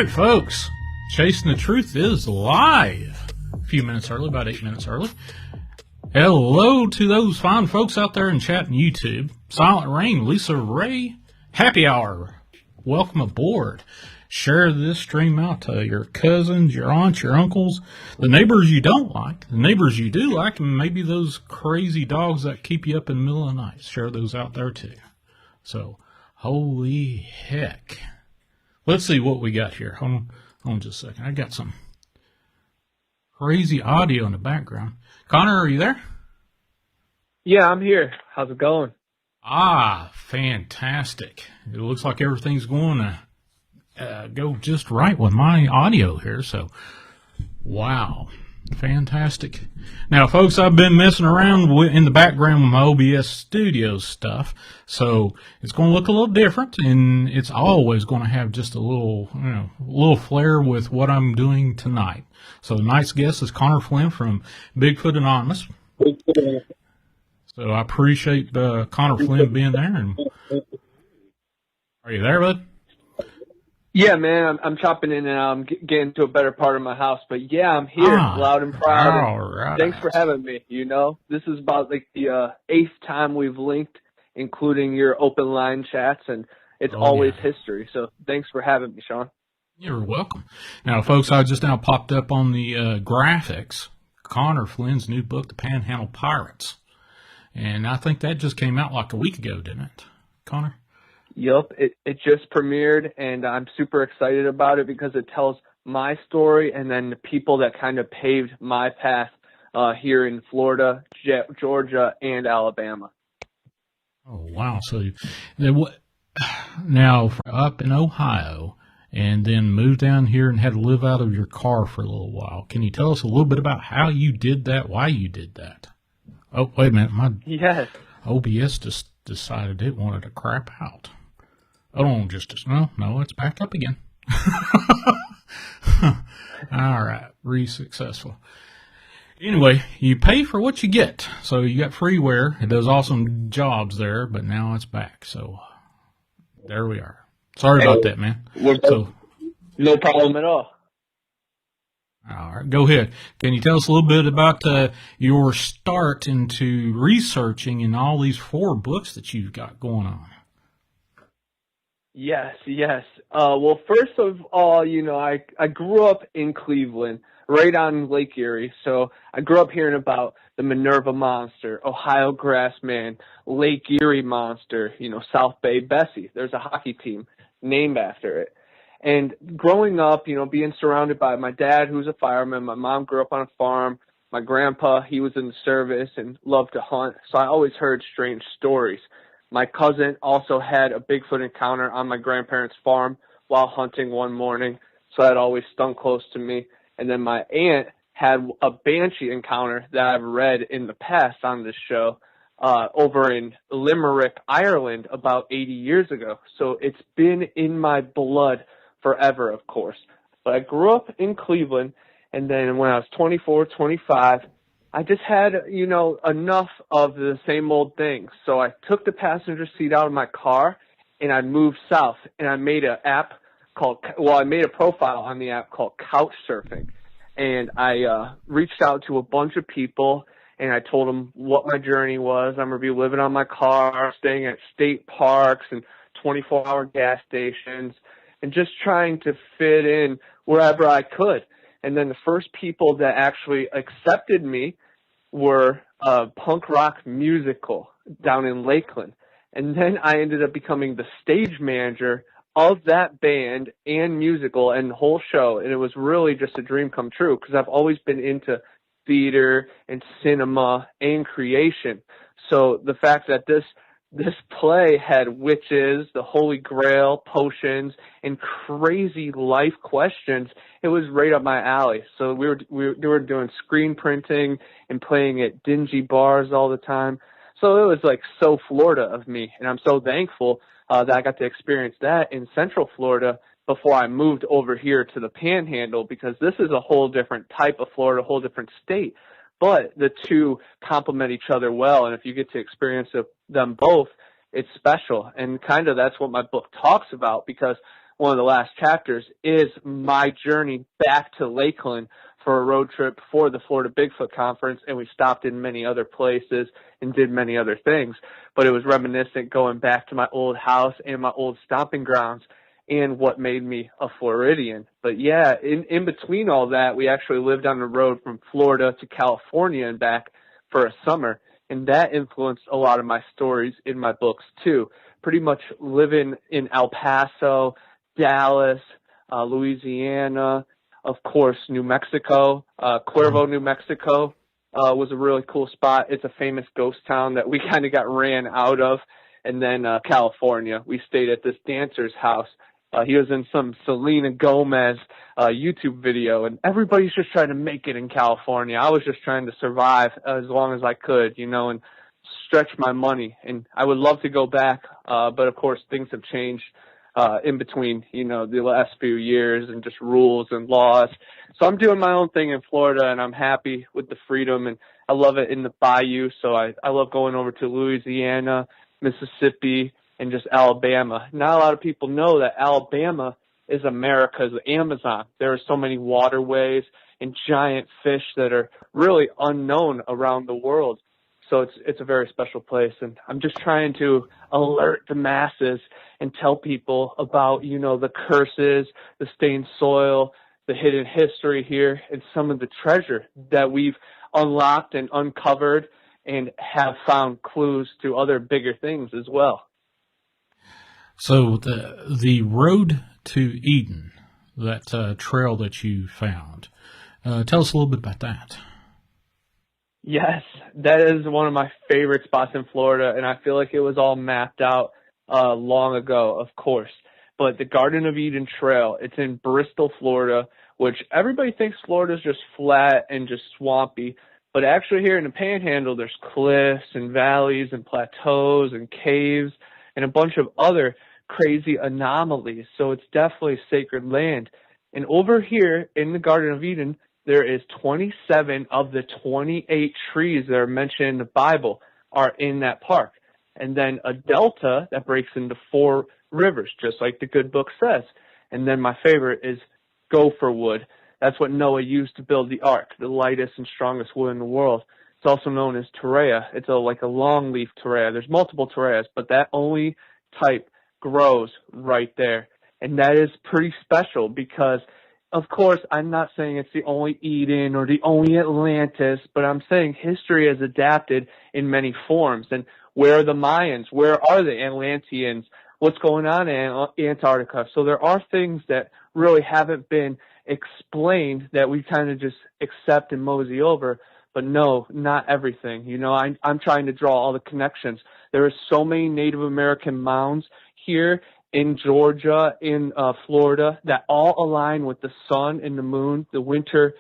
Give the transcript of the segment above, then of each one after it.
right, folks. Chasing the Truth is live. A few minutes early, about 8 minutes early. Hello to those fine folks out there in chat and YouTube. Silent Rain, Lisa Ray, Happy Hour. Welcome aboard. Share this stream out to your cousins, your aunts, your uncles, the neighbors you don't like, the neighbors you do like, and maybe those crazy dogs that keep you up in the middle of the night. Share those out there too. So, holy heck. Let's see what we got here. Hold on just a second. I got some crazy audio in the background. Connor, are you there? Yeah, I'm here. How's it going? Fantastic. It looks like everything's going to go just right with my audio here. So, wow. Fantastic. Now, folks, I've been messing around in the background with my OBS studio stuff, so it's going to look a little different, and it's always going to have just a little flair with what I'm doing tonight. So tonight's guest is Connor Flynn from Bigfoot Anonymous. So I appreciate Connor Flynn being there. And are you there, bud? Yeah, man, I'm chopping in and I'm getting to a better part of my house. But yeah, I'm here, loud and proud. All right. Thanks for having me. You know, this is about like the 8th time we've linked, including your open line chats, and it's always history. So thanks for having me, Shawn. You're welcome. Now, folks, I just now popped up on the graphics Connor Flynn's new book, The Panhandle Pirates. And I think that just came out like a week ago, didn't it, Connor? Yup, it just premiered, and I'm super excited about it because it tells my story and then the people that kind of paved my path here in Florida, Georgia, and Alabama. Oh, wow. So now up in Ohio and then moved down here and had to live out of your car for a little while. Can you tell us a little bit about how you did that, why you did that? Oh, wait a minute. My OBS just decided it wanted to crap out. Hold on no, it's back up again. All right, successful. Anyway, you pay for what you get. So you got freeware. It does awesome jobs there, but now it's back. So there we are. Sorry about that, man. No problem at all. All right, go ahead. Can you tell us a little bit about your start into researching in all these 4 books that you've got going on? Yes. Well, first of all, you know, I grew up in Cleveland, right on Lake Erie. So I grew up hearing about the Minerva Monster, Ohio Grassman, Lake Erie Monster, you know, South Bay Bessie. There's a hockey team named after it. And growing up, you know, being surrounded by my dad, who's a fireman, my mom grew up on a farm, my grandpa, he was in the service and loved to hunt. So I always heard strange stories. My cousin also had a Bigfoot encounter on my grandparents' farm while hunting one morning, so that always stung close to me. And then my aunt had a banshee encounter that I've read in the past on this show over in Limerick, Ireland, about 80 years ago. So it's been in my blood forever, of course. But I grew up in Cleveland, and then when I was 24, 25, I just had, you know, enough of the same old things. So I took the passenger seat out of my car and I moved south, and I made I made a profile on the app called Couch Surfing. And I reached out to a bunch of people and I told them what my journey was. I'm going to be living on my car, staying at state parks and 24-hour gas stations, and just trying to fit in wherever I could. And then the first people that actually accepted me were a punk rock musical down in Lakeland. And then I ended up becoming the stage manager of that band and musical and the whole show. And it was really just a dream come true because I've always been into theater and cinema and creation. So the fact that this play had witches, the Holy Grail, potions, and crazy life questions, it was right up my alley. So we were doing screen printing and playing at dingy bars all the time. So it was like so Florida of me, and I'm so thankful that I got to experience that in Central Florida before I moved over here to the Panhandle, because this is a whole different type of Florida, a whole different state. But the two complement each other well, and if you get to experience them both, it's special. And kind of that's what my book talks about, because one of the last chapters is my journey back to Lakeland for a road trip for the Florida Bigfoot Conference, and we stopped in many other places and did many other things. But it was reminiscent going back to my old house and my old stomping grounds and what made me a Floridian. But yeah, in between all that, we actually lived on the road from Florida to California and back for a summer, and that influenced a lot of my stories in my books too. Pretty much living in El Paso, Dallas, Louisiana, of course, New Mexico, Cuervo, New Mexico, was a really cool spot. It's a famous ghost town that we kind of got ran out of. And then California, we stayed at this dancer's house. He was in some Selena Gomez YouTube video, and everybody's just trying to make it in California. I was just trying to survive as long as I could, and stretch my money. And I would love to go back, but of course things have changed in between, the last few years, and just rules and laws. So I'm doing my own thing in Florida, and I'm happy with the freedom, and I love it in the bayou. So I love going over to Louisiana, Mississippi, and just Alabama. Not a lot of people know that Alabama is America's Amazon. There are so many waterways and giant fish that are really unknown around the world. So it's a very special place, and I'm just trying to alert the masses and tell people about, the curses, the stained soil, the hidden history here, and some of the treasure that we've unlocked and uncovered and have found clues to other bigger things as well. So the road to Eden, that trail that you found, tell us a little bit about that. Yes, that is one of my favorite spots in Florida, and I feel like it was all mapped out long ago, of course. But the Garden of Eden Trail, it's in Bristol, Florida, which everybody thinks Florida is just flat and just swampy. But actually here in the Panhandle, there's cliffs and valleys and plateaus and caves and a bunch of other crazy anomalies. So it's definitely sacred land. And over here in the Garden of Eden, there is 27 of the 28 trees that are mentioned in the Bible are in that park. And then a delta that breaks into 4 rivers, just like the good book says. And then my favorite is gopher wood. That's what Noah used to build the ark, the lightest and strongest wood in the world. It's also known as terrea. It's like a long leaf terrea. There's multiple terreas, but that only type grows right there. And that is pretty special because, of course, I'm not saying it's the only Eden or the only Atlantis, but I'm saying history has adapted in many forms. And where are the Mayans? Where are the Atlanteans? What's going on in Antarctica? So there are things that really haven't been explained that we kind of just accept and mosey over. But no, not everything. I'm trying to draw all the connections. There are so many Native American mounds here in Georgia, in Florida, that all align with the sun and the moon, the winter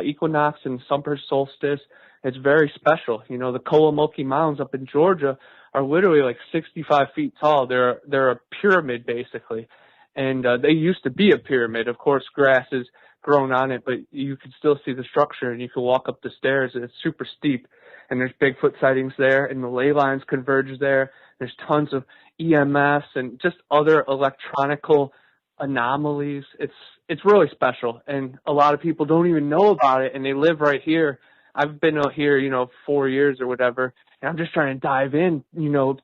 equinox and summer solstice. It's very special. The Kolomoki Mounds up in Georgia are literally like 65 feet tall. They're a pyramid, basically. And they used to be a pyramid. Of course, grass has grown on it, but you can still see the structure, and you can walk up the stairs, and it's super steep. And there's Bigfoot sightings there, and the ley lines converge there. There's tons of EMFs and just other electronical anomalies. It's really special, and a lot of people don't even know about it, and they live right here. I've been out here, 4 years or whatever, and I'm just trying to dive in,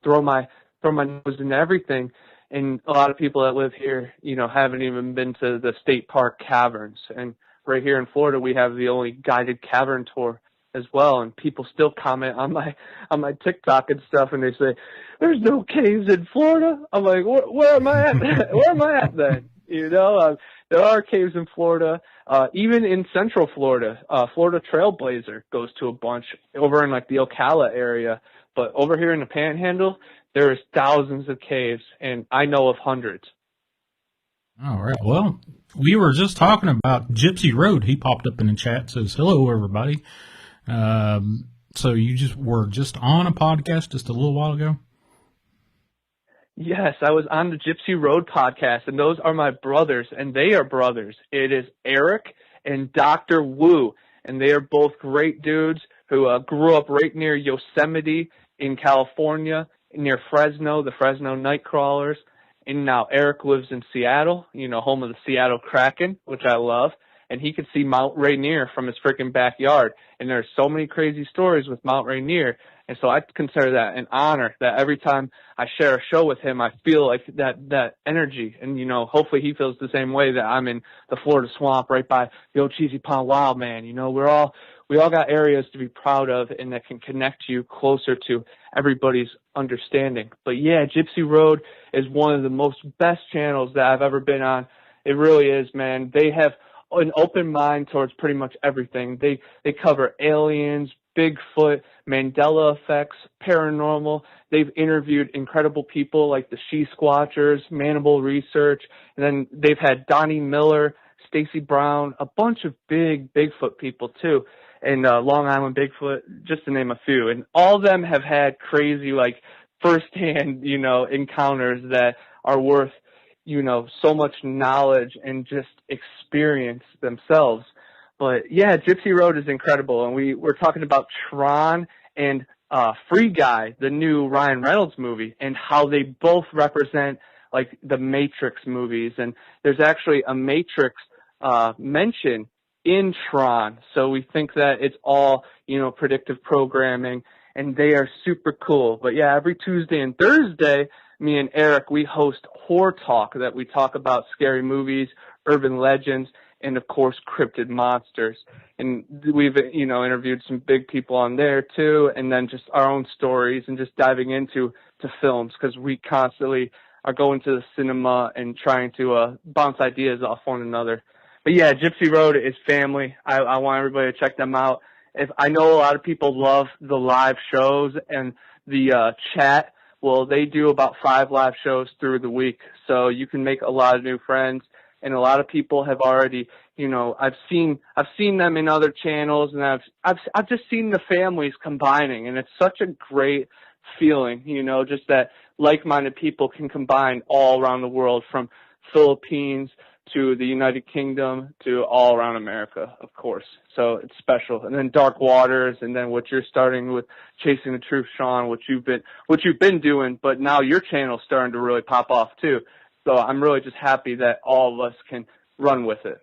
throw my nose in everything. And a lot of people that live here, haven't even been to the state park caverns. And right here in Florida, we have the only guided cavern tour as well. And people still comment on my TikTok and stuff, and they say, "There's no caves in Florida." I'm like, where am I at? Where am I at then? There are caves in Florida, even in Central Florida. Florida Trailblazer goes to a bunch over in like the Ocala area, but over here in the Panhandle, there is thousands of caves, and I know of hundreds. All right. Well, we were just talking about Gypsy Road. He popped up in the chat, says, "Hello, everybody." So you were just on a podcast just a little while ago? Yes, I was on the Gypsy Road podcast, and those are my brothers, and they are brothers. It is Eric and Dr. Wu, and they are both great dudes who grew up right near Yosemite in California, near Fresno, the Fresno Nightcrawlers, And now Eric lives in Seattle, home of the Seattle Kraken, which I love. And he could see Mount Rainier from his freaking backyard. And there's so many crazy stories with Mount Rainier. And so I consider that an honor that every time I share a show with him, I feel like that energy. And, hopefully he feels the same way that I'm in the Florida swamp right by the old Cheesy Pond Wild, man. We all got areas to be proud of and that can connect you closer to everybody's understanding. But yeah, Gypsy Road is one of the most best channels that I've ever been on. It really is, man. They have an open mind towards pretty much everything. They cover aliens, Bigfoot, Mandela effects, paranormal. They've interviewed incredible people like the She Squatchers, Mandible Research, and then they've had Donnie Miller, Stacy Brown, a bunch of Bigfoot people too, and Long Island Bigfoot, just to name a few. And all of them have had crazy, like, firsthand, encounters that are worth, so much knowledge and just experience themselves. But yeah, Gypsy Road is incredible. And we're talking about Tron and Free Guy, the new Ryan Reynolds movie, and how they both represent like the Matrix movies. And there's actually a Matrix mention in Tron. So we think that it's all, predictive programming, and they are super cool. But yeah, every Tuesday and Thursday, me and Eric, we host Horror Talk, that we talk about scary movies, urban legends, and of course cryptid monsters. And we've interviewed some big people on there too, and then just our own stories and just diving into films, because we constantly are going to the cinema and trying to bounce ideas off one another. But yeah, Gypsy Road is family. I want everybody to check them out. If I know a lot of people love the live shows and the chat, well, they do about 5 live shows through the week, so you can make a lot of new friends. And a lot of people have already, I've seen them in other channels, and I've just seen the families combining, and it's such a great feeling, just that like-minded people can combine all around the world, from Philippines to the United Kingdom to all around America, of course. So it's special. And then Dark Waters, and then what you're starting with, Chasing the Truth, Shawn, what you've been doing, but now your channel's starting to really pop off too. So I'm really just happy that all of us can run with it.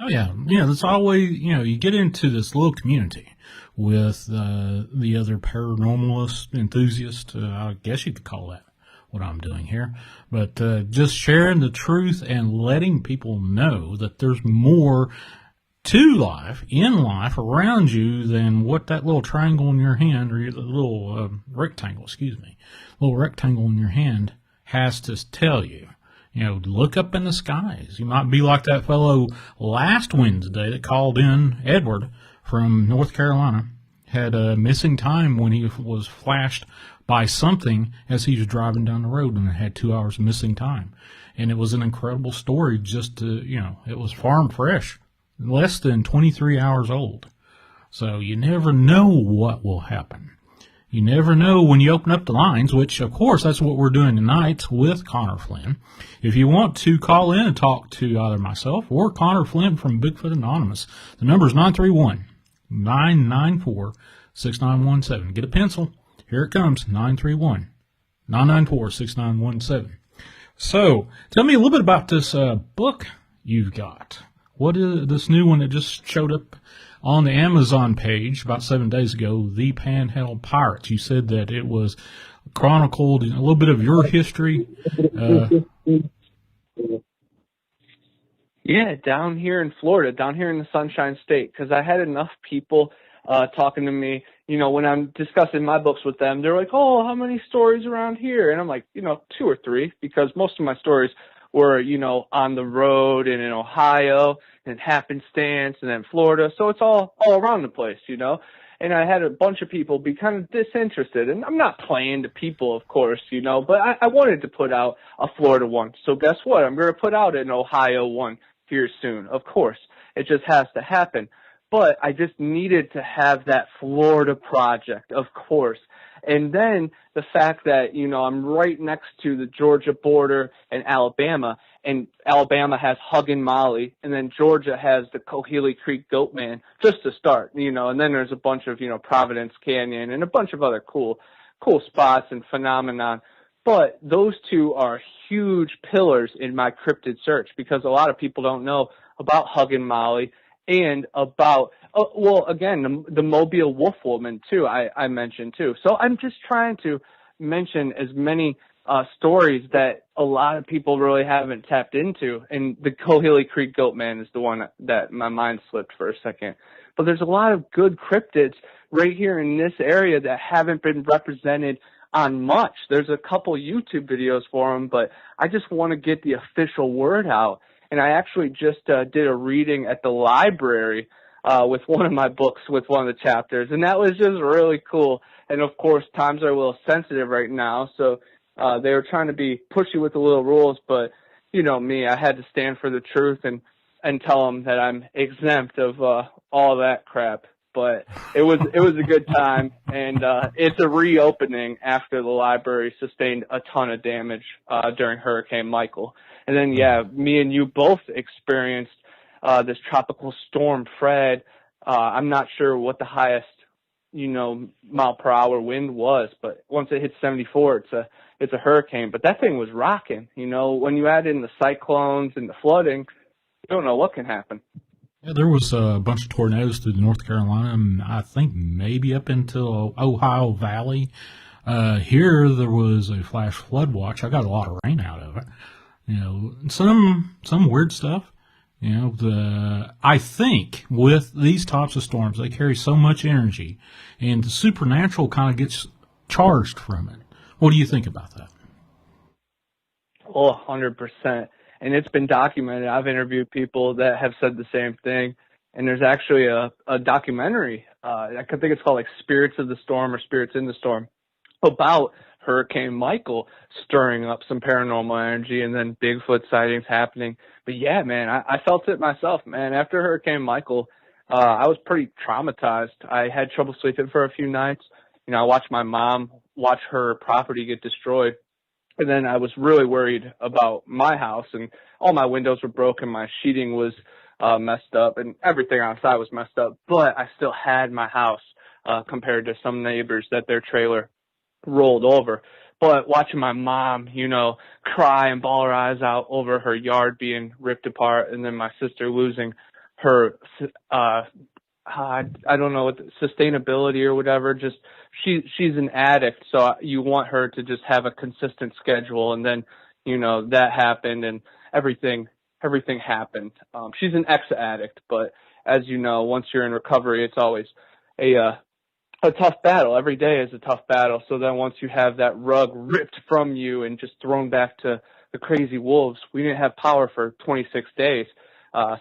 Oh yeah, that's always, you get into this little community with the other paranormalist enthusiast. I guess you could call that what I'm doing here, but just sharing the truth and letting people know that there's more to life, in life, around you than what that little triangle in your hand, or your little rectangle in your hand has to tell you. Look up in the skies. You might be like that fellow last Wednesday that called in, Edward from North Carolina, had a missing time when he was flashed by something as he was driving down the road, and it had 2 hours of missing time. And it was an incredible story, it was farm fresh, less than 23 hours old. So you never know what will happen. You never know when you open up the lines, which, of course, that's what we're doing tonight with Connor Flynn. If you want to call in and talk to either myself or Connor Flynn from Bigfoot Anonymous, the number is 931-994-6917. Get a pencil. Here it comes, 931-994-6917. So, tell me a little bit about this book you've got. What is this new one that just showed up on the Amazon page about 7 days ago, The Panhandle Pirates? You said that it was chronicled a little bit of your history. Yeah, down here in Florida, down here in the Sunshine State, because I had enough people talking to me, when I'm discussing my books with them. They're like, oh, how many stories around here? And I'm like, 2 or 3, because most of my stories were, on the road and in Ohio and happenstance and then Florida. So it's all around the place, And I had a bunch of people be kind of disinterested. And I'm not playing to people, of course, but I wanted to put out a Florida one. So guess what? I'm going to put out an Ohio one here soon. Of course, it just has to happen. But I just needed to have that Florida project, of course. And then the fact that, I'm right next to the Georgia border and Alabama has Huggin Molly, and then Georgia has the Cohelee Creek Goatman, just to start, and then there's a bunch of, Providence Canyon and a bunch of other cool spots and phenomenon. But those two are huge pillars in my cryptid search because a lot of people don't know about Huggin' Molly and about, well, again, the Mobile Wolf Woman, too, I mentioned, too. So I'm just trying to mention as many stories that a lot of people really haven't tapped into. And the Cohilly Creek Goat Man is the one that my mind slipped for a second. But there's a lot of good cryptids right here in this area that haven't been represented on much. There's a couple YouTube videos for them, but I just want to get the official word out. And I actually just did a reading at the library with one of my books with one of the chapters, and that was just really cool. And of course, times are a little sensitive right now, so they were trying to be pushy with the little rules, but you know me, I had to stand for the truth and tell them that I'm exempt of all that crap. But it was a good time, and it's a reopening after the library sustained a ton of damage during Hurricane Michael. And then, yeah, me and you both experienced this tropical storm, Fred. I'm not sure what the highest, mile per hour wind was, but once it hits 74, it's a hurricane. But that thing was rocking. When you add in the cyclones and the flooding, you don't know what can happen. Yeah, there was a bunch of tornadoes through North Carolina, and I think maybe up into Ohio Valley. Here there was a flash flood watch. I got a lot of rain out of it. Some weird stuff. I think with these types of storms, they carry so much energy, and the supernatural kind of gets charged from it. What do you think about that? Oh, 100%. And it's been documented. I've interviewed people that have said the same thing. And there's actually a documentary, I think it's called like Spirits of the Storm or Spirits in the Storm, about Hurricane Michael stirring up some paranormal energy and then Bigfoot sightings happening. But yeah, man, I felt it myself, man. After Hurricane Michael, I was pretty traumatized. I had trouble sleeping for a few nights. I watched my mom watch her property get destroyed. And then I was really worried about my house, and all my windows were broken. My sheeting was messed up, and everything outside was messed up. But I still had my house compared to some neighbors that their trailer rolled over. But watching my mom, cry and bawl her eyes out over her yard being ripped apart, and then my sister losing her I don't know, sustainability or whatever. Just she's an addict, so you want her to just have a consistent schedule. And then, that happened, and everything happened. She's an ex-addict, but as you know, once you're in recovery, it's always a tough battle. Every day is a tough battle. So then once you have that rug ripped from you and just thrown back to the crazy wolves, we didn't have power for 26 days.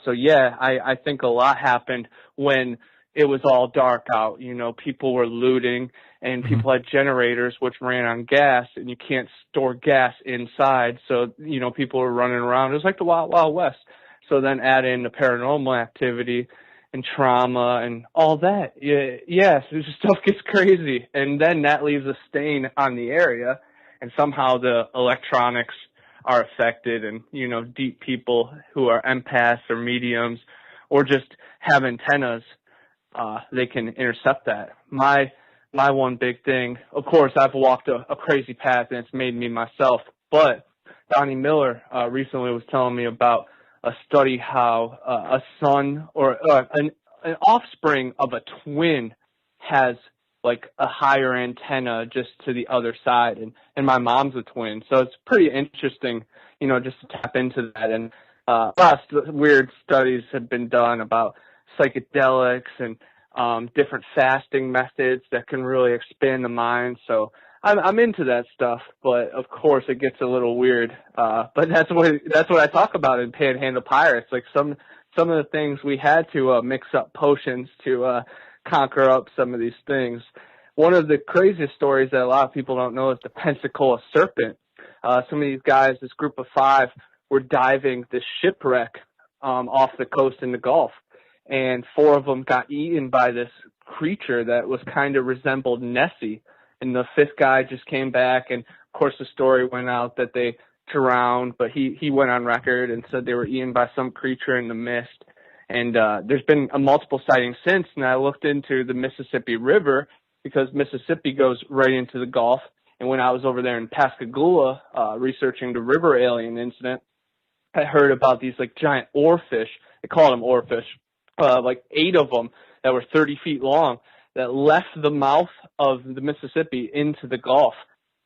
So yeah, I think a lot happened when it was all dark out. People were looting, and people had generators which ran on gas, and you can't store gas inside. So, people were running around. It was like the Wild Wild West. So then add in the paranormal activity and trauma and all that. Yeah, so stuff gets crazy. And then that leaves a stain on the area, and somehow the electronics are affected, and deep people who are empaths or mediums or just have antennas, they can intercept that. My one big thing, of course, I've walked a crazy path, and it's made me myself, but Donnie Miller recently was telling me about a study how a son or an offspring of a twin has like a higher antenna just to the other side, and my mom's a twin, so it's pretty interesting, just to tap into that. And lots of weird studies have been done about psychedelics and different fasting methods that can really expand the mind. So I'm into that stuff, but of course it gets a little weird. But that's what I talk about in Panhandle Pirates. Like some of the things we had to mix up potions to conquer up some of these things. One of the craziest stories that a lot of people don't know is the Pensacola serpent. Some of these guys, this group of 5, were diving this shipwreck off the coast in the Gulf, and 4 of them got eaten by this creature that was kind of resembled Nessie. And the 5th guy just came back, and of course the story went out that they drowned, but he went on record and said they were eaten by some creature in the mist. And there's been a multiple sightings since, and I looked into the Mississippi River because Mississippi goes right into the Gulf, And when I was over there in Pascagoula, researching the river alien incident, I heard about these like giant oarfish. They called them oarfish, like 8 of them that were 30 feet long that left the mouth of the Mississippi into the Gulf.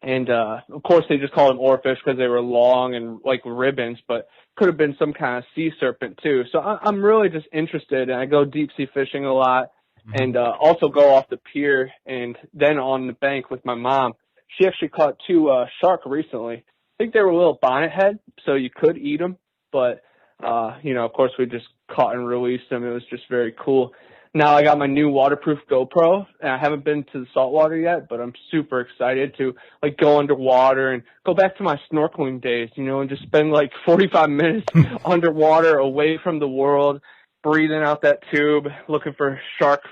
And, of course, they just called them oarfish because they were long and like ribbons, but could have been some kind of sea serpent too. So I'm really just interested, and I go deep sea fishing a lot, and also go off the pier and then on the bank with my mom. She actually caught 2 shark recently. I think they were a little bonnethead, so you could eat them, but of course we just caught and released them. It was just very cool. Now I got my new waterproof GoPro, and I haven't been to the saltwater yet, but I'm super excited to like go underwater and go back to my snorkeling days, and just spend like 45 minutes underwater away from the world, breathing out that tube, looking for shark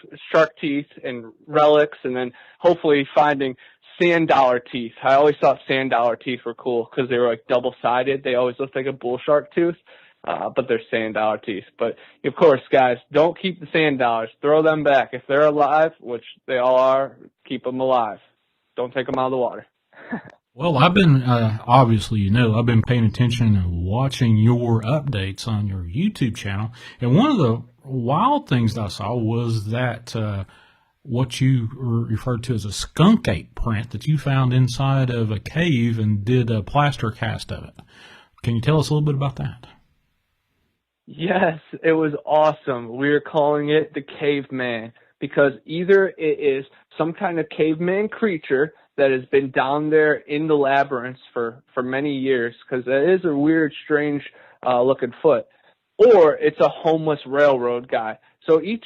teeth and relics, and then hopefully finding sand dollar teeth. I always thought sand dollar teeth were cool because they were like double-sided. They always looked like a bull shark tooth. But they're sand dollar teeth. But of course, guys, don't keep the sand dollars. Throw them back. If they're alive, which they all are, keep them alive. Don't take them out of the water. Well, I've been, obviously, I've been paying attention and watching your updates on your YouTube channel. And one of the wild things that I saw was that, what you referred to as a skunk ape print that you found inside of a cave and did a plaster cast of it. Can you tell us a little bit about that? Yes, it was awesome. We were calling it the caveman because either it is some kind of caveman creature that has been down there in the labyrinths for many years, because it is a weird, strange looking foot, or it's a homeless railroad guy. So each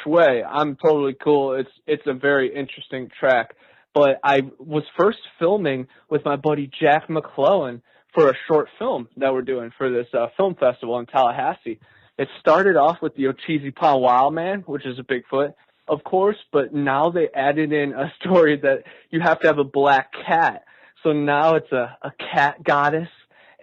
way, I'm totally cool. It's a very interesting track. But I was first filming with my buddy Jack McClellan for a short film that we're doing for this film festival in Tallahassee. It started off with the Ocheesee Pond Wild Man, which is a Bigfoot, of course, but now they added in a story that you have to have a black cat. So now it's a cat goddess,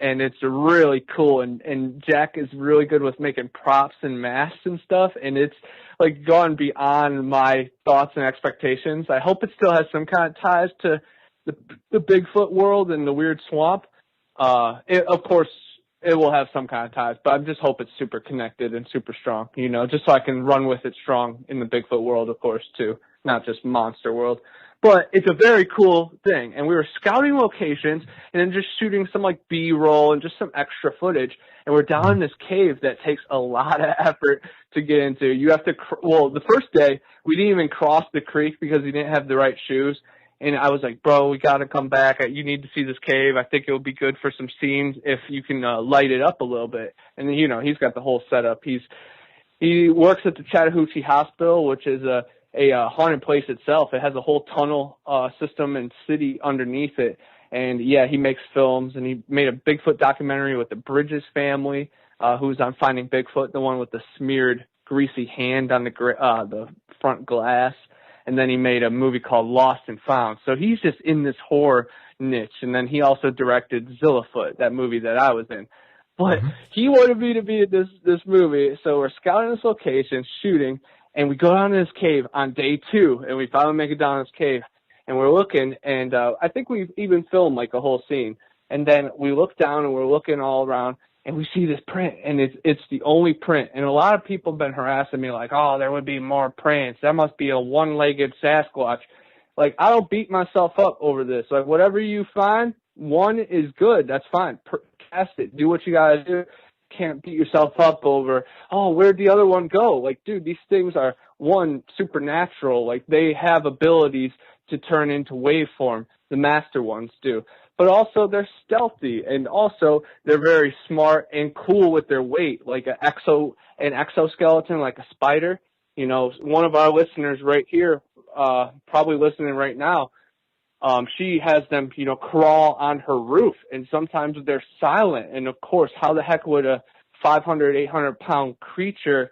and it's really cool. And Jack is really good with making props and masks and stuff, and it's like gone beyond my thoughts and expectations. I hope it still has some kind of ties to the Bigfoot world and the weird swamp. Of course, it will have some kind of ties, but I just hope it's super connected and super strong, just so I can run with it strong in the Bigfoot world, of course, too, not just monster world. But it's a very cool thing, and we were scouting locations and then just shooting some like B-roll and just some extra footage, and we're down in this cave that takes a lot of effort to get into. You have to, the first day, we didn't even cross the creek because we didn't have the right shoes. And I was like, bro, we got to come back. You need to see this cave. I think it would be good for some scenes if you can light it up a little bit. And, he's got the whole setup. He works at the Chattahoochee Hospital, which is a haunted place itself. It has a whole tunnel system and city underneath it. And, yeah, he makes films. And he made a Bigfoot documentary with the Bridges family, who's on Finding Bigfoot, the one with the smeared, greasy hand on the front glass. And then he made a movie called Lost and Found. So he's just in this horror niche. And then he also directed Zillafoot, that movie that I was in. But he wanted me to be in this movie. So we're scouting this location, shooting, and we go down to this cave on day 2. And we finally make it down this cave. And we're looking, and I think we've even filmed like a whole scene. And then we look down, and we're looking all around. And we see this print, and it's the only print. And a lot of people have been harassing me like, oh, there would be more prints. That must be a one-legged Sasquatch. Like, I don't beat myself up over this. Like, whatever you find, one is good. That's fine. Cast it. Do what you got to do. Can't beat yourself up over, oh, where'd the other one go? Like, dude, these things are, one, supernatural. Like, they have abilities to turn into waveform. The master ones do. But also they're stealthy, and also they're very smart and cool with their weight, like an exoskeleton, like a spider. One of our listeners right here, probably listening right now, she has them, crawl on her roof, and sometimes they're silent. And of course, how the heck would a 500, 800 pound creature,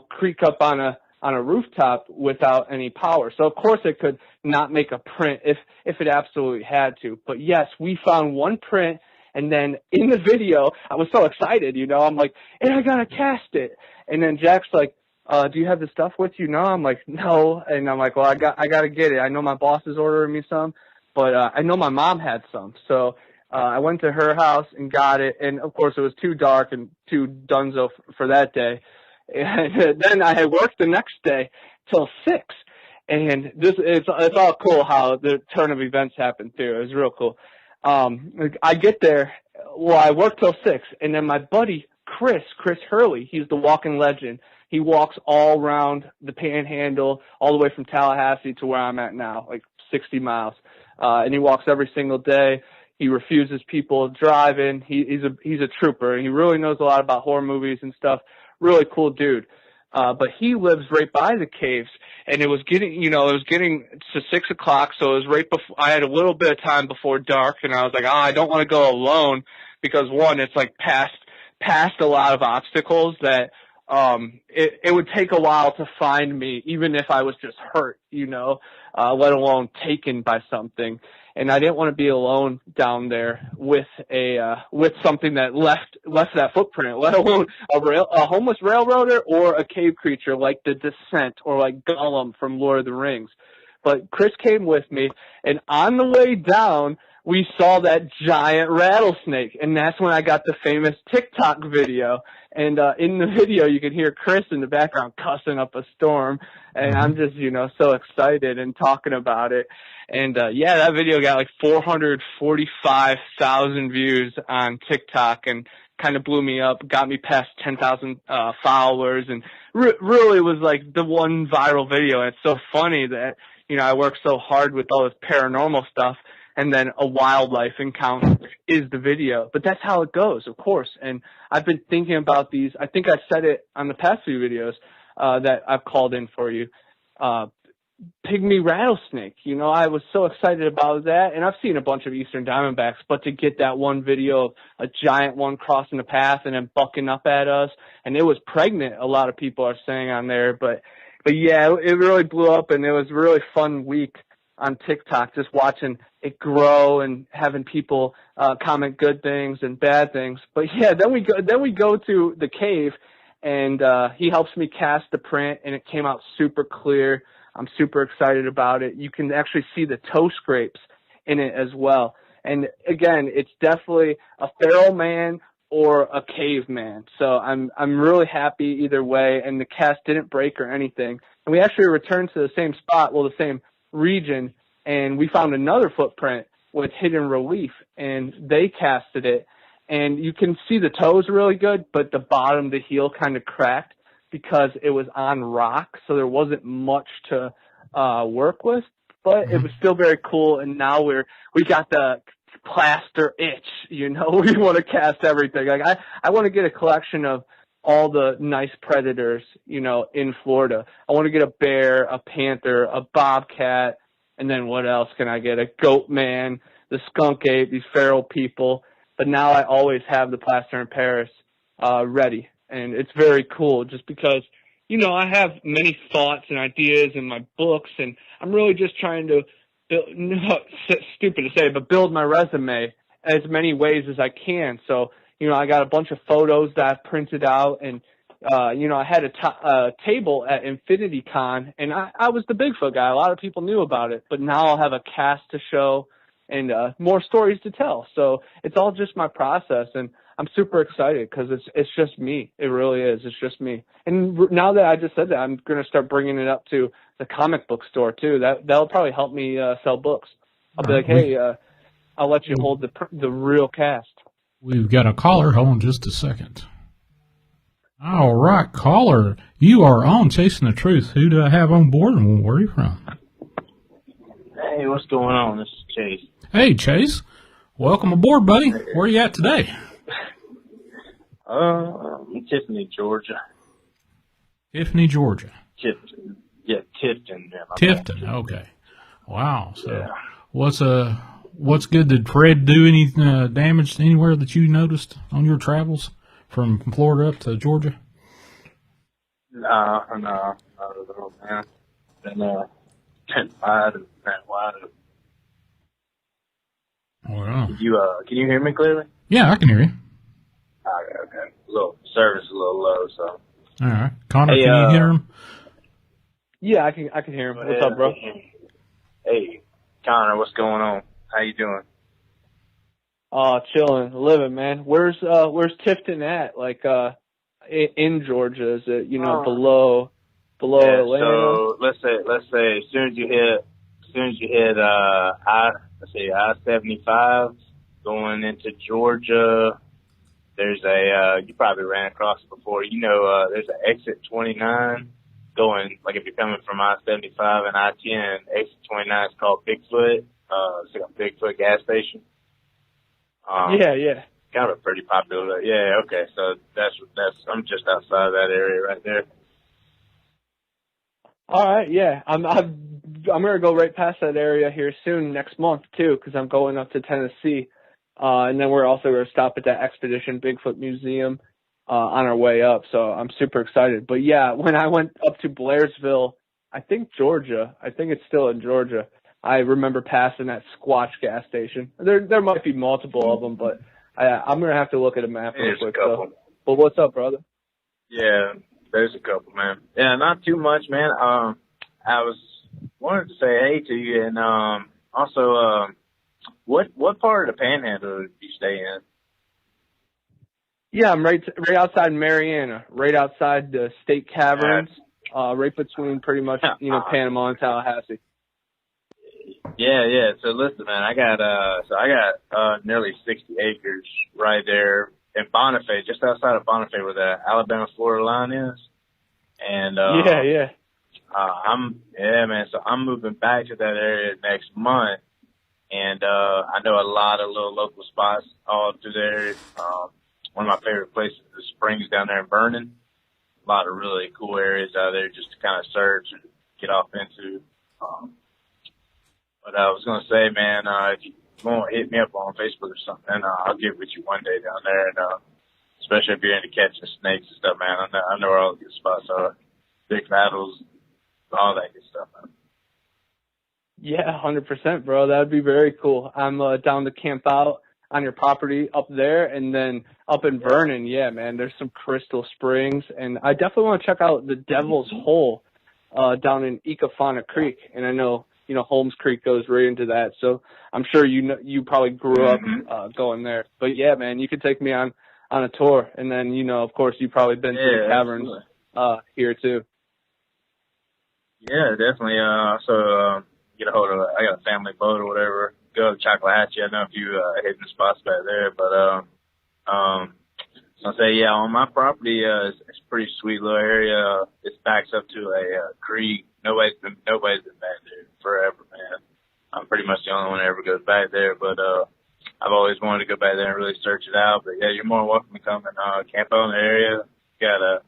creak up on a rooftop without any power? So of course it could not make a print if it absolutely had to. But yes, we found one print, and then in the video, I was so excited, I'm like, and I gotta cast it. And then Jack's like, do you have the stuff with you? No. I'm like, no. And I'm like, well, I gotta get it. I know my boss is ordering me some. but I know my mom had some. So I went to her house and got it, and of course it was too dark and too dunzo for that day. And then I had worked the next day till 6. And it's all cool how the turn of events happened too. It was real cool. I get there, I work till 6, and then my buddy Chris Hurley, he's the walking legend. He walks all around the Panhandle, all the way from Tallahassee to where I'm at now, like 60 miles. And he walks every single day. He refuses people driving. He's a trooper. He really knows a lot about horror movies and stuff. Really cool dude. But he lives right by the caves, and it was getting to 6 o'clock, so it was right before, I had a little bit of time before dark, and I was like, I don't want to go alone, because one, it's like past a lot of obstacles that, it would take a while to find me, even if I was just hurt, let alone taken by something. And I didn't want to be alone down there with something that left that footprint, let alone a homeless railroader or a cave creature like the Descent or like Gollum from Lord of the Rings. But Chris came with me, and on the way down, we saw that giant rattlesnake, and that's when I got the famous TikTok video. And in the video, you can hear Chris in the background cussing up a storm, and I'm just, so excited and talking about it. And that video got like 445,000 views on TikTok, and kind of blew me up, got me past 10,000 followers, and really was like the one viral video. And it's so funny that, I work so hard with all this paranormal stuff, and then a wildlife encounter is the video. But that's how it goes, of course. And I've been thinking about these. I think I said it on the past few videos that I've called in for you. Pygmy rattlesnake. I was so excited about that. And I've seen a bunch of eastern diamondbacks, but to get that one video of a giant one crossing the path and then bucking up at us, and it was pregnant, a lot of people are saying on there. But yeah, it really blew up, and it was a really fun week on TikTok, just watching it grow and having people comment good things and bad things. But yeah, then we go to the cave, and he helps me cast the print, and it came out super clear. I'm super excited about it. You can actually see the toe scrapes in it as well. And again, it's definitely a feral man or a caveman. So I'm really happy either way, and the cast didn't break or anything. And we actually returned to the same spot, the same region, and we found another footprint with hidden relief, and they casted it, and you can see the toes really good, but the bottom, the heel kind of cracked because it was on rock, so there wasn't much to work with, but it was still very cool. And now we got the plaster itch, we want to cast everything. Like I want to get a collection of all the nice predators, in Florida. I want to get a bear, a panther, a bobcat, and then what else can I get? A goat man, the skunk ape, these feral people. But now I always have the plaster in Paris ready, and it's very cool just because, I have many thoughts and ideas in my books, and I'm really just trying to stupid to say, but build my resume as many ways as I can. So, I got a bunch of photos that I've printed out, and, I had a table at Infinity Con, and I was the Bigfoot guy. A lot of people knew about it, but now I'll have a cast to show and more stories to tell. So it's all just my process, and I'm super excited because it's just me. It really is. It's just me. And now that I just said that, I'm going to start bringing it up to the comic book store too. That'll probably help me sell books. I'll be like, hey, I'll let you hold the real cast. We've got a caller. Hold on just a second. All right, caller, you are on Chasing the Truth. Who do I have on board, and where are you from? Hey, what's going on? This is Chase. Hey, Chase. Welcome aboard, buddy. Where are you at today? Tiffany, Georgia. Tiffany, Georgia. Tifton. Yeah, Tifton. Yeah, Tifton, okay. Wow. So yeah. What's good? Did Fred do any damage anywhere that you noticed on your travels from Florida up to Georgia? No, not at all, man. Been wide and wide. Wow. Can you hear me clearly? Yeah, I can hear you. Okay. Service is a little low, so. All right, Connor, can you hear him? Yeah, I can hear him. What's up, bro? Hey, Connor, what's going on? How you doing? Chilling, living, man. Where's Tifton at? Like, in Georgia? Is it, below Yeah, Atlanta? so let's say as soon as you hit I-75 going into Georgia, there's you probably ran across it before. There's an exit 29 going, like if you're coming from I-75 and I-10, exit 29 is called Bigfoot. It's like a Bigfoot gas station. Yeah. Kind of a pretty popular. Yeah, okay. So that's I'm just outside of that area right there. All right, yeah. I'm gonna go right past that area here soon next month too, because I'm going up to Tennessee, and then we're also gonna stop at that Expedition Bigfoot Museum on our way up. So I'm super excited. But yeah, when I went up to Blairsville, I think it's still in Georgia. I remember passing that Squatch gas station. There might be multiple of them, but I'm gonna have to look at a map real quick. So. But what's up, brother? Yeah, there's a couple, man. Yeah, not too much, man. I wanted to say hey to you, and also, what part of the Panhandle do you stay in? Yeah, I'm right outside Mariana, right outside the State Caverns, right between pretty much Panama and Tallahassee. Yeah. So listen, man, I got nearly 60 acres right there in Bonifay, just outside of Bonifay, where the Alabama-Florida line is. And yeah. So I'm moving back to that area next month, and I know a lot of little local spots all through there. One of my favorite places is the Springs down there in Vernon. A lot of really cool areas out there just to kind of search and get off into. But I was going to say, man, if you want to hit me up on Facebook or something, I'll get with you one day down there. And especially if you're into catching snakes and stuff, man, I know where all the good spots are. Big rattles, all that good stuff, man. Yeah, 100%, bro. That would be very cool. I'm down to camp out on your property up there, and then up in Vernon, yeah, man, there's some crystal springs, and I definitely want to check out the Devil's Hole down in Ecafana Creek, and I know Holmes Creek goes right into that, so I'm sure you probably grew up going there. But yeah, man, you could take me on a tour, and then of course you've probably been to the caverns here too. Yeah, definitely. Get a hold of I got a family boat or whatever. Go to Chocolahatchee. I know a few hidden spots back there, but so I say on my property, it's a pretty sweet little area. It backs up to a creek. Nobody's been back there forever, man. I'm pretty much the only one that ever goes back there, but I've always wanted to go back there and really search it out. But yeah, you're more than welcome to come and camp out in the area. Got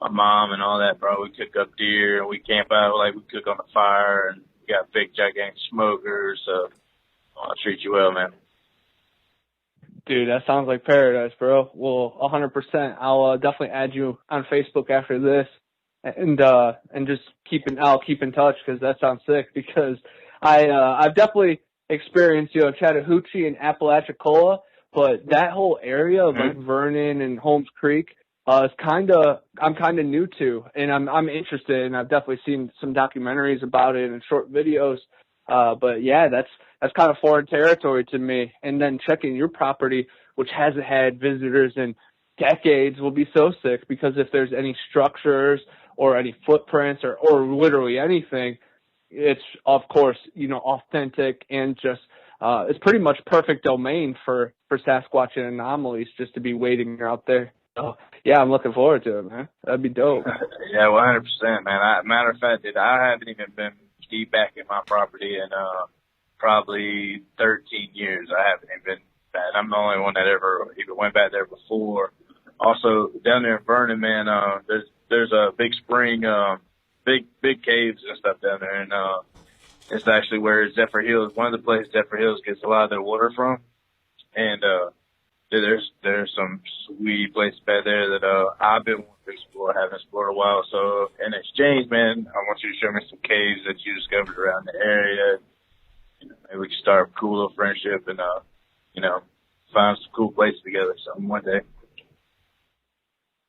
my mom and all that, bro. We cook up deer and we camp out, like we cook on the fire, and we got big gigantic smokers, so I'll treat you well, man. Dude, that sounds like paradise, bro. Well, 100%. I'll definitely add you on Facebook after this, and just I'll keep in touch, because that sounds sick. Because I've definitely experienced Chattahoochee and Apalachicola, but that whole area of like Vernon and Holmes Creek is I'm kind of new to, and I'm interested, and I've definitely seen some documentaries about it and short videos. But yeah, that's kind of foreign territory to me. And then checking your property, which hasn't had visitors in decades, will be so sick, because if there's any structures or any footprints or literally anything, it's of course, authentic, and just, it's pretty much perfect domain for Sasquatch and anomalies just to be waiting out there. So yeah, I'm looking forward to it, man. That'd be dope. Yeah, 100%, man. Matter of fact, I haven't even been deep back in my property in probably 13 years. I haven't even been back. I'm the only one that ever even went back there before. Also, down there in Vernon, man, there's a big spring, big caves and stuff down there, and it's actually where Zephyr Hills, one of the places Zephyr Hills gets a lot of their water from, and there's some sweet places back there that I've been wanting to explore, haven't explored in a while. So in exchange, man, I want you to show me some caves that you discovered around the area. Maybe we can start a cool little friendship and find some cool places together one day.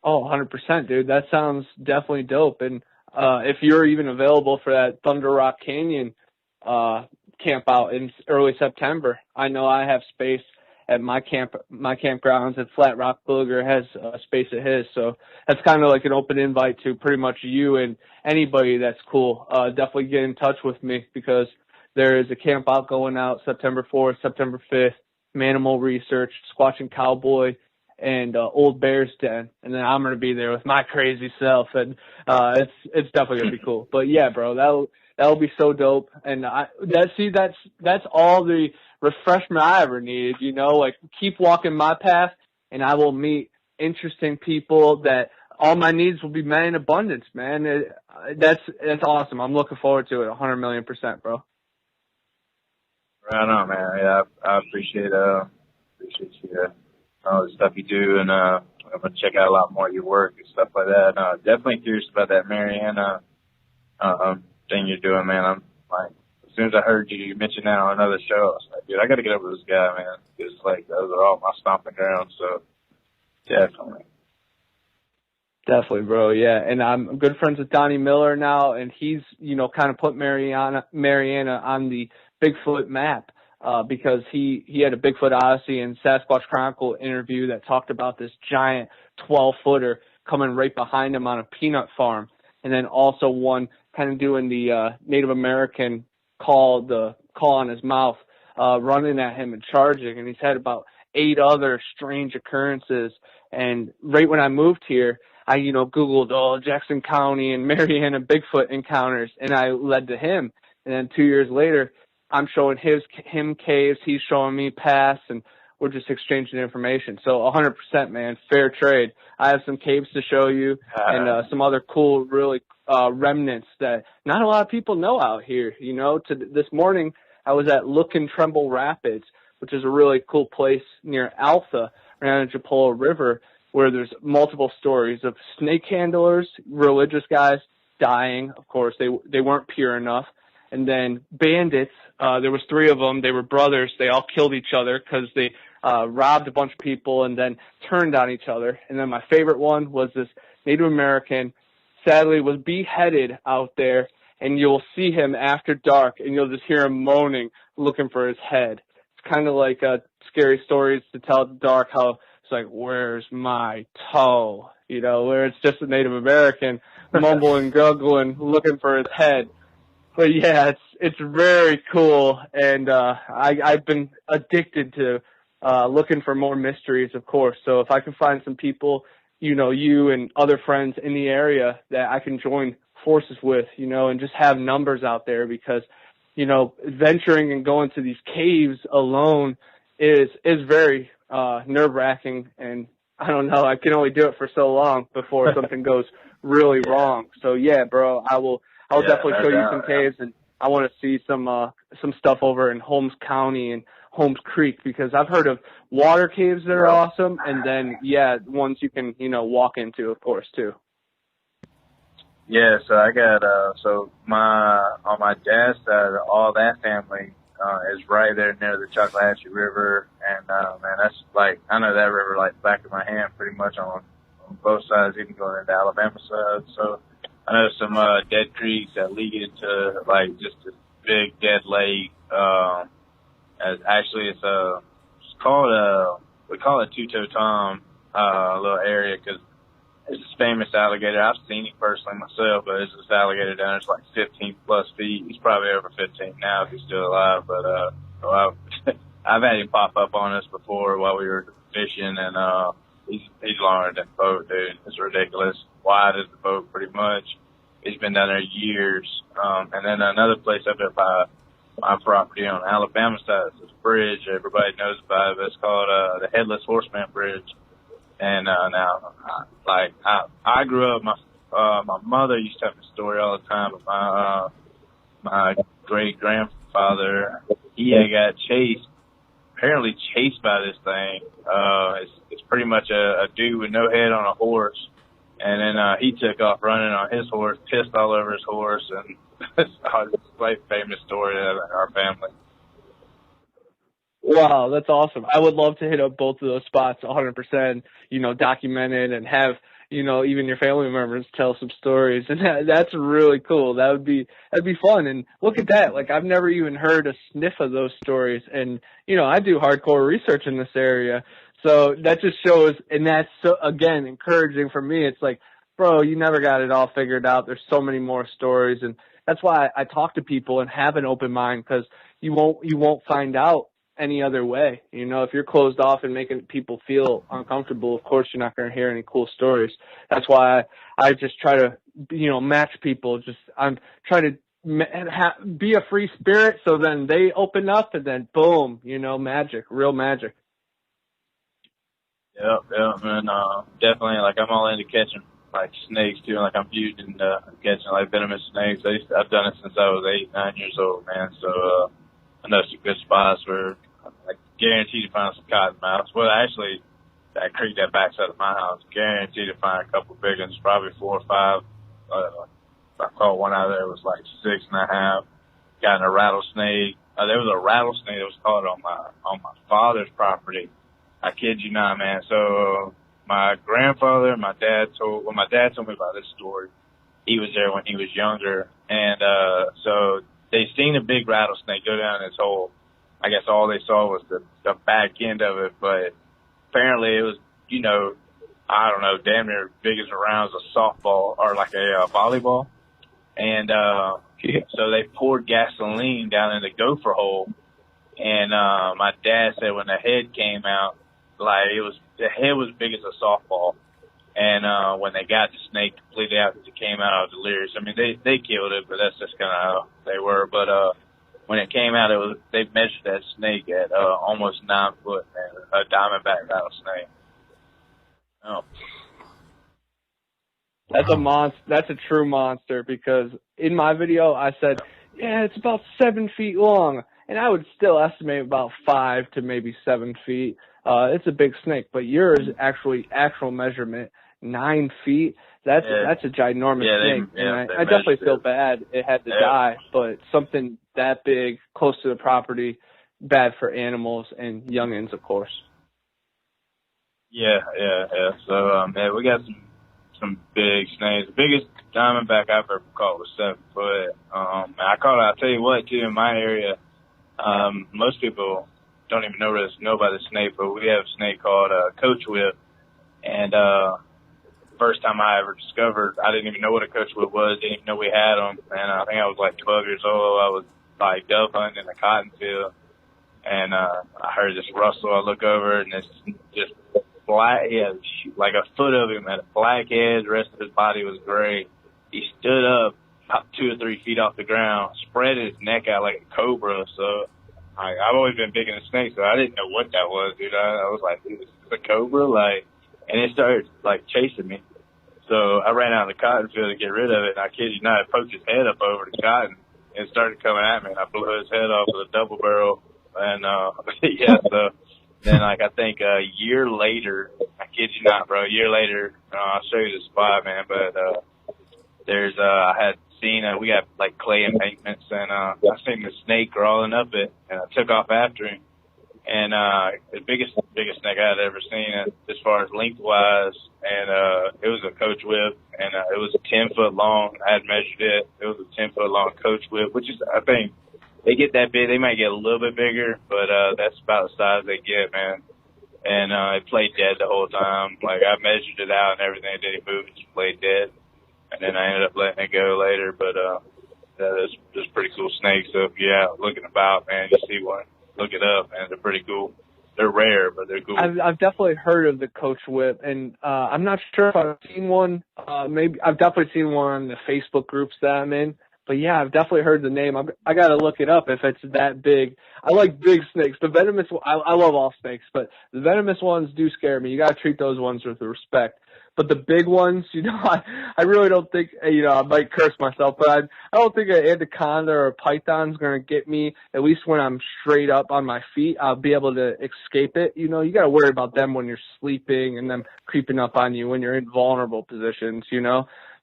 Oh, 100%, dude. That sounds definitely dope. And if you're even available for that Thunder Rock Canyon camp out in early September. I know I have space at my campgrounds at Flat Rock. Booger has space at his, so that's kind of like an open invite to pretty much you and anybody that's cool. Definitely get in touch with me, because there is a camp out going out September 4th, September 5th, Manimal Research, Squatching Cowboy, and Old Bear's Den, and then I'm gonna be there with my crazy self, and it's definitely gonna be cool. But yeah, bro, that'll be so dope. And that's all the refreshment I ever needed. You know, like, keep walking my path, and I will meet interesting people that all my needs will be met in abundance, man. That's awesome. I'm looking forward to it 100 million%, bro. Right on, man. Yeah, I appreciate you, all the stuff you do, and I'm gonna check out a lot more of your work and stuff like that. Definitely curious about that Mariana thing you're doing, man. I'm like, as soon as I heard you mention that on another show, I was like, dude, I got to get over this guy, man. It's like, those are all my stomping grounds. So definitely. Definitely, bro. Yeah. And I'm good friends with Donnie Miller now, and he's, you know, kind of put Mariana on the Bigfoot map, because he had a Bigfoot Odyssey and Sasquatch Chronicle interview that talked about this giant 12-footer coming right behind him on a peanut farm. And then also one kind of doing the Native American call on his mouth, running at him and charging. And he's had about 8 other strange occurrences. And right when I moved here, I, you know, Googled, Jackson County and Mariana Bigfoot encounters, and I led to him. And then 2 years later, I'm showing him caves, he's showing me paths, and we're just exchanging information. So 100%, man, fair trade. I have some caves to show you, and some other cool, really remnants that not a lot of people know out here. You know, this morning I was at Look and Tremble Rapids, which is a really cool place near Alpha, around the Japolo River, where there's multiple stories of snake handlers, religious guys dying. Of course, they weren't pure enough. And then bandits, there was 3 of them. They were brothers. They all killed each other because they robbed a bunch of people and then turned on each other. And then my favorite one was this Native American, sadly was beheaded out there, and you'll see him after dark, and you'll just hear him moaning, looking for his head. It's kind of like scary stories to tell at the dark, how it's like, where's my toe? You know, where it's just a Native American mumbling, guggling, looking for his head. But yeah, it's very cool, and I've been addicted to looking for more mysteries, of course. So if I can find some people, you know, you and other friends in the area that I can join forces with, you know, and just have numbers out there, because, you know, venturing and going to these caves alone is very nerve-wracking, and I don't know, I can only do it for so long before something goes really wrong. So yeah, bro, I'll definitely show you some caves, and I want to see some stuff over in Holmes County and Holmes Creek, because I've heard of water caves that are awesome, and then ones you can, you know, walk into, of course, too. Yeah, so I got on my dad's side, all that family is right there near the Choctahatchee River, and man, that's like, I know that river like the back of my hand pretty much on both sides, even going into Alabama side. So I know some dead creeks that lead into like just a big dead lake. Actually, it's called we call it Two-Toe Tom little area, because it's this famous alligator. I've seen him personally myself, but it's this alligator down there. It's like 15 plus feet. He's probably over 15 now if he's still alive. But I've had him pop up on us before while we were fishing, and he's longer than the boat, dude. It's ridiculous. Wide as the boat, pretty much. He's been down there years. And then another place up there by my property on the Alabama side is this bridge everybody knows about. It's called the Headless Horseman Bridge. And now, I grew up. My mother used to have a story all the time. But my great grandfather, he got apparently chased by this thing. It's pretty much a dude with no head on a horse, and then he took off running on his horse, pissed all over his horse, and it's like a famous story in our family. Wow, that's awesome. I would love to hit up both of those spots 100%, you know, documented and have, even your family members tell some stories, and that's really cool. That'd be fun. And look at that. Like, I've never even heard a sniff of those stories. And, I do hardcore research in this area. So that just shows, and that's, so, again, encouraging for me. It's like, bro, you never got it all figured out. There's so many more stories. And that's why I talk to people and have an open mind, because you won't find out any other way. If you're closed off and making people feel uncomfortable, of course you're not going to hear any cool stories. That's why I just try to, match people. I'm trying to be a free spirit, so then they open up, and then boom, magic, real magic. Yeah, and definitely, like, I'm all into catching, like, snakes too. Like, I'm huge into catching, like, venomous snakes. I've done it since I was 8, 9 years old, man. So I know some good spots where I guarantee to find some cottonmouths. Well, actually, that creek that backs out of my house, guaranteed to find a couple big ones, probably 4 or 5. I caught one out there, it was like 6.5. Got in a rattlesnake. There was a rattlesnake that was caught on my father's property. I kid you not, man. So my grandfather, my dad told me about this story. He was there when he was younger, and so they seen a big rattlesnake go down this hole. I guess all they saw was the back end of it, but apparently it was, I don't know, damn near big as around as a softball or like a volleyball. And so they poured gasoline down in the gopher hole, and my dad said when the head came out, like, the head was big as a softball. And when they got the snake completely out, because it came out, I was delirious. I mean, they killed it, but that's just kind of how they were. But when it came out, they measured that snake at almost 9 foot, man, a diamondback rattlesnake. Oh. That's a monster. That's a true monster, because in my video I said, yeah, it's about 7 feet long, and I would still estimate about 5 to maybe 7 feet. It's a big snake, but yours actual measurement 9 feet. That's a ginormous snake. And I definitely feel bad it had to die, but something that big, close to the property, bad for animals and youngins, of course. Yeah. So we got some big snakes. The biggest diamondback I've ever caught was 7 foot. I'll tell you what, too, in my area, most people don't even know about the snake, but we have a snake called coach whip. And first time I ever discovered, I didn't even know what a coach whip was, didn't even know we had them. And I think I was like 12 years old. I was like dove hunting in a cotton field, and I heard this rustle. I look over, and it's just black, like a foot of him had a black head. The rest of his body was gray. He stood up about 2 or 3 feet off the ground, spread his neck out like a cobra. So I've always been big into snakes, so I didn't know what that was, dude. I was like, dude, is this a cobra? And it started, chasing me. So I ran out in the cotton field to get rid of it, and I kid you not, I poked his head up over the cotton, and it started coming at me, and I blew his head off with a double barrel. And, so then, I think a year later, I kid you not, bro, a year later, I'll show you the spot, man, but I had seen, we got, clay embankments, and I seen the snake crawling up it, and I took off after him. And the biggest snake I had ever seen, as far as lengthwise, and it was a coach whip, and it was 10 foot long. I had measured it. It was a 10 foot long coach whip, which is, I think, they get that big. They might get a little bit bigger, but that's about the size they get, man. And it played dead the whole time. I measured it out and everything. It didn't move. It just played dead. And then I ended up letting it go later. But that's pretty cool snake. So if you're out looking about, man, you see one, look it up, man. They're pretty cool. They're rare, but they're cool. I've definitely heard of the coach whip, and I'm not sure if I've seen one. Maybe I've definitely seen one on the Facebook groups that I'm in. But yeah, I've definitely heard the name. I got to look it up if it's that big. I like big snakes. The venomous, I love all snakes, but the venomous ones do scare me. You got to treat those ones with respect. But the big ones, I really don't think, I might curse myself, but I don't think an anaconda or a python's going to get me, at least when I'm straight up on my feet. I'll be able to escape it. You got to worry about them when you're sleeping and them creeping up on you when you're in vulnerable positions,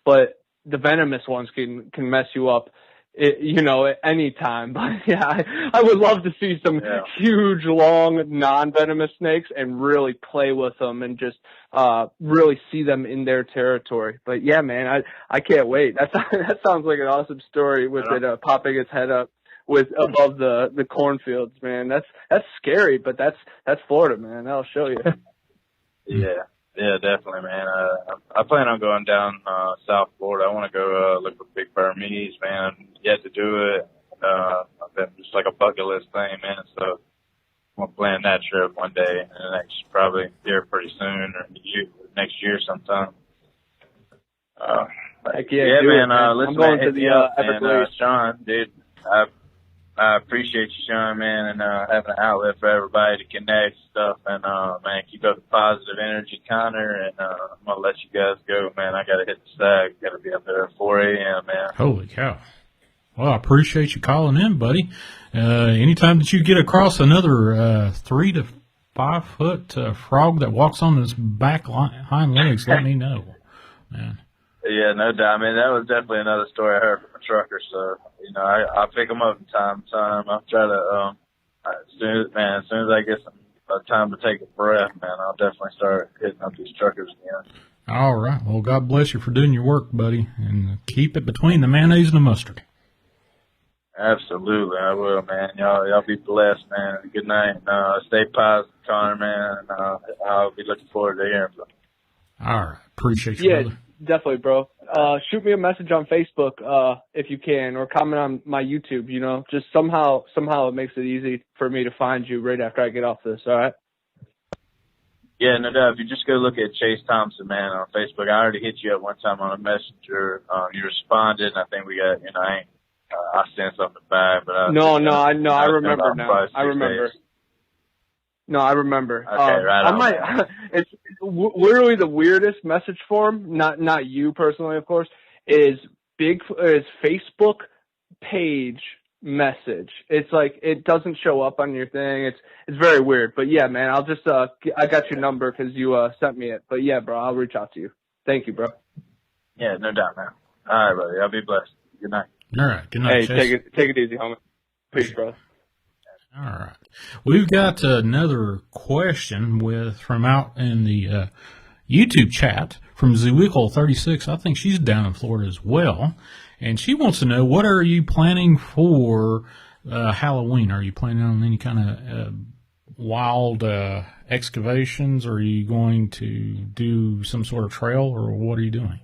But the venomous ones can mess you up at any time. But yeah, I would love to see some huge, long, non-venomous snakes and really play with them and just really see them in their territory. But yeah, man, I can't wait. That sounds like an awesome story with it popping its head up above the cornfields, man. That's scary, but that's Florida, man. That'll show you. Yeah, definitely, man. I plan on going down South Florida. I want to go look for big Burmese, man. Yet to do it. I've been just like a bucket list thing, man. So I'm gonna plan that trip one day in the next, probably here pretty soon or next year sometime. Man. Listen, I'm going to the Everglades. Shawn, dude, I appreciate you, Shawn, man, and having an outlet for everybody to connect stuff. And, man, keep up the positive energy, Connor. And I'm going to let you guys go, man. I got to hit the stag. Got to be up there at 4 a.m., man. Holy cow. Well, I appreciate you calling in, buddy. Anytime that you get across another 3 to 5 foot frog that walks on his hind legs, let me know, man. Yeah, no doubt. I mean, that was definitely another story I heard from a trucker. So, I'll pick them up from time to time. I'll try to, as soon as I get some time to take a breath, man, I'll definitely start hitting up these truckers again. All right. Well, God bless you for doing your work, buddy, and keep it between the mayonnaise and the mustard. Absolutely, I will, man. Y'all be blessed, man. Good night. Stay positive, Connor, man. And I'll be looking forward to hearing from you. All right. Appreciate you, brother. Definitely, bro. Shoot me a message on Facebook if you can, or comment on my YouTube. Just somehow it makes it easy for me to find you right after I get off this. All right. Yeah, no doubt. If you just go look at Chase Thompson, man, on Facebook, I already hit you up one time on a messenger. You responded, and I think we got, I sent something back, but I remember now. I remember. No, I remember. Okay, right. It's literally the weirdest message form. Not you personally, of course. Is Facebook page message. It's like it doesn't show up on your thing. It's very weird. But yeah, man, I'll just I got your number because you sent me it. But yeah, bro, I'll reach out to you. Thank you, bro. Yeah, no doubt, man. All right, buddy. I'll be blessed. Good night. All right. Good night. Hey, take it easy, homie. Peace, bro. All right. We've got another question from out in the YouTube chat from Zewickle36. I think she's down in Florida as well. And she wants to know, what are you planning for Halloween? Are you planning on any kind of wild excavations? Or are you going to do some sort of trail, or what are you doing?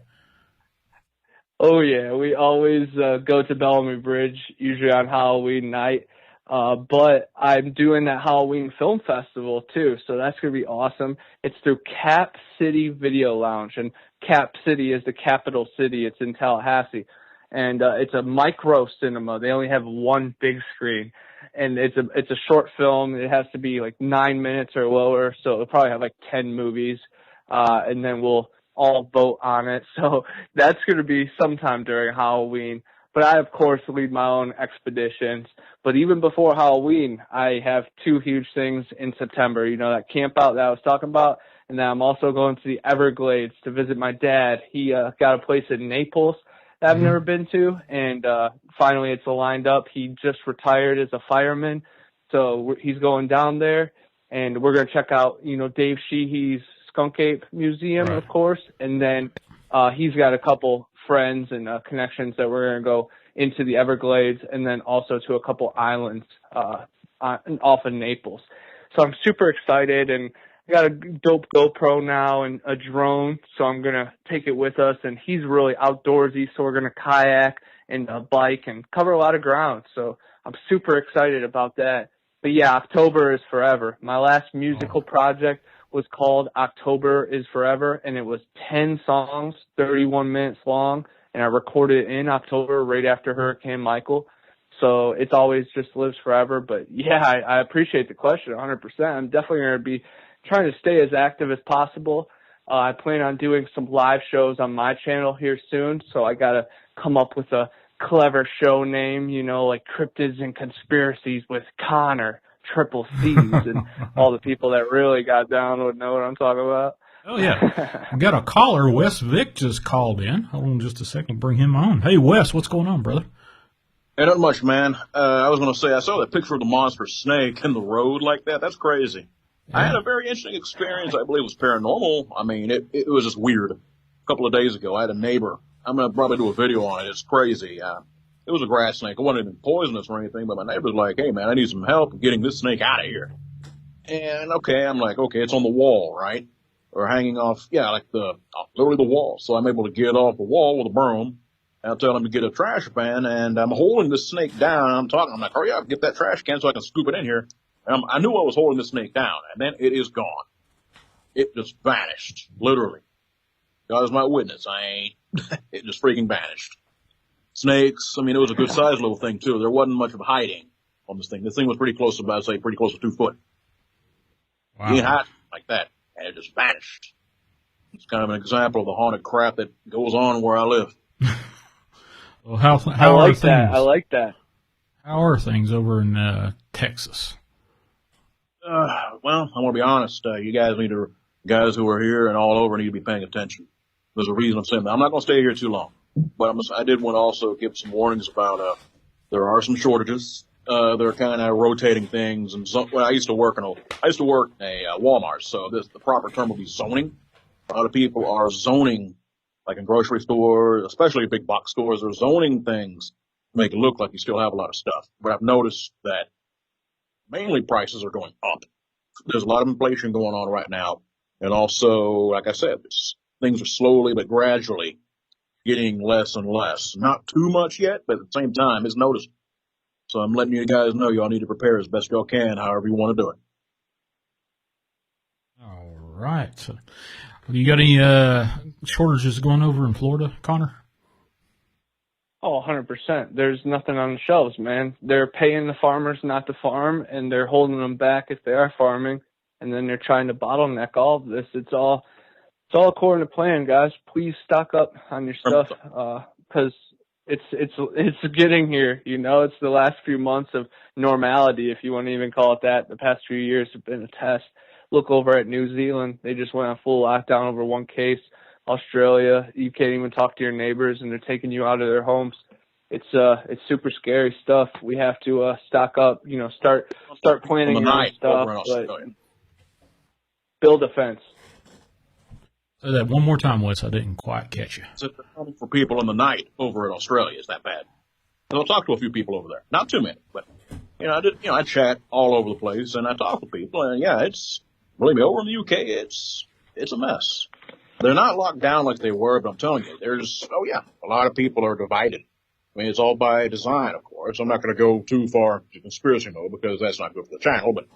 Oh, yeah. We always go to Bellamy Bridge, usually on Halloween night. But I'm doing that Halloween Film Festival too, so that's going to be awesome. It's through Cap City Video Lounge, and Cap City is the capital city. It's in Tallahassee, and it's a micro cinema. They only have one big screen, and it's a short film. It has to be like 9 minutes or lower, so it'll probably have like 10 movies, and then we'll all vote on it. So that's going to be sometime during Halloween. But I, of course, lead my own expeditions. But even before Halloween, I have 2 huge things in September. That camp out that I was talking about. And then I'm also going to the Everglades to visit my dad. He got a place in Naples that I've never been to. And finally, it's lined up. He just retired as a fireman. So he's going down there. And we're going to check out, Dave Sheehy's Skunk Ape Museum, of course. And then he's got a couple friends and connections that we're going to go into the Everglades, and then also to a couple islands off of Naples. So I'm super excited, and I got a dope GoPro now and a drone, so I'm going to take it with us. And he's really outdoorsy, so we're going to kayak and bike and cover a lot of ground. So I'm super excited about that. But yeah, October is forever. My last musical project was called October is Forever, and it was 10 songs, 31 minutes long, and I recorded it in October right after Hurricane Michael. So it's always just lives forever. But yeah, I appreciate the question 100%. I'm definitely going to be trying to stay as active as possible. I plan on doing some live shows on my channel here soon, so I got to come up with a clever show name, like Cryptids and Conspiracies with Connor, Triple C's, and all the people that really got down would know what I'm talking about. Oh, yeah. We got a caller. Wes Vick just called in. Hold on just a second. Bring him on. Hey, Wes, what's going on, brother? Hey, not much, man. I was going to say, I saw that picture of the monster snake in the road like that. That's crazy. Yeah. I had a very interesting experience. I believe it was paranormal. I mean, it was just weird. A couple of days ago, I had a neighbor. I'm going to probably do a video on it. It's crazy. It was a grass snake. It wasn't even poisonous or anything, but my neighbor's like, hey, man, I need some help getting this snake out of here. And, okay, I'm like, okay, it's on the wall, right? Or hanging off, like literally the wall. So I'm able to get off the wall with a broom. I'll tell him to get a trash can, and I'm holding this snake down, and I'm like, hurry up, get that trash can so I can scoop it in here. And I knew I was holding this snake down, and then it is gone. It just vanished, literally. God is my witness. It just freaking vanished. Snakes, I mean, it was a good sized little thing, too. There wasn't much of hiding on this thing. This thing was pretty close to 2 foot. Wow. You ain't hiding like that, and it just vanished. It's kind of an example of the haunted crap that goes on where I live. Well, how I are like things? That. I like that. How are things over in Texas? Well, I want to be honest. You guys who are here and all over need to be paying attention. There's a reason I'm saying that. I'm not going to stay here too long, but I did want to also give some warnings about there are some shortages. They're kind of rotating things, and I used to work in a Walmart, so the proper term would be zoning. A lot of people are zoning. Like in grocery stores, especially big box stores, they're zoning things to make it look like you still have a lot of stuff. But I've noticed that mainly prices are going up. There's a lot of inflation going on right now. And also, like I said, things are slowly but gradually getting less and less. Not too much yet, but at the same time, it's noticeable. So I'm letting you guys know y'all need to prepare as best y'all can, however you want to do it. All right. So, you got any shortages going over in Florida, Connor? Oh, 100%. There's nothing on the shelves, man. They're paying the farmers not to farm, and they're holding them back if they are farming, and then they're trying to bottleneck all of this. It's all according to plan, guys. Please stock up on your stuff, because it's getting here. You know, it's the last few months of normality, if you want to even call it that. The past few years have been a test. Look over at New Zealand. They just went on full lockdown over one case. Australia, you can't even talk to your neighbors, and they're taking you out of their homes. It's super scary stuff. We have to stock up. You know, start planning your own stuff. But build a fence. Say that one more time, Wes. I didn't quite catch you. So for people in the night over in Australia is that bad? And I'll talk to a few people over there. Not too many, but I chat all over the place, and I talk to people, and believe me, over in the UK, it's a mess. They're not locked down like they were, but I'm telling you, a lot of people are divided. I mean, it's all by design, of course. I'm not going to go too far to conspiracy mode because that's not good for the channel, but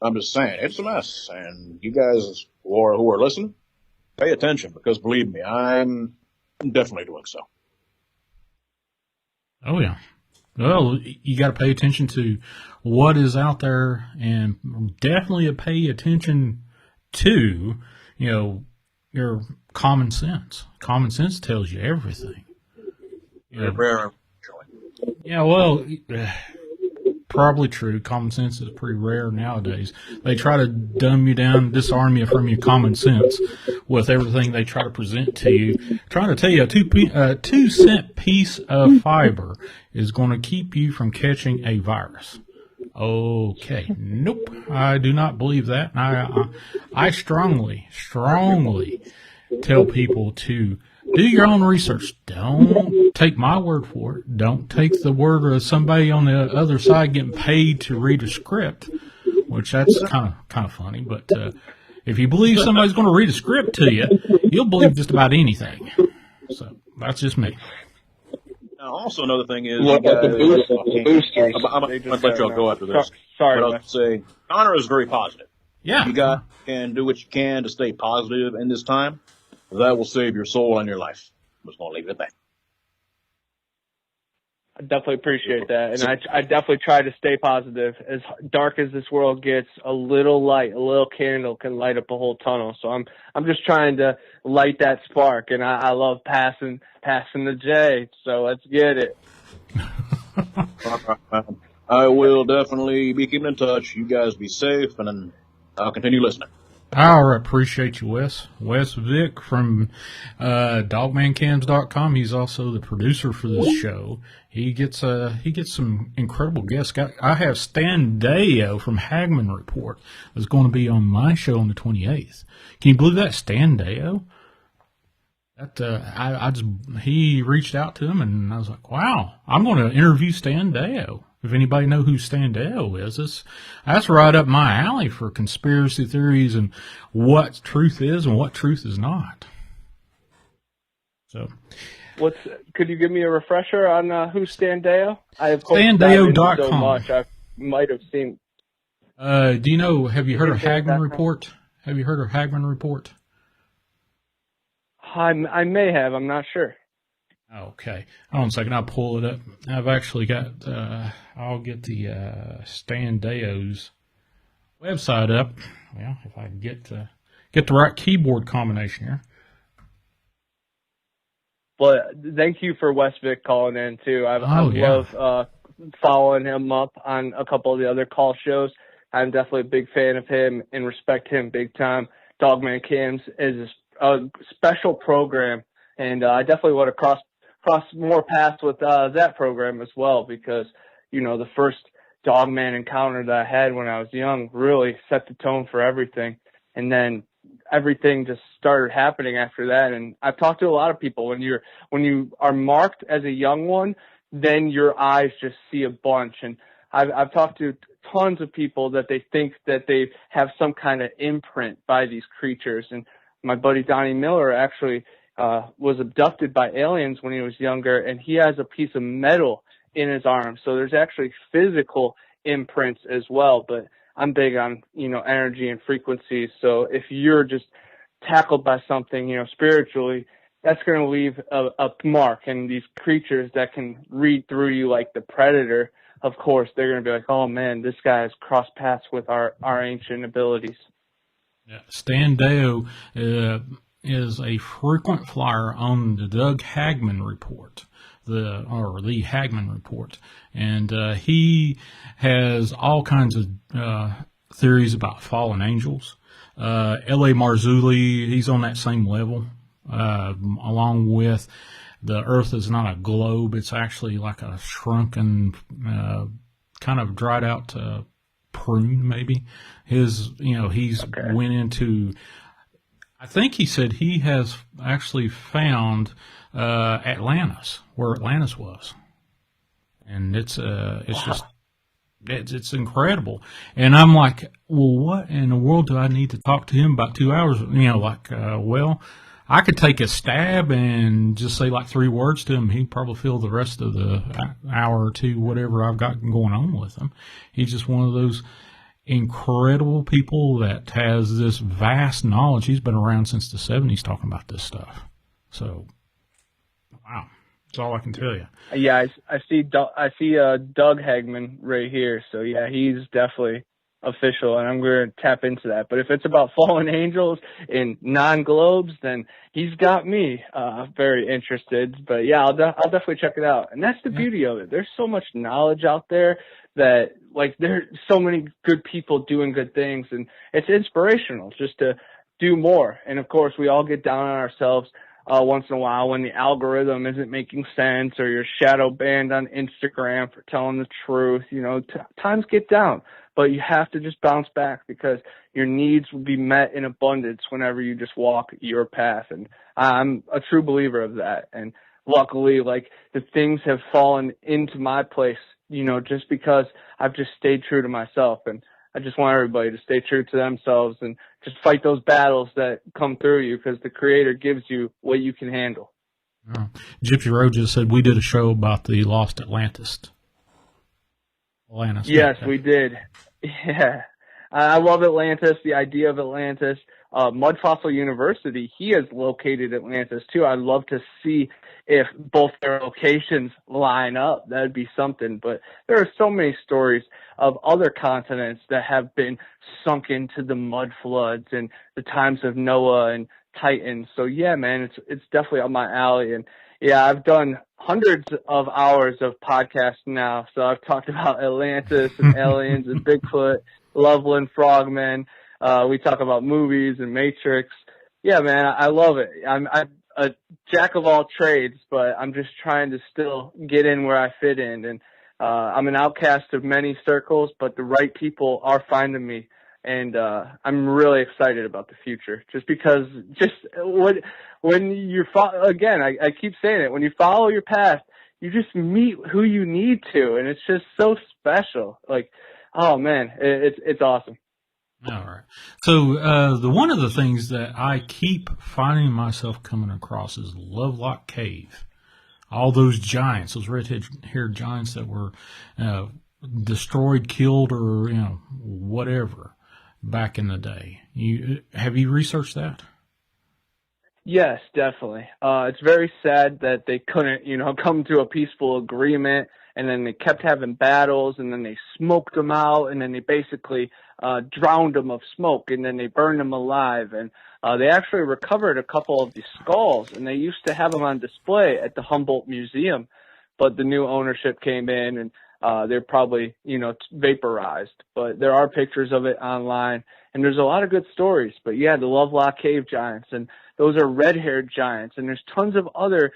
I'm just saying, it's a mess. And you guys who are listening, pay attention because believe me, I'm definitely doing so. Oh, yeah. Well, you got to pay attention to what is out there, and definitely pay attention to, your common sense. Common sense tells you everything. Yeah, well, probably true. Common sense is pretty rare nowadays. They try to dumb you down, disarm you from your common sense with everything they try to present to you. Trying to tell you a 2-cent piece of fiber is going to keep you from catching a virus. Okay. Nope. I do not believe that. I strongly tell people to do your own research. Don't take my word for it. Don't take the word of somebody on the other side getting paid to read a script, which that's kind of funny. But if you believe somebody's going to read a script to you, you'll believe just about anything. So that's just me. Now, also another thing is, what about the boosters? I'm going to let y'all go after this. Sorry, but I'll say Connor is very positive. Yeah. You can do what you can to stay positive in this time. That will save your soul and your life. I'm just going to leave it at that. I definitely appreciate that, and I definitely try to stay positive. As dark as this world gets, a little light, a little candle can light up a whole tunnel. So I'm just trying to light that spark, and I love passing the J. So let's get it. I will definitely be keeping in touch. You guys be safe, and then I'll continue listening. I appreciate you, Wes. Wes Vick from dogmancams.com. He's also the producer for this show. he gets some incredible guests. I have Stan Deyo from Hagman Report that's going to be on my show on the 28th. Can you believe that, Stan Deyo? That he reached out to him, and I was like, wow, I'm going to interview Stan Deyo. If anybody know who Stan Deyo is, that's right up my alley for conspiracy theories and what truth is and what truth is not. So, could you give me a refresher on who's Stan Deyo? I have StanDeyo.com. so much I might have seen. Do you know? Have you heard of Hagman Report? Have you heard of Hagman Report? I may have. I'm not sure. Okay. Hold on a second. I'll pull it up. I've actually got, I'll get the Stan Deyo's website up. Well, if I can get the right keyboard combination here. But thank you for Westvic calling in, too. I love following him up on a couple of the other call shows. I'm definitely a big fan of him and respect him big time. Dogman Cams is a special program, and I definitely want to cross more paths with that program as well, because, you know, the first Dogman encounter that I had when I was young really set the tone for everything. And then everything just started happening after that. And I've talked to a lot of people, when you are marked as a young one, then your eyes just see a bunch. And I've talked to tons of people that they think that they have some kind of imprint by these creatures. And my buddy Donnie Miller actually was abducted by aliens when he was younger, and he has a piece of metal in his arm. So there's actually physical imprints as well. But I'm big on, you know, energy and frequencies. So if you're just tackled by something, you know, spiritually, that's going to leave a mark. And these creatures that can read through you like the Predator, of course, they're going to be like, oh man, this guy has crossed paths with our ancient abilities. Yeah. Stan Deyo is a frequent flyer on the Doug Hagman Report, the Hagman Report, and he has all kinds of theories about fallen angels. L.A. Marzulli, he's on that same level, along with the Earth is not a globe; it's actually like a shrunken, kind of dried out prune, maybe. He's went into. I think he said he has actually found Atlantis, where Atlantis was, and it's just it's incredible. And I'm like, well, what in the world do I need to talk to him about 2 hours? You know, like, well, I could take a stab and just say like 3 words to him. He'd probably fill the rest of the hour or two, whatever I've got going on with him. He's just one of those incredible people that has this vast knowledge. He's been around since the 70s talking about this stuff. So, wow, that's all I can tell you. Yeah, I see Doug Hagman right here. So yeah, he's definitely official, and I'm going to tap into that. But if it's about fallen angels in non-globes, then he's got me very interested. But yeah, I'll definitely check it out. And that's the beauty of it. There's so much knowledge out there that, like, there's so many good people doing good things, and it's inspirational just to do more. And of course, we all get down on ourselves once in a while when the algorithm isn't making sense, or you're shadow banned on Instagram for telling the truth. You know, times get down, but you have to just bounce back, because your needs will be met in abundance whenever you just walk your path. And I'm a true believer of that. And luckily, like, the things have fallen into my place, you know, just because I've just stayed true to myself. And I just want everybody to stay true to themselves and just fight those battles that come through you, because the Creator gives you what you can handle. Gypsy Road just said we did a show about the lost Atlantis. Yes, we did. Yeah. I love Atlantis, the idea of Atlantis. Mud Fossil University, he has located Atlantis too. I'd love to see if both their locations line up. That'd be something. But there are so many stories of other continents that have been sunk into the mud floods and the times of Noah and Titan. So yeah, man, it's definitely up my alley. And yeah, I've done hundreds of hours of podcasts now. So I've talked about Atlantis and aliens and Bigfoot, Loveland Frogmen. We talk about movies and Matrix. Yeah, man, I love it. a jack of all trades, but I'm just trying to still get in where I fit in. And I'm an outcast of many circles, but the right people are finding me. And I'm really excited about the future, just because when you again, I keep saying it, when you follow your path, you just meet who you need to, and it's just so special. Like, oh man, it's awesome. All right. So the one of the things that I keep finding myself coming across is Lovelock Cave. All those giants, those red-haired giants that were destroyed, killed, or whatever back in the day. Have you researched that? Yes, definitely. It's very sad that they couldn't, come to a peaceful agreement, and then they kept having battles, and then they smoked them out, and then they basically drowned them of smoke, and then they burned them alive. And they actually recovered a couple of the skulls, and they used to have them on display at the Humboldt Museum, but the new ownership came in, and they're probably, vaporized. But there are pictures of it online, and there's a lot of good stories. But yeah, the Lovelock Cave giants, and those are red-haired giants, and there's tons of other,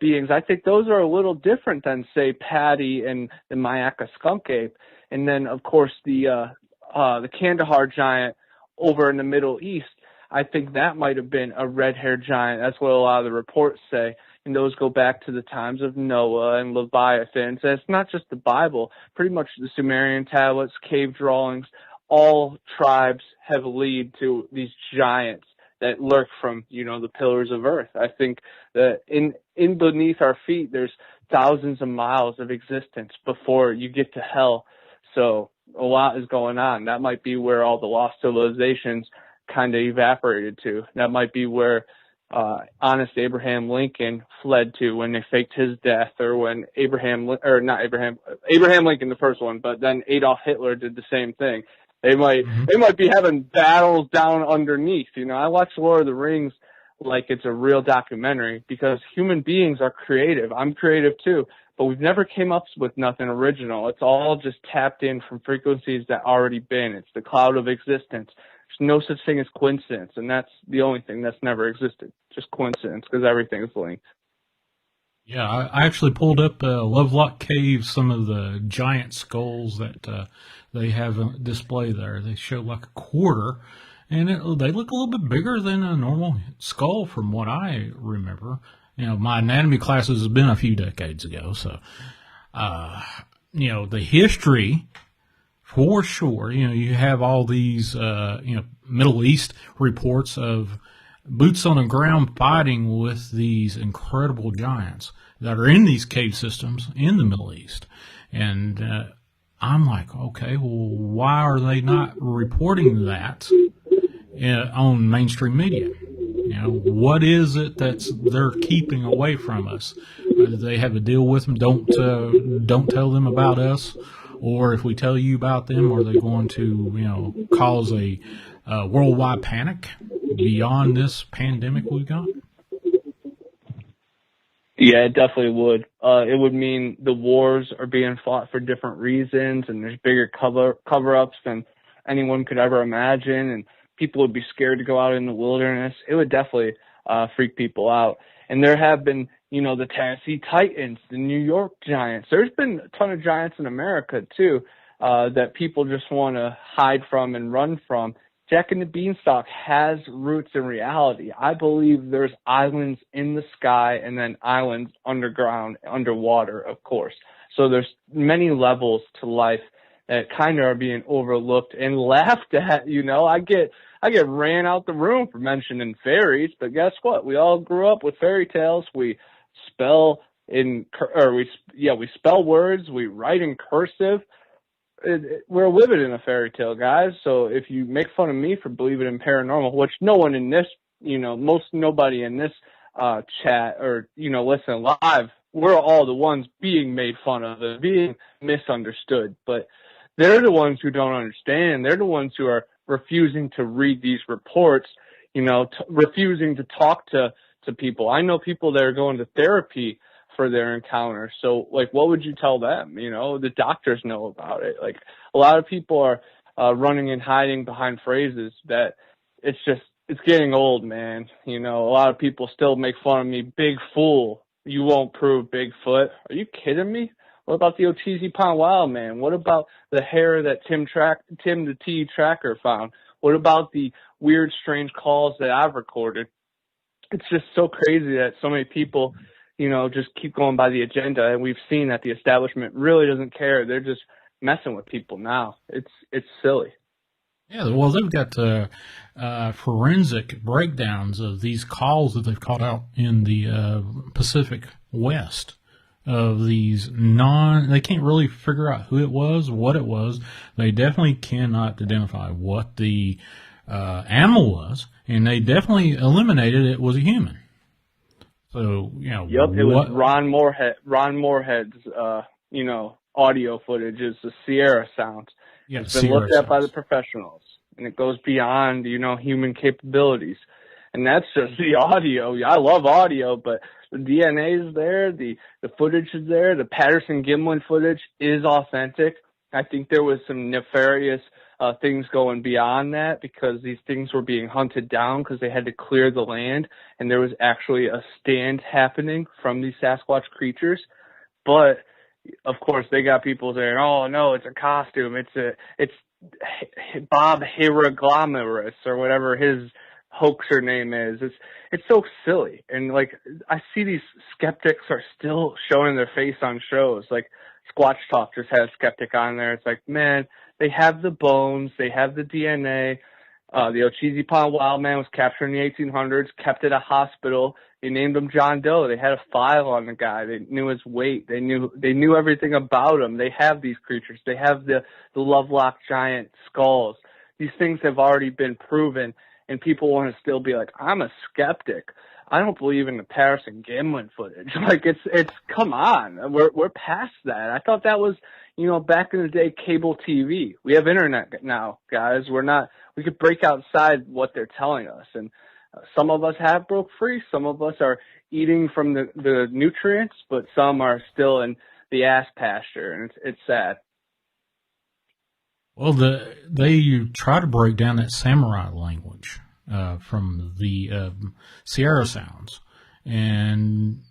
beings. I think those are a little different than, say, Patty and the Mayaka skunk ape. And then, of course, the Kandahar giant over in the Middle East. I think that might have been a red-haired giant. That's what a lot of the reports say. And those go back to the times of Noah and Leviathan. So it's not just the Bible. Pretty much the Sumerian tablets, cave drawings, all tribes have lead to these giants that lurk from, the pillars of earth. I think that in beneath our feet, there's thousands of miles of existence before you get to hell. So a lot is going on. That might be where all the lost civilizations kind of evaporated to. That might be where honest Abraham Lincoln fled to when they faked his death, or when Abraham Lincoln, the first one, but then Adolf Hitler did the same thing. They might be having battles down underneath. I watch Lord of the Rings like it's a real documentary, because human beings are creative. I'm creative too, but we've never came up with nothing original. It's all just tapped in from frequencies that already been. It's the cloud of existence. There's no such thing as coincidence, and that's the only thing that's never existed. Just coincidence, because everything is linked. Yeah, I actually pulled up Lovelock Cave, some of the giant skulls that they have on display there. They show like a quarter, and they look a little bit bigger than a normal skull from what I remember. My anatomy classes have been a few decades ago, so, the history, for sure, you have all these, Middle East reports of boots on the ground fighting with these incredible giants that are in these cave systems in the Middle East. And I'm like, okay, well, why are they not reporting that on mainstream media? What is it they're keeping away from us? Do they have a deal with them? Don't tell them about us. Or if we tell you about them, are they going to, cause a worldwide panic beyond this pandemic we've got? Yeah, it definitely would. It would mean the wars are being fought for different reasons, and there's bigger cover-ups than anyone could ever imagine, and people would be scared to go out in the wilderness. It would definitely freak people out. And there have been, the Tennessee Titans, the New York Giants. There's been a ton of giants in America, too, that people just want to hide from and run from. Jack and the Beanstalk has roots in reality. I believe there's islands in the sky and then islands underground, underwater, of course. So there's many levels to life that kind of are being overlooked and laughed at. I get ran out the room for mentioning fairies, but guess what? We all grew up with fairy tales. We spell we spell words. We write in cursive. We're living in a fairy tale, guys. So if you make fun of me for believing in paranormal, which no one in this, nobody in this chat or, listen live, we're all the ones being made fun of and being misunderstood. But they're the ones who don't understand. They're the ones who are refusing to read these reports, refusing to talk to people. I know people that are going to therapy for their encounter. So, what would you tell them? The doctors know about it. A lot of people are running and hiding behind phrases that it's it's getting old, man. You know, a lot of people still make fun of me. Big fool. You won't prove Bigfoot. Are you kidding me? What about the Oteezi Pond Wild Man? What about the hair that Tim the T Tracker found? What about the weird, strange calls that I've recorded? It's just so crazy that so many people, you know, just keep going by the agenda, and we've seen that the establishment really doesn't care. They're just messing with people now. It's silly. Yeah, well, they've got forensic breakdowns of these calls that they've caught out in the Pacific West of these they can't really figure out who it was, what it was. They definitely cannot identify what the animal was, and they definitely eliminated it was a human. So, you know. Yep, it was Ron Moorhead's, you know, audio footage is the Sierra sound. Yeah, it's been looked at by the professionals, and it goes beyond, you know, human capabilities. And that's just the audio. I love audio, but the DNA is there, the footage is there, the Patterson-Gimlin footage is authentic. I think there was some nefarious things going beyond that, because these things were being hunted down because they had to clear the land, and there was actually a stand happening from these Sasquatch creatures. But of course, they got people saying, "Oh no, it's a costume. It's Bob Hieroglomerus or whatever his hoaxer name is." It's so silly, and like I see these skeptics are still showing their face on shows. Like Squatch Talk just had a skeptic on there. It's like, man, they have the bones, they have the DNA. The Oteezi Pond Wild Man was captured in the 1800s, kept at a hospital. They named him John Doe. They had a file on the guy. They knew his weight. They knew everything about him. They have these creatures. They have the Lovelock giant skulls. These things have already been proven, and people want to still be like, I'm a skeptic. I don't believe in the Patterson-Gimlin footage. Like it's come on. We're past that. I thought that was, you know, back in the day, cable TV. We have internet now, guys. We could break outside what they're telling us. And some of us have broke free. Some of us are eating from the nutrients, but some are still in the ass pasture, and it's sad. Well, they try to break down that samurai language from the Sierra sounds, and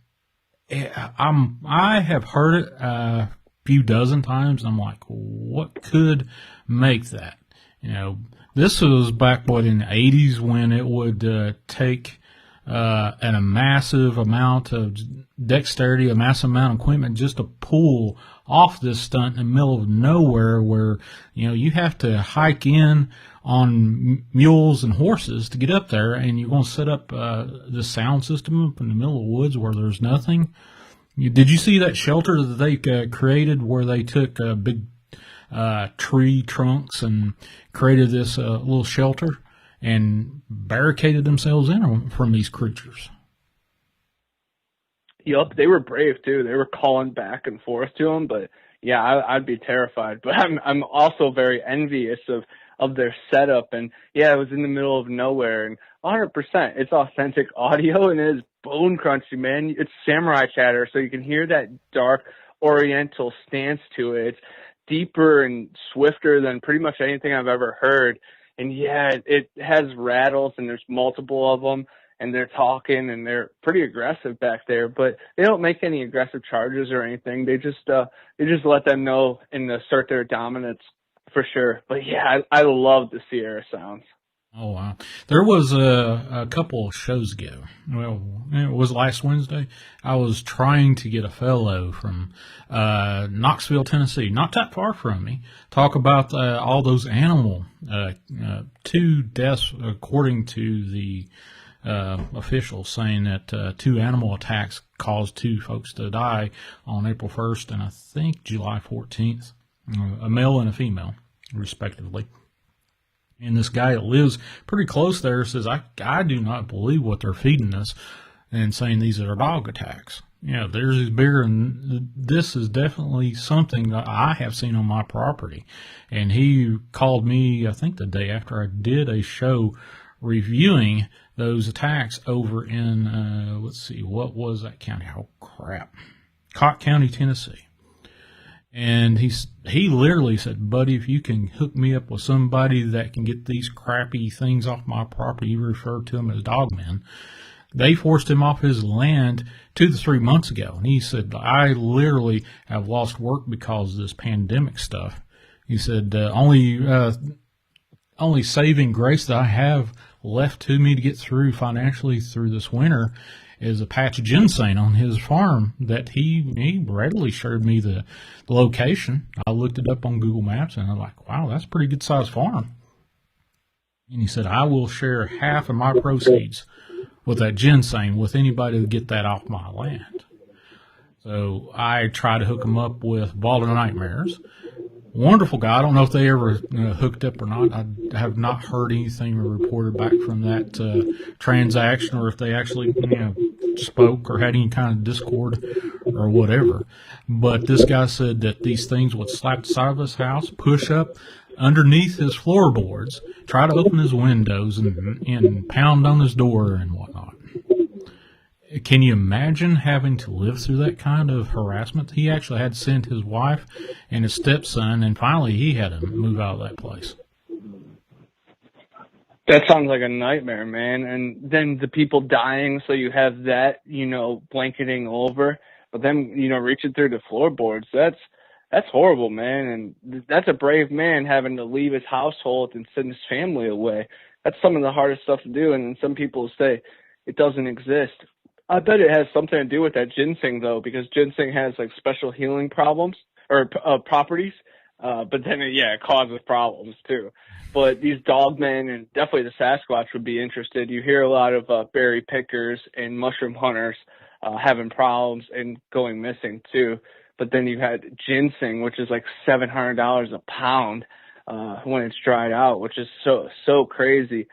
I have heard it a few dozen times. I'm like, what could make that? You know, this was back in the 80s when it would take a massive amount of dexterity, a massive amount of equipment just to pull off this stunt in the middle of nowhere, where, you know, you have to hike in on mules and horses to get up there, and you're going to set up the sound system up in the middle of the woods where there's nothing. Did you see that shelter that they created where they took big tree trunks and created this little shelter and barricaded themselves in from these creatures? Yup, they were brave too. They were calling back and forth to them, but yeah, I'd be terrified. But I'm also very envious of their setup, and yeah, it was in the middle of nowhere, and 100%, it's authentic audio, and it is bone crunchy, man. It's samurai chatter, so you can hear that dark Oriental stance to it. It's deeper and swifter than pretty much anything I've ever heard. And yeah, it has rattles, and there's multiple of them, and they're talking, and they're pretty aggressive back there, but they don't make any aggressive charges or anything. They just let them know and assert their dominance for sure. But yeah, I love the Sierra sounds. Oh, wow. There was a couple of shows ago. Well, it was last Wednesday. I was trying to get a fellow from Knoxville, Tennessee, not that far from me, talk about all those animal, 2 deaths, according to the officials, saying that 2 animal attacks caused 2 folks to die on April 1st and I think July 14th, a male and a female, respectively. And this guy that lives pretty close there says, I do not believe what they're feeding us and saying these are dog attacks. You know, theirs is bigger, and this is definitely something that I have seen on my property. And he called me, I think the day after I did a show reviewing those attacks over in, let's see, what was that county? Oh, crap. Cott County, Tennessee. And he literally said, buddy, if you can hook me up with somebody that can get these crappy things off my property, you refer to them as dogmen. They forced him off his land 2 to 3 months ago. And he said, I literally have lost work because of this pandemic stuff. He said, only saving grace that I have left to me to get through financially through this winter is a patch of ginseng on his farm that he readily shared me the location. I looked it up on Google Maps, and I'm like, wow, that's a pretty good sized farm. And he said, I will share half of my proceeds with that ginseng with anybody to get that off my land. So I tried to hook him up with Ball of Nightmares. Wonderful guy. I don't know if they ever hooked up or not. I have not heard anything reported back from that transaction, or if they actually spoke or had any kind of discord or whatever. But this guy said that these things would slap the side of his house, push up underneath his floorboards, try to open his windows, and pound on his door and whatnot. Can you imagine having to live through that kind of harassment? He actually had to send his wife and his stepson, and finally he had to move out of that place. That sounds like a nightmare, man. And then the people dying, so you have that, blanketing over. But then, reaching through the floorboards, that's horrible, man. And that's a brave man having to leave his household and send his family away. That's some of the hardest stuff to do. And some people say it doesn't exist. I bet it has something to do with that ginseng, though, because ginseng has like special healing problems or properties. But then, it causes problems too. But these dogmen and definitely the Sasquatch would be interested. You hear a lot of berry pickers and mushroom hunters having problems and going missing too. But then you had ginseng, which is like $700 a pound when it's dried out, which is so crazy.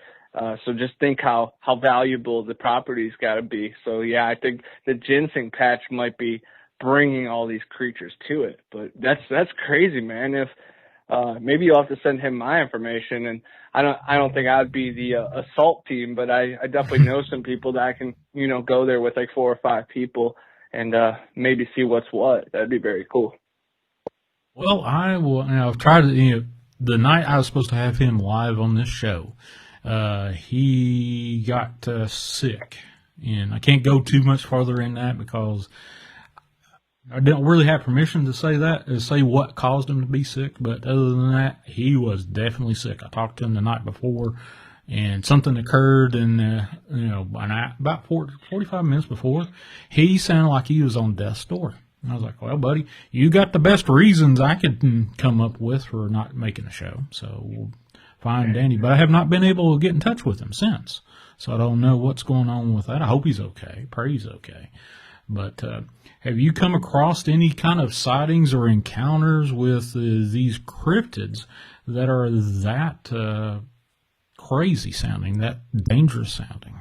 So just think how valuable the property's got to be. So I think the ginseng patch might be bringing all these creatures to it. But that's crazy, man. If maybe you'll have to send him my information, and I don't think I'd be the assault team, but I definitely know some people that I can go there with like 4 or 5 people and maybe see what's what. That'd be very cool. Well, I will. I've tried to. The night I was supposed to have him live on this show, he got sick, and I can't go too much farther in that because I don't really have permission to say what caused him to be sick. But other than that, he was definitely sick. I talked to him the night before, and something occurred, and about 45 minutes before, he sounded like he was on death's door. And I was like, well, buddy, you got the best reasons I could come up with for not making the show. So we'll find Danny. But I have not been able to get in touch with him since. So I don't know what's going on with that. I hope he's okay. Pray he's okay. But have you come across any kind of sightings or encounters with these cryptids that are that crazy sounding, that dangerous sounding?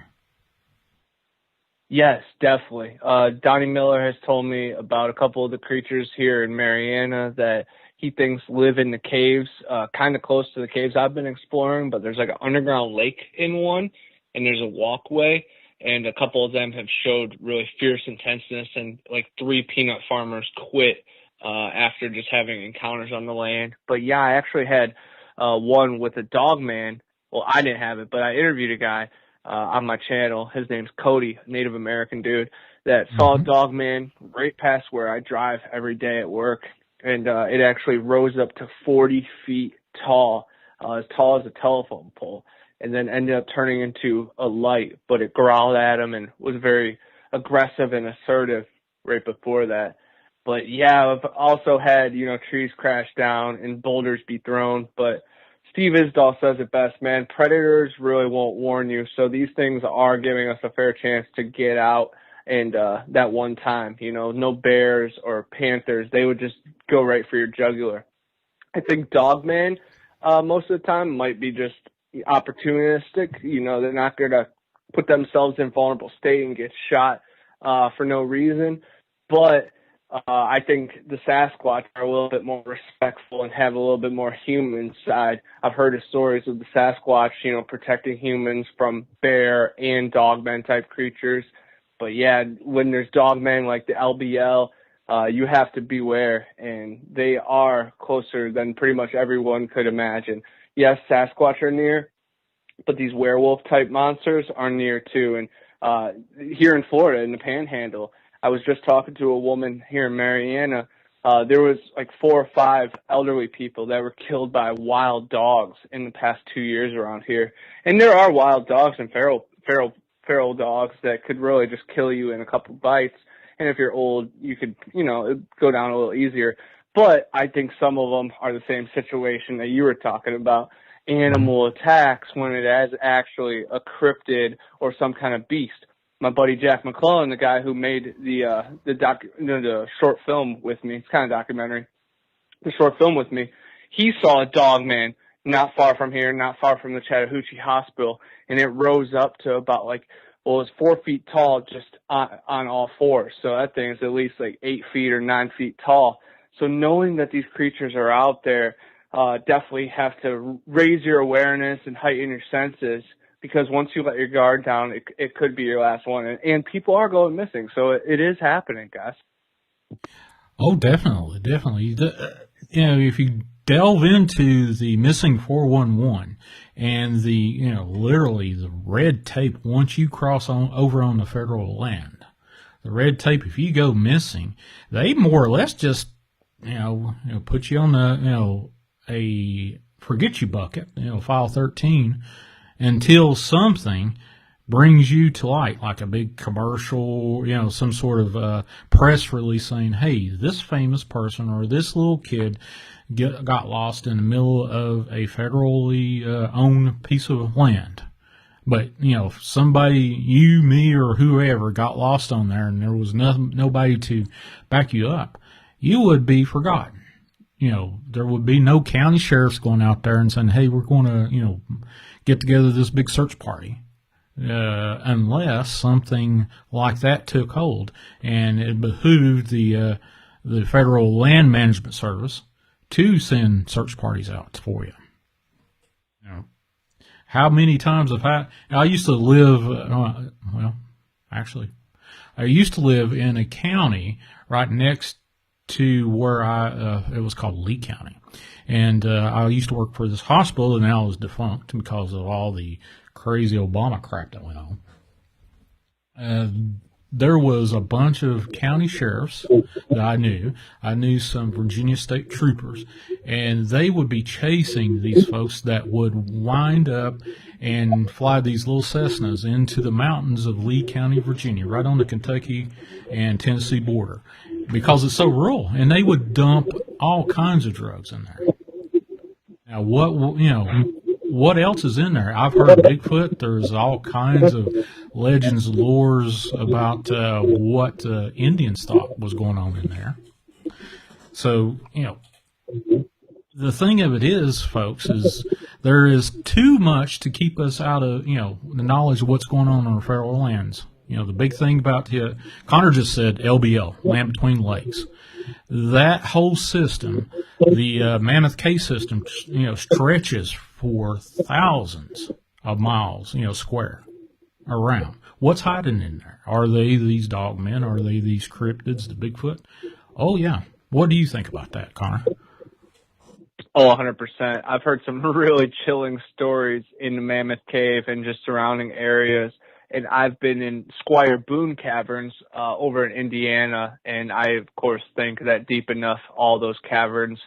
Yes, definitely. Donnie Miller has told me about a couple of the creatures here in Mariana that he thinks live in the caves, kind of close to the caves I've been exploring, but there's like an underground lake in one, and there's a walkway, and a couple of them have showed really fierce intenseness, and like 3 peanut farmers quit after just having encounters on the land. But I actually had one with a dog man. Well, I didn't have it, but I interviewed a guy on my channel. His name's Cody, Native American dude, that saw a dog man right past where I drive every day at work. And it actually rose up to 40 feet tall as a telephone pole, and then ended up turning into a light. But it growled at him and was very aggressive and assertive right before that. But I've also had, trees crash down and boulders be thrown. But Steve Isdall says it best, man. Predators really won't warn you. So these things are giving us a fair chance to get out. And that one time, no bears or panthers, they would just go right for your jugular. I think dogman most of the time might be just opportunistic. They're not going to put themselves in vulnerable state and get shot for no reason. But I think the Sasquatch are a little bit more respectful and have a little bit more human side. I've heard of stories of the Sasquatch, protecting humans from bear and dogman type creatures. But when there's dogmen like the LBL, you have to beware, and they are closer than pretty much everyone could imagine. Yes, Sasquatch are near, but these werewolf-type monsters are near too. And here in Florida, in the Panhandle, I was just talking to a woman here in Mariana. There was like 4 or 5 elderly people that were killed by wild dogs in the past 2 years around here. And there are wild dogs and feral dogs that could really just kill you in a couple bites. And if you're old, you could, go down a little easier. But I think some of them are the same situation that you were talking about. Animal attacks when it is actually a cryptid or some kind of beast. My buddy Jack McClellan, the guy who made the short film with me, it's kind of documentary, the short film with me, he saw a dog man not far from here, not far from the Chattahoochee Hospital, and it rose up to about it was 4 feet tall just on all fours. So that thing is at least 8 feet or 9 feet tall. So knowing that these creatures are out there, definitely have to raise your awareness and heighten your senses, because once you let your guard down, it could be your last one. And people are going missing, so it is happening, guys. Oh, definitely. If you delve into the missing 411 and the, literally the red tape once you cross over on the federal land, the red tape, if you go missing, they more or less just, put you on a forget you bucket, file 13, until something brings you to light, like a big commercial, some sort of press release saying, hey, this famous person or this little kid got lost in the middle of a federally owned piece of land. But, somebody, you, me, or whoever got lost on there and there was nobody to back you up, you would be forgotten. There would be no county sheriffs going out there and saying, hey, we're going to, get together this big search party. Unless something like that took hold, and it behooved the Federal Land Management Service to send search parties out for you. How many times I used to live, I used to live in a county right next to where it was called Lee County. And I used to work for this hospital, and now it was defunct because of all the crazy Obama crap that went on. There was a bunch of county sheriffs that I knew. I knew some Virginia state troopers, and they would be chasing these folks that would wind up and fly these little Cessnas into the mountains of Lee County, Virginia, right on the Kentucky and Tennessee border, because it's so rural, and they would dump all kinds of drugs in there. Now, what else is in there? I've heard Bigfoot. There's all kinds of legends, lores about what Indians thought was going on in there. So, the thing of it is, folks, is there is too much to keep us out of, the knowledge of what's going on our federal lands. The big thing about Connor just said LBL, Land Between Lakes. That whole system, the Mammoth Cave system, stretches for thousands of miles, square around. What's hiding in there? Are they these dogmen? Are they these cryptids, the Bigfoot? Oh, yeah. What do you think about that, Connor? Oh, 100%. I've heard some really chilling stories in the Mammoth Cave and just surrounding areas. And I've been in Squire Boone Caverns over in Indiana, and I, of course, think that deep enough all those caverns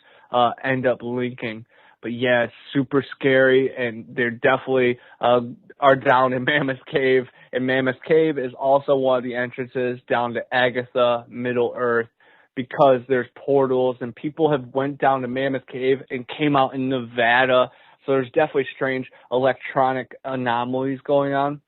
end up linking. But, yeah, it's super scary, and they're definitely are down in Mammoth Cave. And Mammoth Cave is also one of the entrances down to Agatha, Middle Earth, because there's portals, and people have went down to Mammoth Cave and came out in Nevada. So there's definitely strange electronic anomalies going on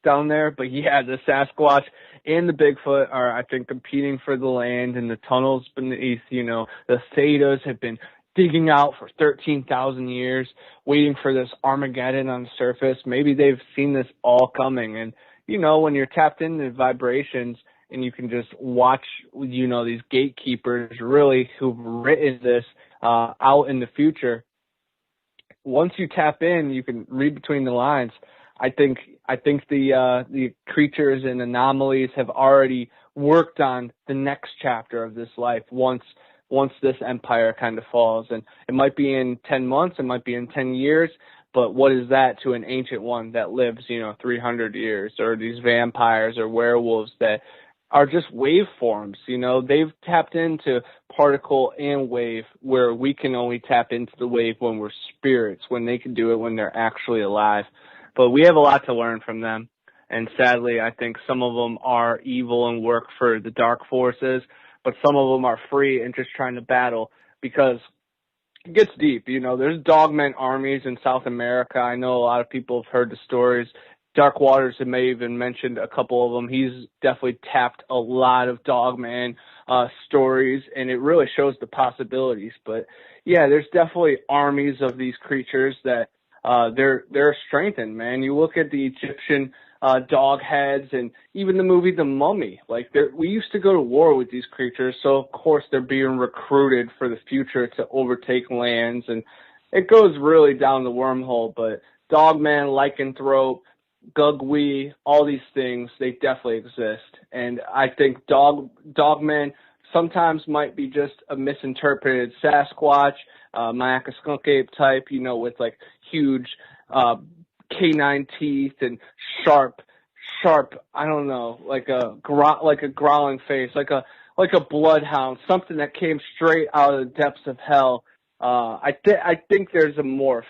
down there. But yeah, the Sasquatch and the Bigfoot are, I think, competing for the land and the tunnels beneath. The Thetas have been digging out for 13,000 years, waiting for this Armageddon on the surface. Maybe they've seen this all coming. And, when you're tapped into vibrations and you can just watch, these gatekeepers really who've written this out in the future, once you tap in, you can read between the lines. I think the creatures and anomalies have already worked on the next chapter of this life once this empire kind of falls. And it might be in 10 months, it might be in 10 years, but what is that to an ancient one that lives, 300 years, or these vampires or werewolves that are just waveforms? They've tapped into particle and wave, where we can only tap into the wave when we're spirits, when they can do it when they're actually alive. But we have a lot to learn from them. And sadly, I think some of them are evil and work for the dark forces, but some of them are free and just trying to battle, because it gets deep. There's dogmen armies in South America. I know a lot of people have heard the stories. Dark Waters may even mentioned a couple of them. He's definitely tapped a lot of dogman stories, and it really shows the possibilities. But yeah, there's definitely armies of these creatures that they're strengthened, man. You look at the Egyptian dog heads, and even the movie The Mummy. Like, we used to go to war with these creatures, so of course they're being recruited for the future to overtake lands, and it goes really down the wormhole. But dogman, lycanthrope, Gugwi, all these things, they definitely exist. And I think dogman sometimes might be just a misinterpreted Sasquatch, Mayaca skunk ape type, with like huge canine teeth and sharp, I don't know, like a growling face, like a bloodhound, something that came straight out of the depths of hell. I think there's a morph.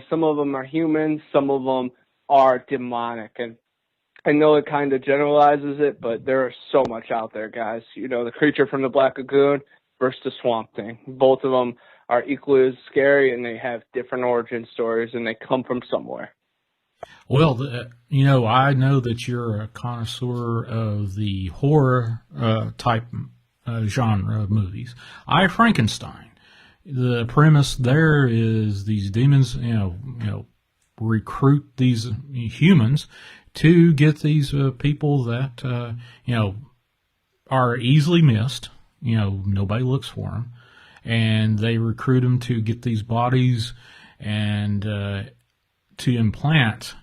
Some of them are humans, some of them are demonic, and I know it kind of generalizes it, but there is so much out there, guys. The creature from the Black Lagoon versus the Swamp Thing. Both of them are equally as scary, and they have different origin stories, and they come from somewhere. Well, I know that you're a connoisseur of the horror type genre of movies. Frankenstein. The premise there is these demons, recruit these humans to get these people that are easily missed. Nobody looks for them, and they recruit them to get these bodies and to implant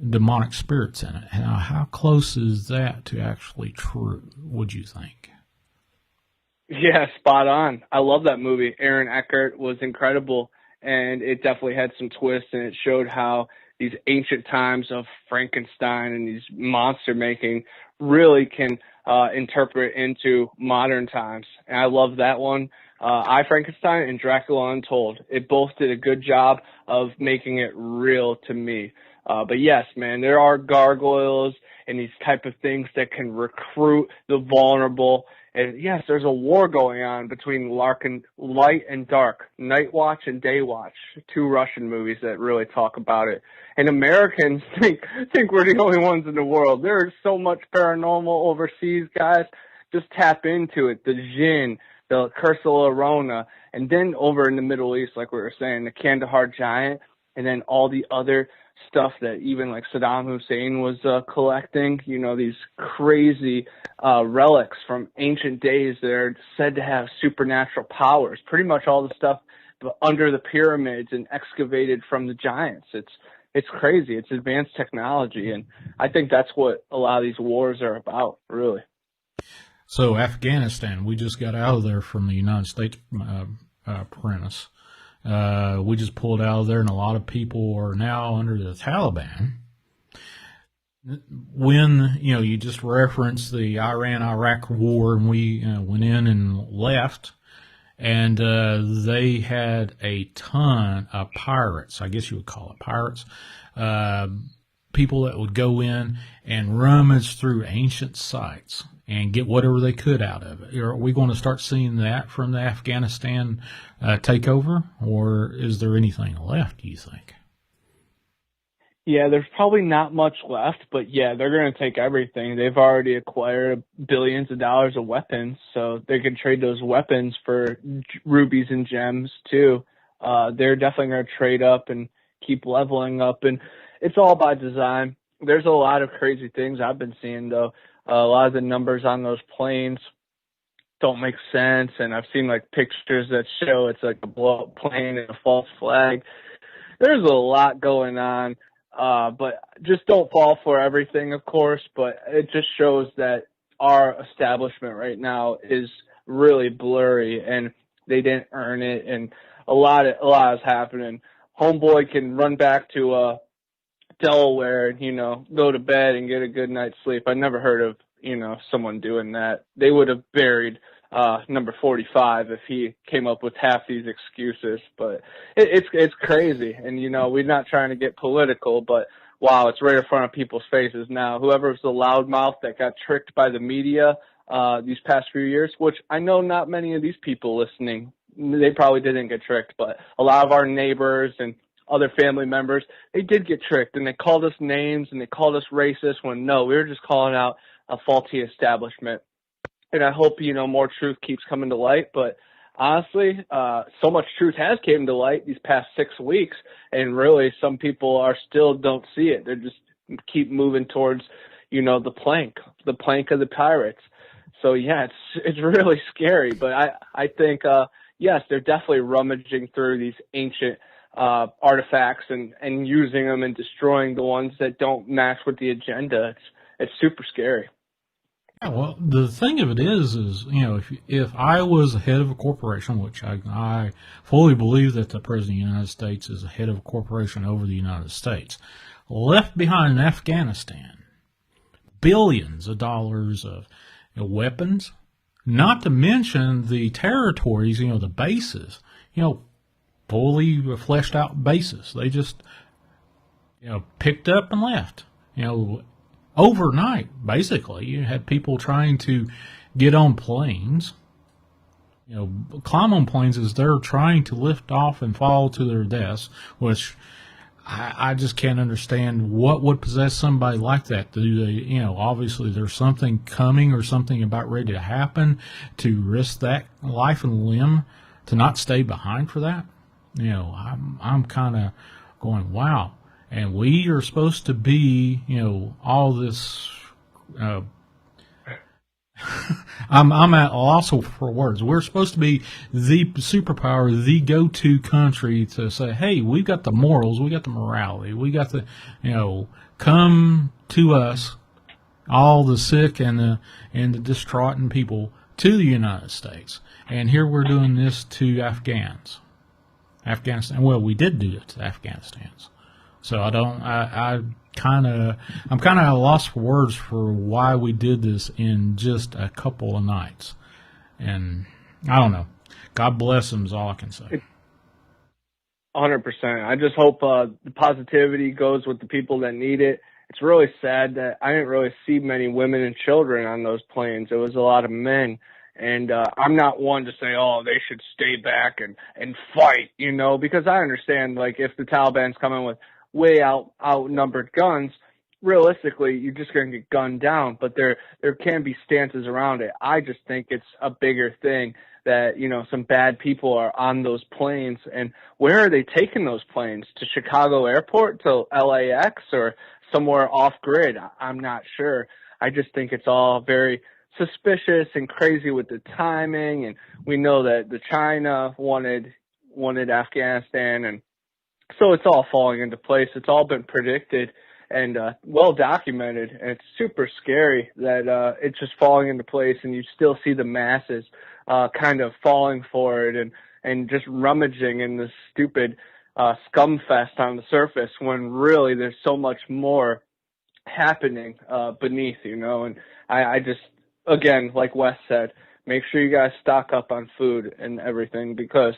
demonic spirits in it. Now, how close is that to actually true, would you think? Yeah, spot on. I love that movie. Aaron Eckhart was incredible, and it definitely had some twists, and it showed how these ancient times of Frankenstein and these monster making really can interpret into modern times. And I love that one. I, Frankenstein and Dracula Untold. It both did a good job of making it real to me. But yes, man, there are gargoyles and these type of things that can recruit the vulnerable. And yes, there's a war going on between light and dark, Night Watch and Day Watch, two Russian movies that really talk about it. And Americans think we're the only ones in the world. There is so much paranormal overseas, guys. Just tap into it. The Jinn, the Curse of La Llorona, and then over in the Middle East, like we were saying, the Kandahar Giant, and then all the other stuff that even like Saddam Hussein was collecting, these crazy relics from ancient days that are said to have supernatural powers. Pretty much all the stuff under the pyramids and excavated from the giants. It's crazy. It's advanced technology, and I think that's what a lot of these wars are about, really. So Afghanistan, we just got out of there from the United States premise. We just pulled out of there, and a lot of people are now under the Taliban. When, you just referenced the Iran-Iraq war, and we went in and left, and they had a ton of pirates, I guess you would call it pirates, people that would go in and rummage through ancient sites and get whatever they could out of it. Are we going to start seeing that from the Afghanistan takeover, or is there anything left, do you think? Yeah, there's probably not much left, but yeah, they're going to take everything. They've already acquired billions of dollars of weapons, so they can trade those weapons for rubies and gems too. They're definitely going to trade up and keep leveling up, and it's all by design. There's a lot of crazy things I've been seeing, though. A lot of the numbers on those planes don't make sense, and I've seen like pictures that show it's like a blow-up plane and a false flag. There's a lot going on. But just don't fall for everything, of course, but it just shows that our establishment right now is really blurry, and they didn't earn it, and a lot is happening. Homeboy can run back to Delaware and, go to bed and get a good night's sleep. I never heard of, someone doing that. They would have buried number 45 if he came up with half these excuses. But it's crazy. And, we're not trying to get political, but wow, it's right in front of people's faces now. Whoever's the loudmouth that got tricked by the media these past few years, which I know not many of these people listening, they probably didn't get tricked, but a lot of our neighbors and other family members, they did get tricked, and they called us names and they called us racist when no, we were just calling out a faulty establishment. And I hope, more truth keeps coming to light. But honestly, so much truth has came to light these past 6 weeks, and really some people still don't see it. They're just keep moving towards, the plank of the pirates. So yeah, it's really scary. But I think, yes, they're definitely rummaging through these ancient artifacts and using them and destroying the ones that don't match with the agenda. It's super scary. Yeah, well, the thing of it is if I was the head of a corporation, which I fully believe that the President of the United States is the head of a corporation over the United States, left behind in Afghanistan billions of dollars of weapons, not to mention the territories, the bases, fully fleshed out bases. They just, picked up and left, overnight, basically. You had people trying to get on planes, climb on planes as they're trying to lift off and fall to their deaths, which I just can't understand what would possess somebody like that. Do they, obviously there's something coming or something about ready to happen to risk that life and limb to not stay behind for that. I'm kind of going, wow. And we are supposed to be, all this, I'm at a loss for words. We're supposed to be the superpower, the go-to country to say, hey, we've got the morals, we got the morality, we got the, come to us, all the sick and the distraught people to the United States. And here we're doing this to Afghanistan. Well, we did do it to Afghanistans. So I'm kind of at a loss for words for why we did this in just a couple of nights. And I don't know. God bless them is all I can say. 100%. I just hope the positivity goes with the people that need it. It's really sad that I didn't really see many women and children on those planes. It was a lot of men. And I'm not one to say, oh, they should stay back and fight, because I understand, like, if the Taliban's coming with way outnumbered guns, realistically, you're just going to get gunned down. But there can be stances around it. I just think it's a bigger thing that, some bad people are on those planes. And where are they taking those planes? To Chicago Airport, to LAX, or somewhere off grid? I'm not sure. I just think it's all very suspicious and crazy with the timing. And we know that the China wanted Afghanistan, and so it's all falling into place. It's all been predicted and well documented, and it's super scary that it's just falling into place, and you still see the masses kind of falling for it and just rummaging in this stupid scum fest on the surface, when really there's so much more happening beneath, and I just, again, like Wes said, make sure you guys stock up on food and everything, because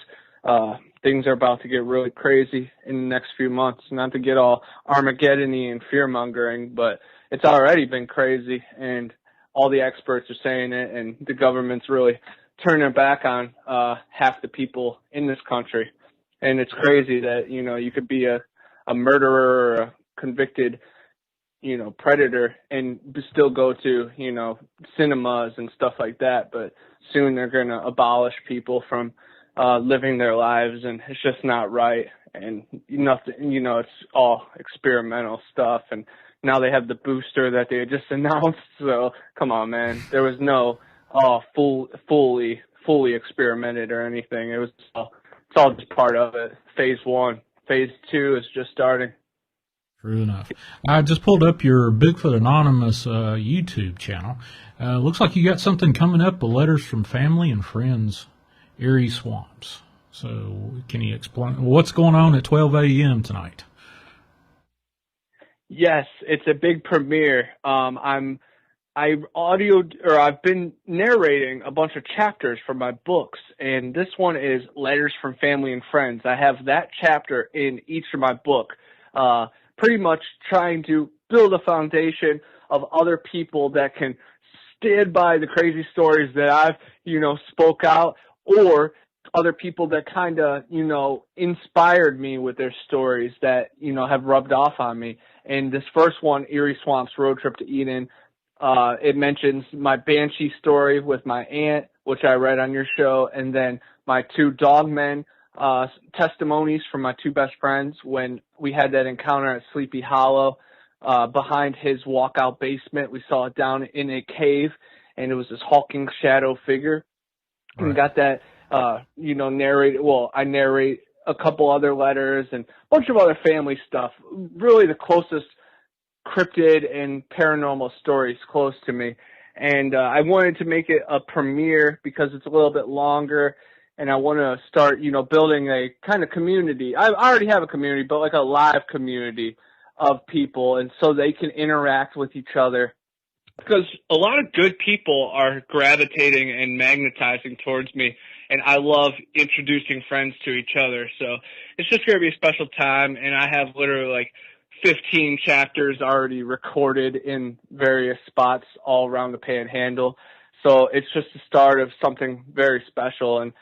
things are about to get really crazy in the next few months. Not to get all Armageddon-y and fear-mongering, but it's already been crazy, and all the experts are saying it, and the government's really turning their back on half the people in this country. And it's crazy that, you could be a murderer or a convicted predator and still go to, cinemas and stuff like that. But soon they're going to abolish people from living their lives, and it's just not right. And nothing, it's all experimental stuff. And now they have the booster that they just announced. So come on, man. There was no fully experimented or anything. It's all just part of it. Phase 1. Phase 2 is just starting. True enough. I just pulled up your Bigfoot Anonymous YouTube channel. Looks like you got something coming up, the Letters from Family and Friends, Eerie Swamps. So can you explain what's going on at 12 a.m. tonight? Yes, it's a big premiere. I've been narrating a bunch of chapters from my books, and this one is Letters from Family and Friends. I have that chapter in each of my book, pretty much trying to build a foundation of other people that can stand by the crazy stories that I've, spoke out, or other people that kind of, inspired me with their stories that, have rubbed off on me. And this first one, Eerie Swamps Road Trip to Eden, it mentions my banshee story with my aunt, which I read on your show, and then my two dogmen testimonies from my two best friends when we had that encounter at Sleepy Hollow. Behind his walkout basement, we saw it down in a cave, and it was this hulking shadow figure. Right. And got that, narrated. Well, I narrate a couple other letters and a bunch of other family stuff. Really the closest cryptid and paranormal stories close to me. And I wanted to make it a premiere because it's a little bit longer, and I want to start, building a kind of community. I already have a community, but like a live community of people, and so they can interact with each other. Because a lot of good people are gravitating and magnetizing towards me, and I love introducing friends to each other. So it's just going to be a special time, and I have literally like 15 chapters already recorded in various spots all around the Panhandle. So it's just the start of something very special. And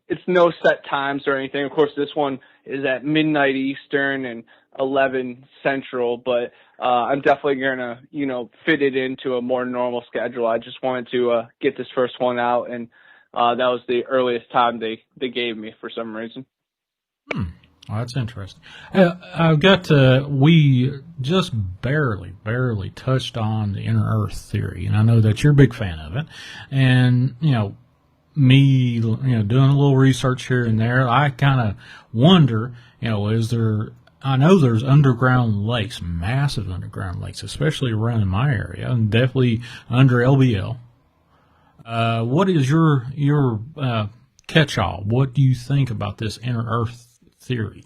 it's no set times or anything. Of course, this one is at midnight Eastern and 11 Central, but I'm definitely going to, fit it into a more normal schedule. I just wanted to get this first one out, and that was the earliest time they gave me for some reason. Well, that's interesting. We just barely touched on the inner Earth theory, and I know that you're a big fan of it. And, me, doing a little research here and there, I kind of wonder, I know there's underground lakes, massive underground lakes, especially around in my area, and definitely under LBL. What is your catch-all? What do you think about this inner Earth theory?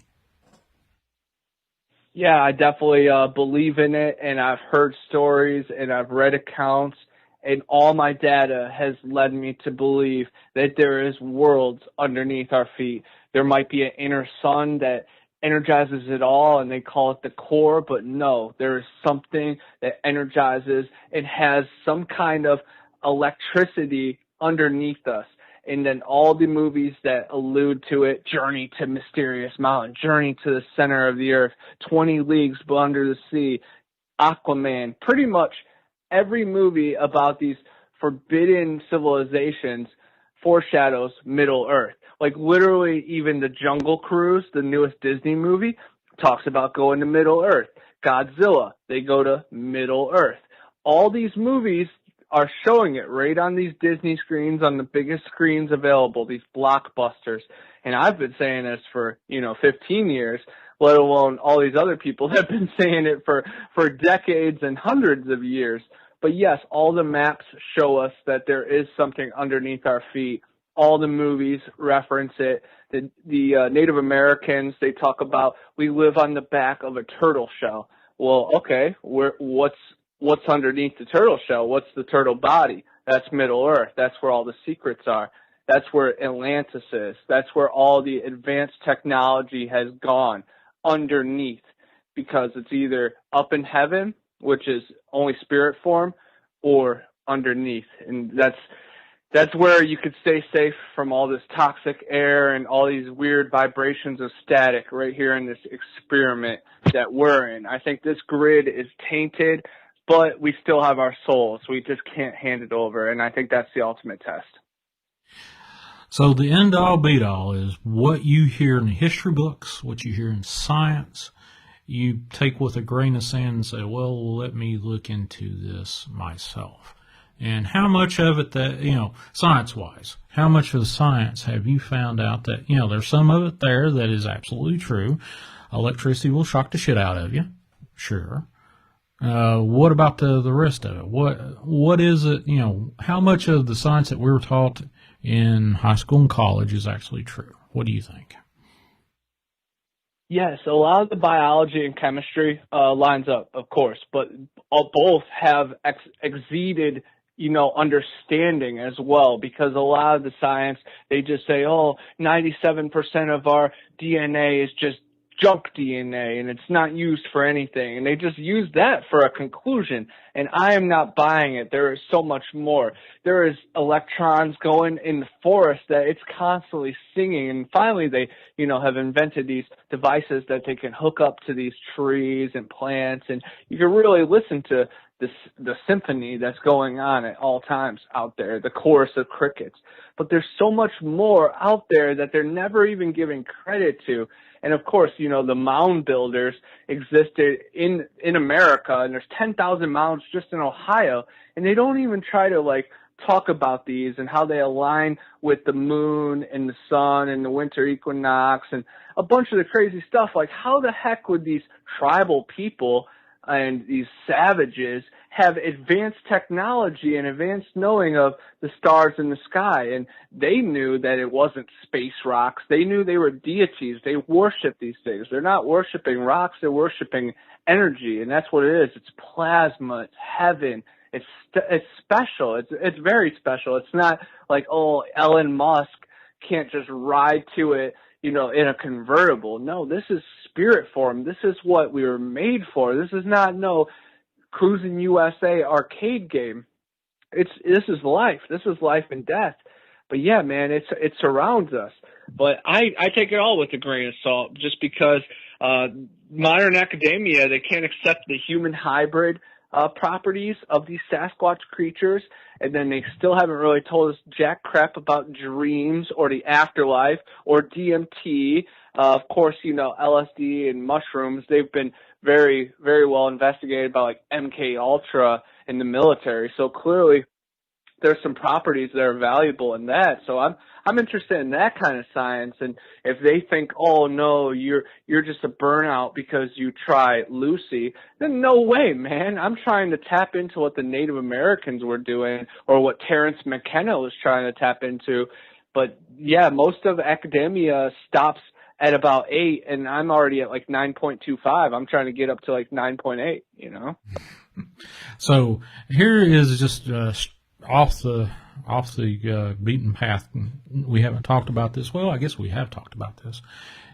Yeah, I definitely believe in it, and I've heard stories, and I've read accounts, and all my data has led me to believe that there is worlds underneath our feet. There might be an inner sun that energizes it all, and they call it the core, but no, there is something that energizes and has some kind of electricity underneath us. And then all the movies that allude to it, Journey to Mysterious Mountain, Journey to the Center of the Earth, 20 Leagues Under the Sea, Aquaman, pretty much every movie about these forbidden civilizations foreshadows Middle Earth. Like literally even the Jungle Cruise, the newest Disney movie, talks about going to Middle Earth. Godzilla, they go to Middle Earth. All these movies are showing it right on these Disney screens, on the biggest screens available, these blockbusters. And I've been saying this for, 15 years, let alone all these other people that have been saying it for decades and hundreds of years. But yes, all the maps show us that there is something underneath our feet. All the movies reference it. The Native Americans, they talk about we live on the back of a turtle shell. Well, okay, what's underneath the turtle shell? What's the turtle body? That's Middle Earth. That's where all the secrets are. That's where Atlantis is. That's where all the advanced technology has gone, underneath, because it's either up in heaven, which is only spirit form, or underneath. And that's where you could stay safe from all this toxic air and all these weird vibrations of static right here in this experiment that we're in. I think this grid is tainted, but we still have our souls. We just can't hand it over, and I think that's the ultimate test. So the end-all, be-all is what you hear in the history books, what you hear in science, you take with a grain of sand and say, well, let me look into this myself. And how much of it that, science-wise, how much of the science have you found out that, there's some of it there that is absolutely true. Electricity will shock the shit out of you. Sure. What about the rest of it? What is it, how much of the science that we were taught in high school and college is actually true? What do you think? Yes, a lot of the biology and chemistry lines up, of course, but both have exceeded, understanding as well, because a lot of the science, they just say, 97% of our DNA is just junk DNA and it's not used for anything. And they just use that for a conclusion. And I am not buying it. There is so much more. There is electrons going in the forest that it's constantly singing. And finally they, have invented these devices that they can hook up to these trees and plants. And you can really listen to the symphony that's going on at all times out there, the chorus of crickets. But there's so much more out there that they're never even giving credit to. And of course, the mound builders existed in America, and there's 10,000 mounds just in Ohio, and they don't even try to talk about these and how they align with the moon and the sun and the winter equinox and a bunch of the crazy stuff. Like, how the heck would these tribal people and these savages have advanced technology and advanced knowing of the stars in the sky? And they knew that it wasn't space rocks. They knew they were deities. They worship these things. They're not worshiping rocks. They're worshiping energy. And that's what it is. It's plasma. It's heaven. It's special. It's very special. It's not like, Elon Musk can't just ride to it, in a convertible. No, this is spirit form. This is what we were made for. This is not no Cruising USA arcade game. This is life. This is life and death. But yeah, man, it surrounds us. But I take it all with a grain of salt, just because modern academia, they can't accept the human hybrid properties of these Sasquatch creatures, and then they still haven't really told us jack crap about dreams or the afterlife or DMT. Of course, LSD and mushrooms, they've been very, very well investigated by MK Ultra in the military. So clearly there's some properties that are valuable in that. So I'm interested in that kind of science. And if they think, oh no, you're just a burnout because you try Lucy, then no way, man. I'm trying to tap into what the Native Americans were doing, or what Terrence McKenna was trying to tap into. But yeah, most of academia stops at about 8, and I'm already at 9.25. I'm trying to get up to 9.8, So here is just off the beaten path. We haven't talked about this. Well, I guess we have talked about this.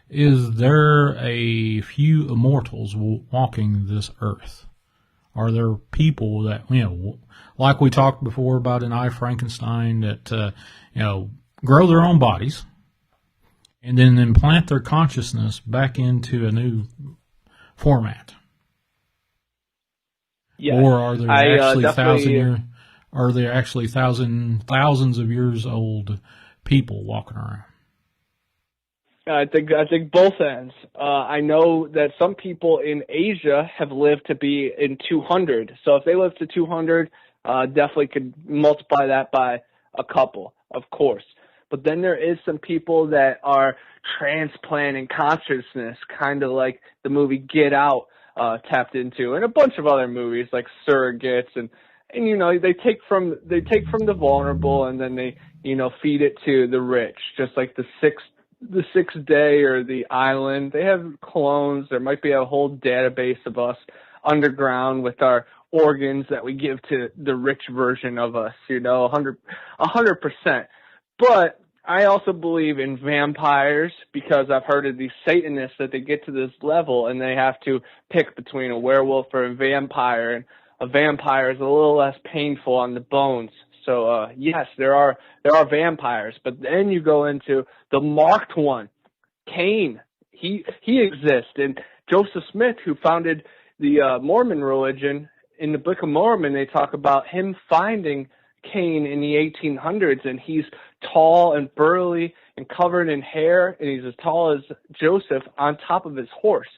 Is there a few immortals walking this earth? Are there people that, like we talked before about an I, Frankenstein, that, grow their own bodies and then implant their consciousness back into a new format? Yeah. Or are there actually thousands of years old people walking around? I think both ends. I know that some people in Asia have lived to be in 200. So if they live to 200, definitely could multiply that by a couple, of course. But then there is some people that are transplanting consciousness, kind of like the movie Get Out tapped into, and a bunch of other movies like Surrogates, and they take from the vulnerable and then they feed it to the rich, just like the Sixth Day or The Island. They have clones. There might be a whole database of us underground with our organs that we give to the rich version of us, 100%. But I also believe in vampires, because I've heard of these Satanists that they get to this level and they have to pick between a werewolf or a vampire, and a vampire is a little less painful on the bones. So yes, there are vampires, but then you go into the marked one, Cain. He exists, and Joseph Smith, who founded the Mormon religion, in the Book of Mormon, they talk about him finding Cain in the 1800s, and he's tall and burly and covered in hair, and he's as tall as Joseph on top of his horse.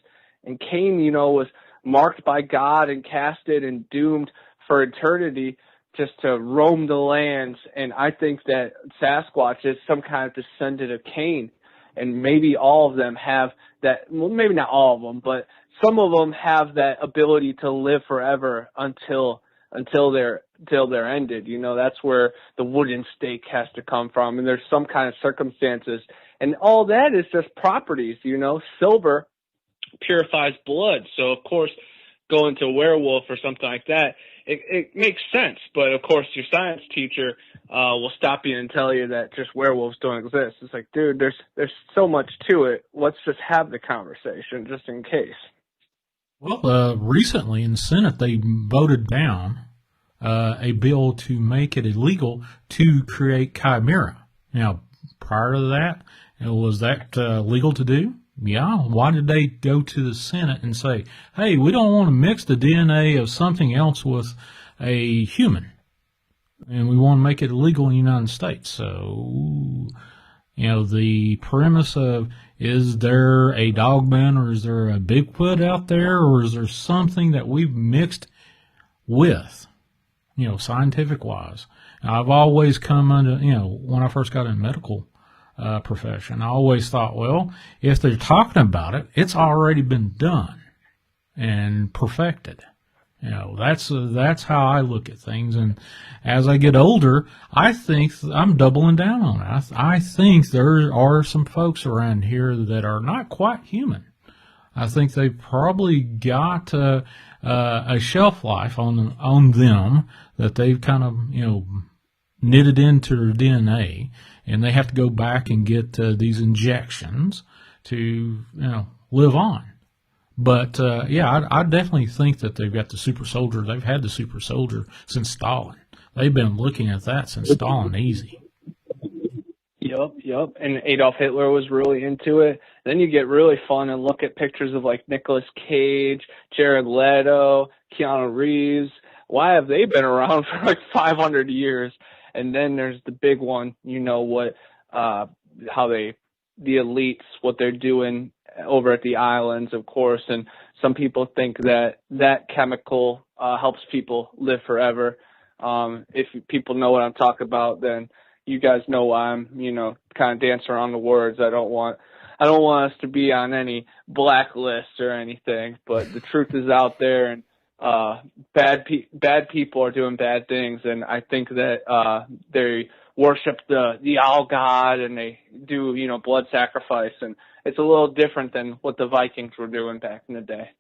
And Cain, was marked by God and casted and doomed for eternity just to roam the lands. And I think that Sasquatch is some kind of descendant of Cain, and maybe all of them have that. Well, maybe not all of them, but some of them have that ability to live forever until they're ended. You know, that's where the wooden stake has to come from, and there's some kind of circumstances, and all that is just properties. You know, silver purifies blood, so of course, going to werewolf or something like that, it makes sense. But of course, your science teacher will stop you and tell you that just werewolves don't exist. It's like, dude, there's so much to it. Let's just have the conversation just in case. Well, recently in the Senate, they voted down a bill to make it illegal to create chimera. Now, prior to that, was that legal to do? Yeah. Why did they go to the Senate and say, hey, we don't want to mix the DNA of something else with a human, and we want to make it illegal in the United States? So, you know, the premise of, is there a dogman or is there a Bigfoot out there, or is there something that we've mixed with, you know, scientific wise? Now, I've always come under, you know, when I first got in medical profession, I always thought, well, if they're talking about it, it's already been done and perfected. You know, that's how I look at things. And as I get older, I think I'm doubling down on it. I think there are some folks around here that are not quite human. I think they've probably got a shelf life on them that they've kind of, you know, knitted into their DNA, and they have to go back and get these injections to, you know, live on. But, yeah, I definitely think that they've got the super soldier. They've had the super soldier since Stalin. They've been looking at that since Stalin, easy. Yep. And Adolf Hitler was really into it. Then you get really fun and look at pictures of like Nicolas Cage, Jared Leto, Keanu Reeves. Why have they been around for like 500 years? And then there's the big one, you know, what, the elites, what they're doing over at the islands, of course. And some people think that chemical helps people live forever. If people know what I'm talking about, then you guys know why I'm, you know, kind of dancing around the words. I don't want us to be on any blacklist or anything, but the truth is out there, and bad people are doing bad things, and I think that they worship the owl god, and they do, you know, blood sacrifice, and it's a little different than what the Vikings were doing back in the day.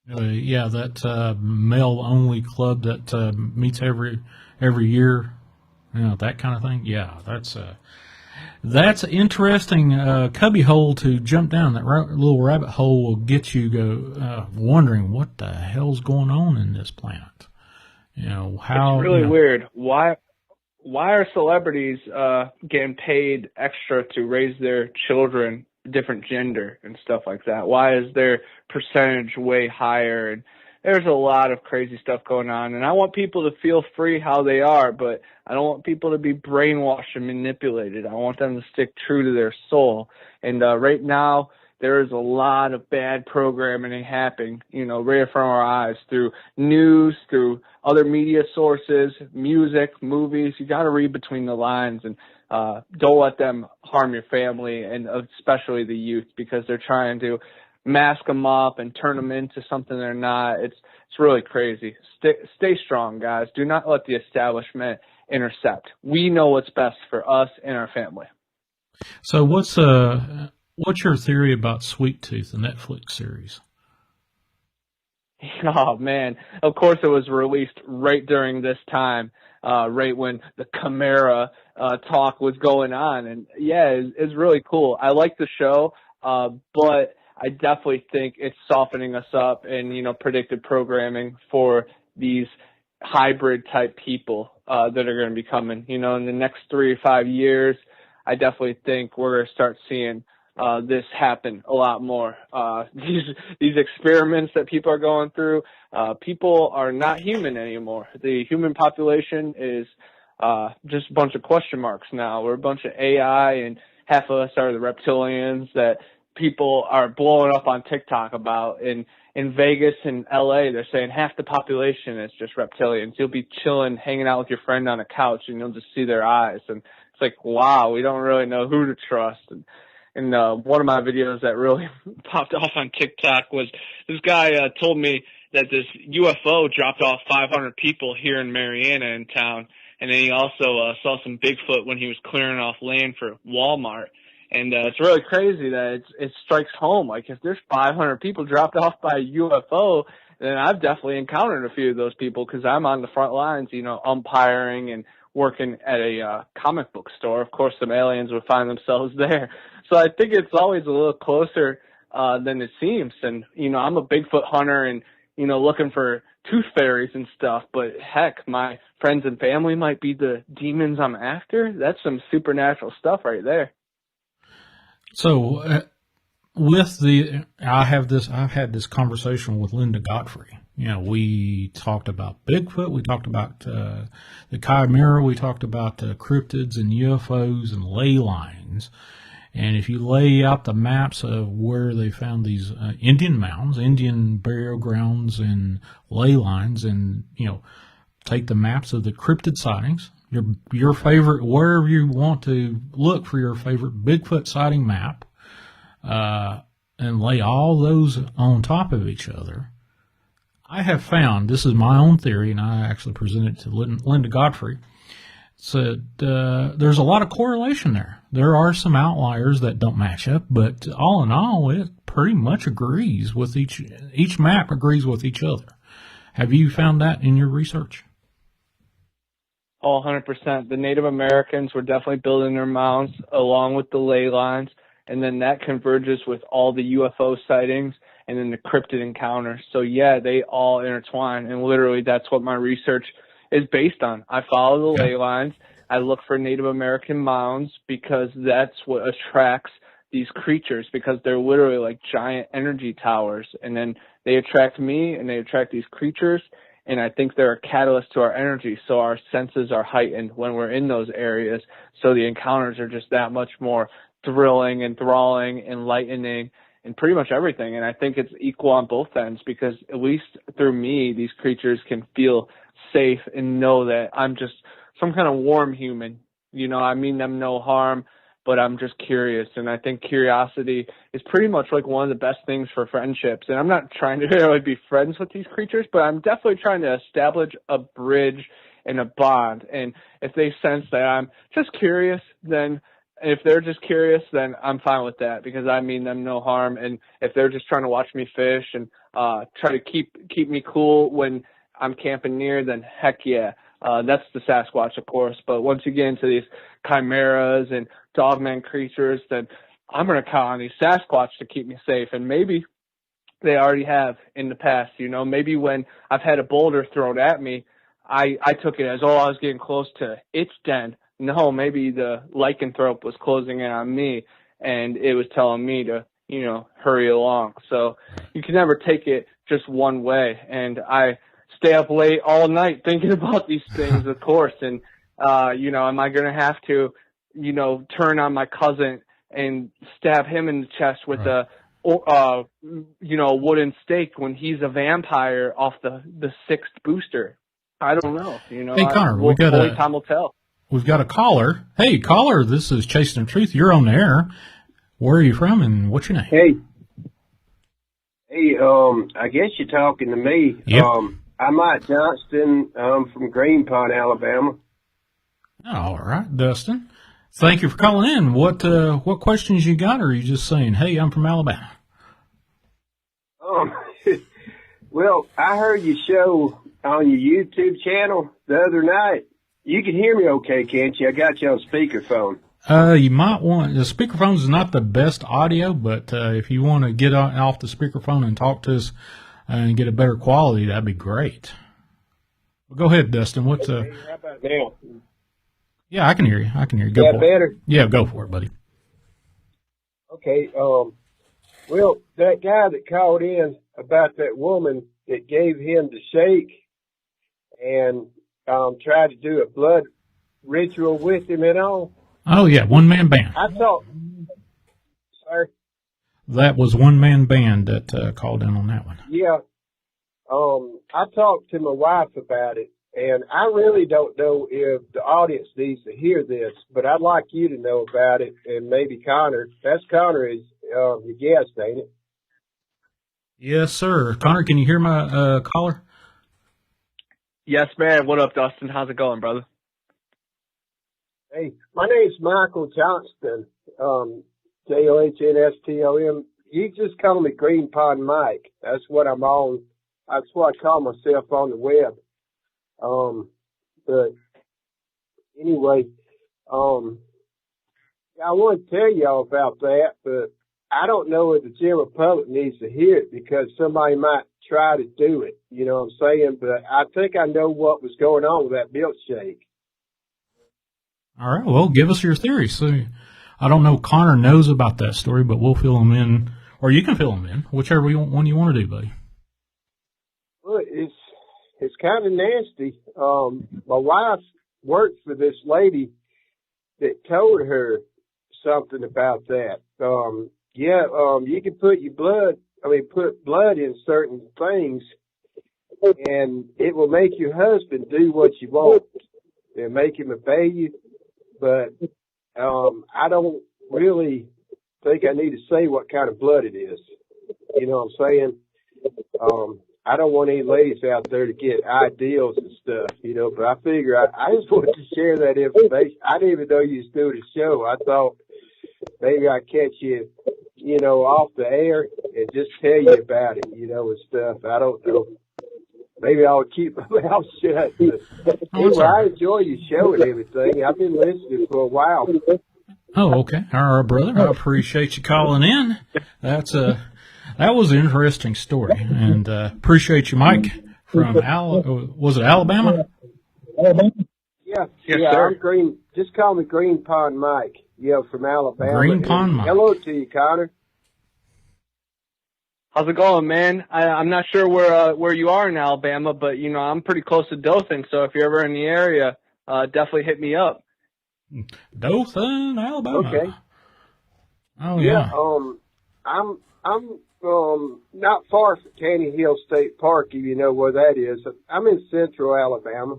Yeah, that male-only club that meets every year, you know, that kind of thing. Yeah, that's an interesting cubby hole to jump down. That little rabbit hole will get you wondering what the hell's going on in this planet. You know, how it's really weird. Why are celebrities getting paid extra to raise their children different gender and stuff like that? Why is their percentage way higher? And there's a lot of crazy stuff going on, and I want people to feel free how they are, but I don't want people to be brainwashed and manipulated. I want them to stick true to their soul. And right now, there is a lot of bad programming happening, you know, right in front of our eyes, through news, through other media sources, music, movies. You got to read between the lines, and don't let them harm your family, and especially the youth, because they're trying to mask them up and turn them into something they're not. It's really crazy. Stay strong, guys. Do not let the establishment intercept. We know what's best for us and our family. So what's your theory about Sweet Tooth, the Netflix series? Oh man, of course it was released right during this time, right when the Chimera talk was going on, and yeah, it's really cool. I like the show, but I definitely think it's softening us up and, you know, predictive programming for these hybrid type people that are going to be coming. You know, in the next 3 to 5 years, I definitely think we're going to start seeing this happen a lot more. These experiments that people are going through, people are not human anymore. The human population is just a bunch of question marks now. We're a bunch of AI, and half of us are the reptilians that people are blowing up on TikTok about. In Vegas and LA, they're saying half the population is just reptilians. You'll be chilling, hanging out with your friend on a couch, and you'll just see their eyes. And it's like, wow, we don't really know who to trust. And one of my videos that really popped off on TikTok was this guy told me that this UFO dropped off 500 people here in Marianna in town. And then he also saw some Bigfoot when he was clearing off land for Walmart. And it's really crazy that it strikes home. Like, if there's 500 people dropped off by a UFO, then I've definitely encountered a few of those people because I'm on the front lines, you know, umpiring and working at a comic book store. Of course, some aliens would find themselves there. So I think it's always a little closer than it seems. And, you know, I'm a Bigfoot hunter and, you know, looking for tooth fairies and stuff. But, heck, my friends and family might be the demons I'm after. That's some supernatural stuff right there. So, I've had this conversation with Linda Godfrey. You know, we talked about Bigfoot, we talked about the Chimera, we talked about cryptids and UFOs and ley lines. And if you lay out the maps of where they found these Indian mounds, Indian burial grounds, and ley lines, and, you know, take the maps of the cryptid sightings, your favorite, wherever you want to look for your favorite Bigfoot sighting map, and lay all those on top of each other. I have found, this is my own theory, and I actually presented it to Linda Godfrey, so there's a lot of correlation there. There are some outliers that don't match up, but all in all, it pretty much agrees with each map agrees with each other. Have you found that in your research? Oh, 100%. The Native Americans were definitely building their mounds along with the ley lines, and then that converges with all the UFO sightings and then the cryptid encounters. So, yeah, they all intertwine, and literally that's what my research is based on. I follow the ley lines. I look for Native American mounds because that's what attracts these creatures, because they're literally like giant energy towers, and then they attract me and they attract these creatures. And I think they're a catalyst to our energy, so our senses are heightened when we're in those areas. So the encounters are just that much more thrilling, enthralling, enlightening, and pretty much everything. And I think it's equal on both ends, because at least through me, these creatures can feel safe and know that I'm just some kind of warm human. You know, I mean them no harm, but I'm just curious. And I think curiosity is pretty much like one of the best things for friendships. And I'm not trying to really be friends with these creatures, but I'm definitely trying to establish a bridge and a bond. And if they sense that I'm just curious, then if they're just curious, then I'm fine with that, because I mean them no harm. And if they're just trying to watch me fish and try to keep me cool when I'm camping near, then heck yeah. That's the Sasquatch, of course. But once you get into these chimeras and dogman creatures, then I'm going to count on these Sasquatch to keep me safe. And maybe they already have in the past. You know, maybe when I've had a boulder thrown at me, I took it as, oh, I was getting close to its den. No, maybe the lycanthrope was closing in on me, and it was telling me to, you know, hurry along. So you can never take it just one way. And I stay up late all night thinking about these things, of course. And, you know, am I going to have to, you know, turn on my cousin and stab him in the chest with a, you know, wooden stake when he's a vampire off the sixth booster? I don't know. You know, hey, Connor, only time will tell. We've got a caller. Hey, caller, this is Chasing the Truth. You're on the air. Where are you from, and what's your name? Hey, I guess you're talking to me. Yep. I'm Mike Johnston. I'm from Green Pond, Alabama. All right, Dustin. Thank you for calling in. What questions you got, or are you just saying, hey, I'm from Alabama? Well, I heard your show on your YouTube channel the other night. You can hear me okay, can't you? I got you on speakerphone. You might want, the speakerphone is not the best audio, but if you want to get off the speakerphone and talk to us and get a better quality, that'd be great. Well, go ahead, Dustin. What's how about now? Yeah, I can hear you. Go for better? it. Yeah, go for it, buddy. Okay. Well, that guy that called in about that woman that gave him the shake and tried to do a blood ritual with him and all. Oh, yeah, one-man band. I thought, sorry? That was one-man band that called in on that one. Yeah. I talked to my wife about it, and I really don't know if the audience needs to hear this, but I'd like you to know about it, and maybe Connor. That's Connor is your guest, ain't it? Yes, sir. Connor, can you hear my caller? Yes, man. What up, Dustin? How's it going, brother? Hey, my name's Michael Johnston, Johnston. You just call me Green Pond Mike. That's what I'm on. That's what I call myself on the web. But anyway, I want to tell y'all about that, but I don't know if the general public needs to hear it because somebody might try to do it. You know what I'm saying? But I think I know what was going on with that milkshake. All right. Well, give us your theory. So, I don't know if Connor knows about that story, but we'll fill him in, or you can fill him in, whichever one you want to do, buddy. Well, it's kind of nasty. My wife worked for this lady that told her something about that. You can put blood in certain things, and it will make your husband do what you want and make him obey you. But I don't really think I need to say what kind of blood it is. You know what I'm saying? I don't want any ladies out there to get ideals and stuff, you know, but I figure I just wanted to share that information. I didn't even know you was doing a show. I thought maybe I'd catch you, you know, off the air and just tell you about it, you know, and stuff. I don't know. Maybe I'll keep my mouth shut. But anyway, I enjoy your show and everything. I've been listening for a while. Oh, okay. All right, brother. I appreciate you calling in. That was an interesting story, and appreciate you, Mike, from was it Alabama? Yeah, Yes, yeah. sir. I'm Green. Just call me Green Pond Mike. Yeah, from Alabama. Green Pond Mike. Hello to you, Connor. How's it going, man? I'm not sure where you are in Alabama, but you know I'm pretty close to Dothan, so if you're ever in the area, definitely hit me up. Dothan, Alabama. Okay. Oh yeah. I'm not far from Caney Hill State Park, if you know where that is. I'm in Central Alabama.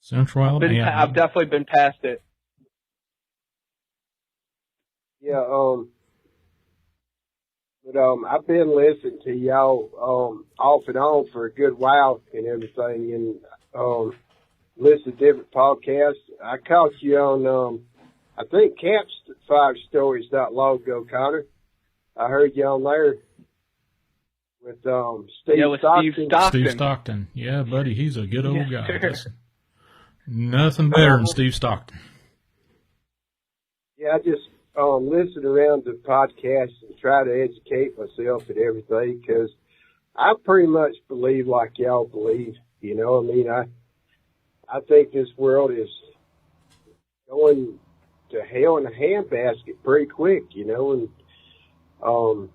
Central Alabama. I've definitely been past it. Yeah. But I've been listening to y'all off and on for a good while and everything, and listen to different podcasts. I caught you on I think Campfire Stories not long ago, Connor. I heard you on there with Steve Stockton. Steve Stockton. Yeah, buddy, he's a good old guy. Sure. That's nothing better than Steve Stockton. Yeah, I just listen around to podcasts and try to educate myself and everything because I pretty much believe like y'all believe. You know, I mean, I think this world is going to hell in a handbasket pretty quick, you know, and all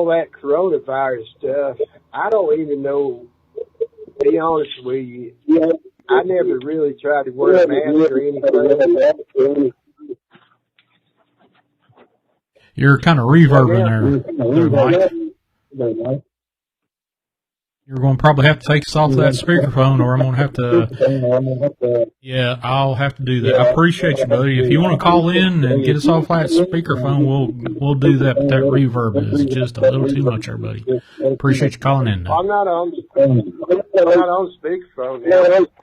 that coronavirus stuff, I don't even know, to be honest with you, I never really tried to wear a mask or anything. You're kind of reverbing there, Mike. You're going to probably have to take us off that speakerphone, or I'm going to have to. Yeah, I'll have to do that. I appreciate you, buddy. If you want to call in and get us off that speakerphone, we'll do that. But that reverb is just a little too much, there, buddy. Appreciate you calling in. I'm not on speakerphone.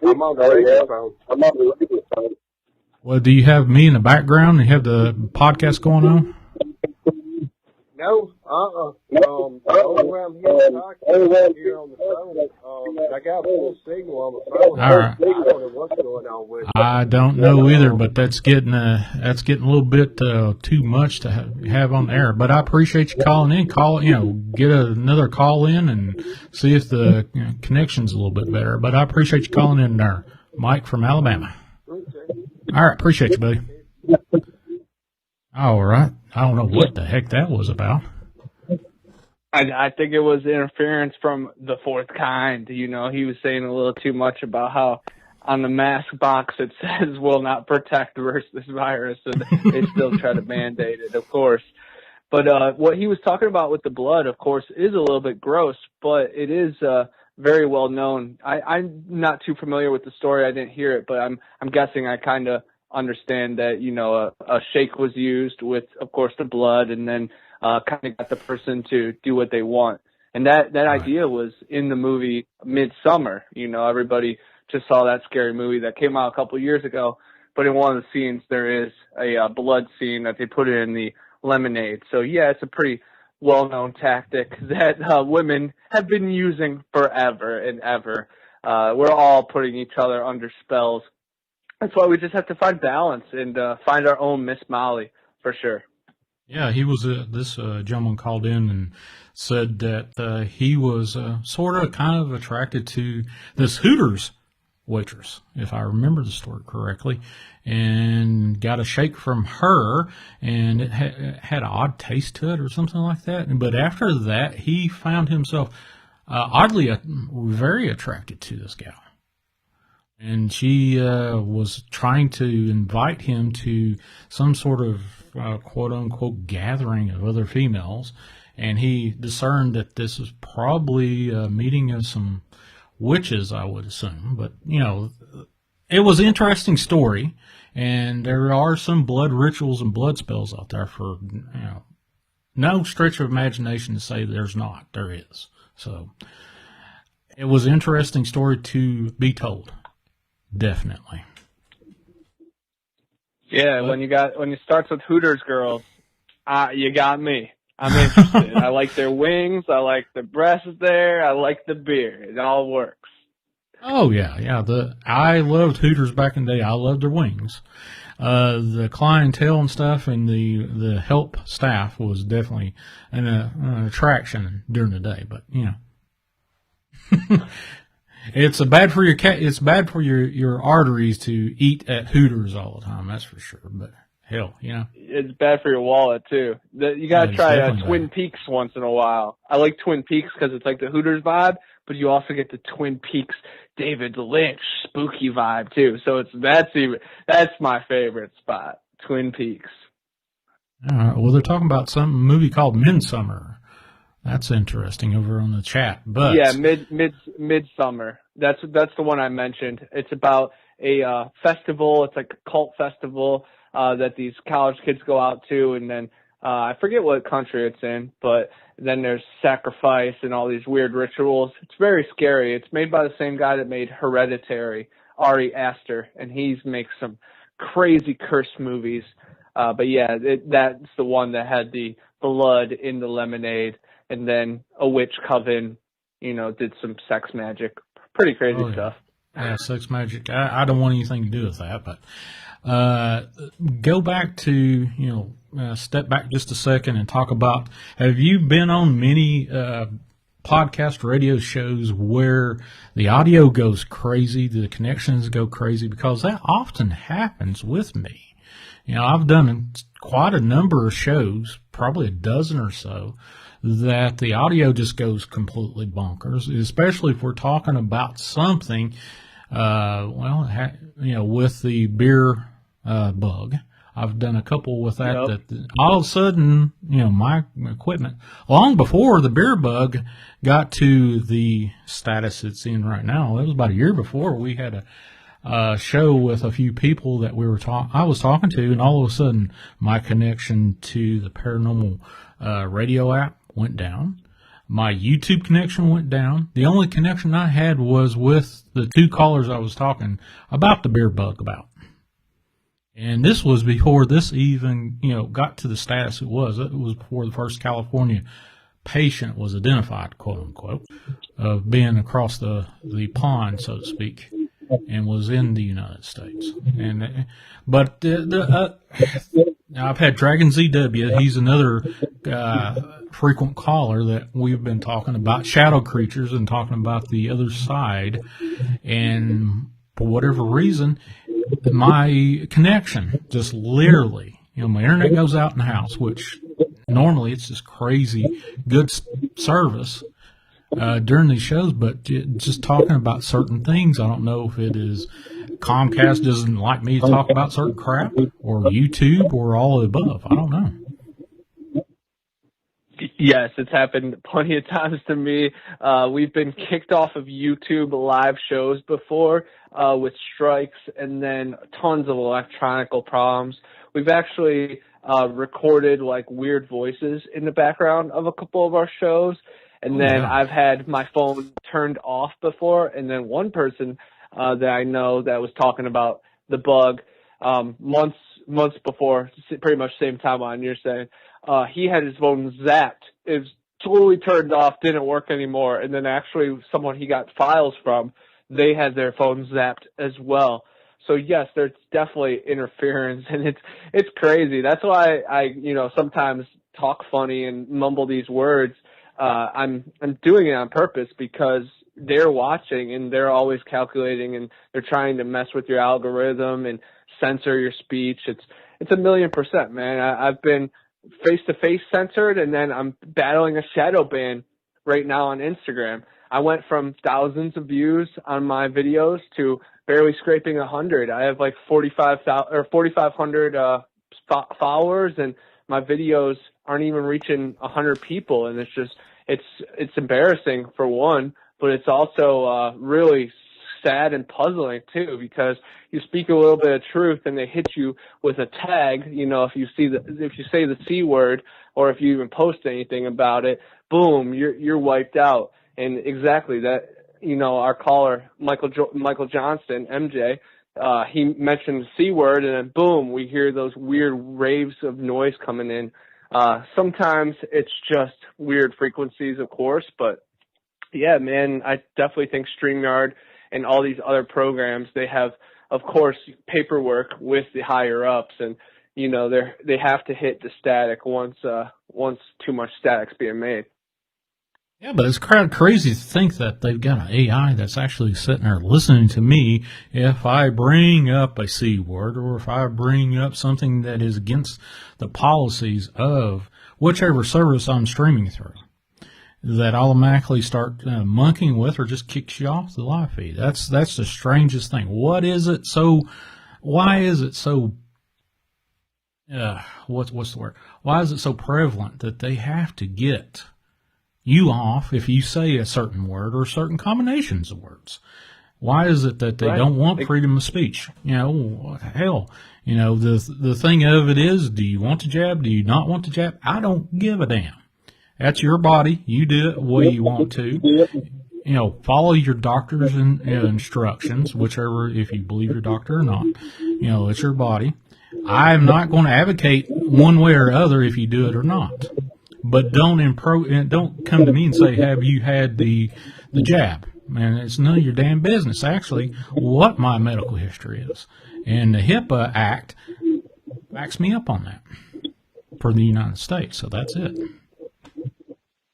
I'm on the radio phone. Well, do you have me in the background and you have the podcast going on? No, the only way I'm here on the phone. I got a full signal on the phone. All right. I don't know what's going on with it. I don't know either, but that's getting a little bit too much to have on the air. But I appreciate you calling in. Get another call in and see if the connection's a little bit better. But I appreciate you calling in there, Mike from Alabama. Okay. All right, appreciate you, buddy. All right. I don't know what the heck that was about. I think it was interference from the fourth kind. You know, he was saying a little too much about how on the mask box it says will not protect versus this virus, so they still try to mandate it, of course. But what he was talking about with the blood, of course, is a little bit gross, but it is very well known. I'm not too familiar with the story. I didn't hear it, but I'm guessing I kind of understand that, you know, a shake was used with, of course, the blood, and then kind of got the person to do what they want. And that idea was in the movie Midsummer. You know, everybody just saw that scary movie that came out a couple of years ago. But in one of the scenes, there is a blood scene that they put in the lemonade. So, yeah, it's a pretty well-known tactic that women have been using forever and ever. We're all putting each other under spells. That's why we just have to find balance and find our own Miss Molly, for sure. Yeah, he was this gentleman called in and said that he was sort of kind of attracted to this Hooters waitress, if I remember the story correctly, and got a shake from her, and it had an odd taste to it or something like that. But after that, he found himself oddly very attracted to this gal. And she was trying to invite him to some sort of quote-unquote gathering of other females, and he discerned that this was probably a meeting of some witches, I would assume. But, you know, it was an interesting story, and there are some blood rituals and blood spells out there for, you know, no stretch of imagination to say there's not. There is. So it was an interesting story to be told. Definitely. Yeah, when it starts with Hooters girls, you got me. I'm interested. I like their wings. I like the breasts there. I like the beer. It all works. Oh yeah. I loved Hooters back in the day. I loved their wings. The clientele and stuff, and the help staff was definitely an attraction during the day. But you know. It's bad for your arteries to eat at Hooters all the time. That's for sure. But hell, you know, it's bad for your wallet too. You gotta try Twin Peaks once in a while. I like Twin Peaks because it's like the Hooters vibe, but you also get the Twin Peaks David Lynch spooky vibe too. So that's my favorite spot, Twin Peaks. All right. Well, they're talking about some movie called Midsummer. That's interesting over on the chat. But yeah, Midsummer. That's the one I mentioned. It's about a festival. It's like a cult festival that these college kids go out to, and then I forget what country it's in, but then there's sacrifice and all these weird rituals. It's very scary. It's made by the same guy that made Hereditary, Ari Aster, and he makes some crazy curse movies. But yeah, that's the one that had the blood in the lemonade. And then a witch coven, you know, did some sex magic. Pretty crazy stuff. Yeah, sex magic. I don't want anything to do with that. But go back to, you know, step back just a second and talk about, have you been on many podcast radio shows where the audio goes crazy, the connections go crazy? Because that often happens with me. You know, I've done quite a number of shows, probably a dozen or so, that the audio just goes completely bonkers, especially if we're talking about something, with the beer bug. I've done a couple with that, that all of a sudden, you know, my equipment, long before the beer bug got to the status it's in right now, it was about a year before, we had a show with a few people that I was talking to, and all of a sudden my connection to the Paranormal radio app went down. My YouTube connection went down. The only connection I had was with the two callers I was talking about the beer bug about. And this was before this even, you know, got to the status it was. It was before the first California patient was identified, quote unquote, of being across the pond, so to speak, and was in the United States. But I've had Dragon ZW. He's another frequent caller that we've been talking about shadow creatures and talking about the other side. And for whatever reason, my connection just literally, you know, my internet goes out in the house, which normally it's just crazy good service during these shows, but just talking about certain things, I don't know if it is Comcast doesn't like me to talk about certain crap, or YouTube, or all of the above. I don't know. Yes, it's happened plenty of times to me. We've been kicked off of YouTube live shows before with strikes and then tons of electronical problems. We've actually recorded like weird voices in the background of a couple of our shows. And then I've had my phone turned off before. And then one person that I know that was talking about the bug months before, pretty much same timeline you're saying, he had his phone zapped. It was totally turned off, didn't work anymore. And then actually someone he got files from, they had their phone zapped as well. So yes, there's definitely interference, and it's crazy. That's why I sometimes talk funny and mumble these words. I'm doing it on purpose because they're watching and they're always calculating and they're trying to mess with your algorithm and censor your speech. It's 1,000,000%, man. I've been face-to-face censored, and then I'm battling a shadow ban right now on Instagram. I went from thousands of views on my videos to barely scraping 100. I have like 4,500 followers, and my videos aren't even reaching 100 people. And it's embarrassing for one, but it's also really sad and puzzling too, because you speak a little bit of truth and they hit you with a tag. If you say the C word, or if you even post anything about it, boom, you're wiped out. And exactly that, our caller, Michael Johnston, MJ, he mentioned the C word, and then boom, we hear those weird waves of noise coming in. Sometimes it's just weird frequencies, of course, but yeah, man, I definitely think StreamYard and all these other programs, they have, of course, paperwork with the higher ups, and they have to hit the static once too much static's being made. Yeah, but it's kind of crazy to think that they've got an AI that's actually sitting there listening to me if I bring up a C word, or if I bring up something that is against the policies of whichever service I'm streaming through, that automatically start monkeying with, or just kicks you off the live feed. That's the strangest thing. Why is it so, what's the word? Why is it so prevalent that they have to get you off if you say a certain word or certain combinations of words? Why is it that they don't want freedom of speech? Hell, the thing of it is, do you want to jab? Do you not want to jab? I don't give a damn. That's your body. You do it the way you want to. Follow your doctor's instructions, whichever, if you believe your doctor or not. It's your body. I'm not going to advocate one way or other if you do it or not. But don't come to me and say, have you had the jab? Man, it's none of your damn business, actually, what my medical history is. And the HIPAA Act backs me up on that for the United States. So that's it.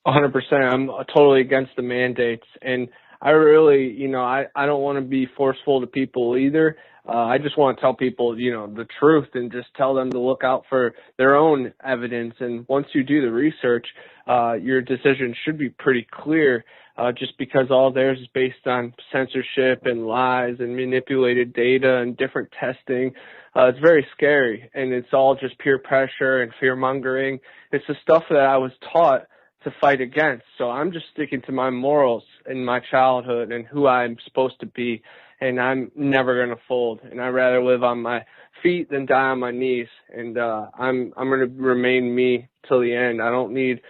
100%. I'm totally against the mandates. And I really, I don't want to be forceful to people either. I just want to tell people, the truth, and just tell them to look out for their own evidence. And once you do the research, your decision should be pretty clear, just because all theirs is based on censorship and lies and manipulated data and different testing. It's very scary, and it's all just peer pressure and fear mongering. It's the stuff that I was taught to fight against. So I'm just sticking to my morals and my childhood and who I'm supposed to be. And I'm never going to fold. And I'd rather live on my feet than die on my knees. And I'm going to remain me till the end. I don't need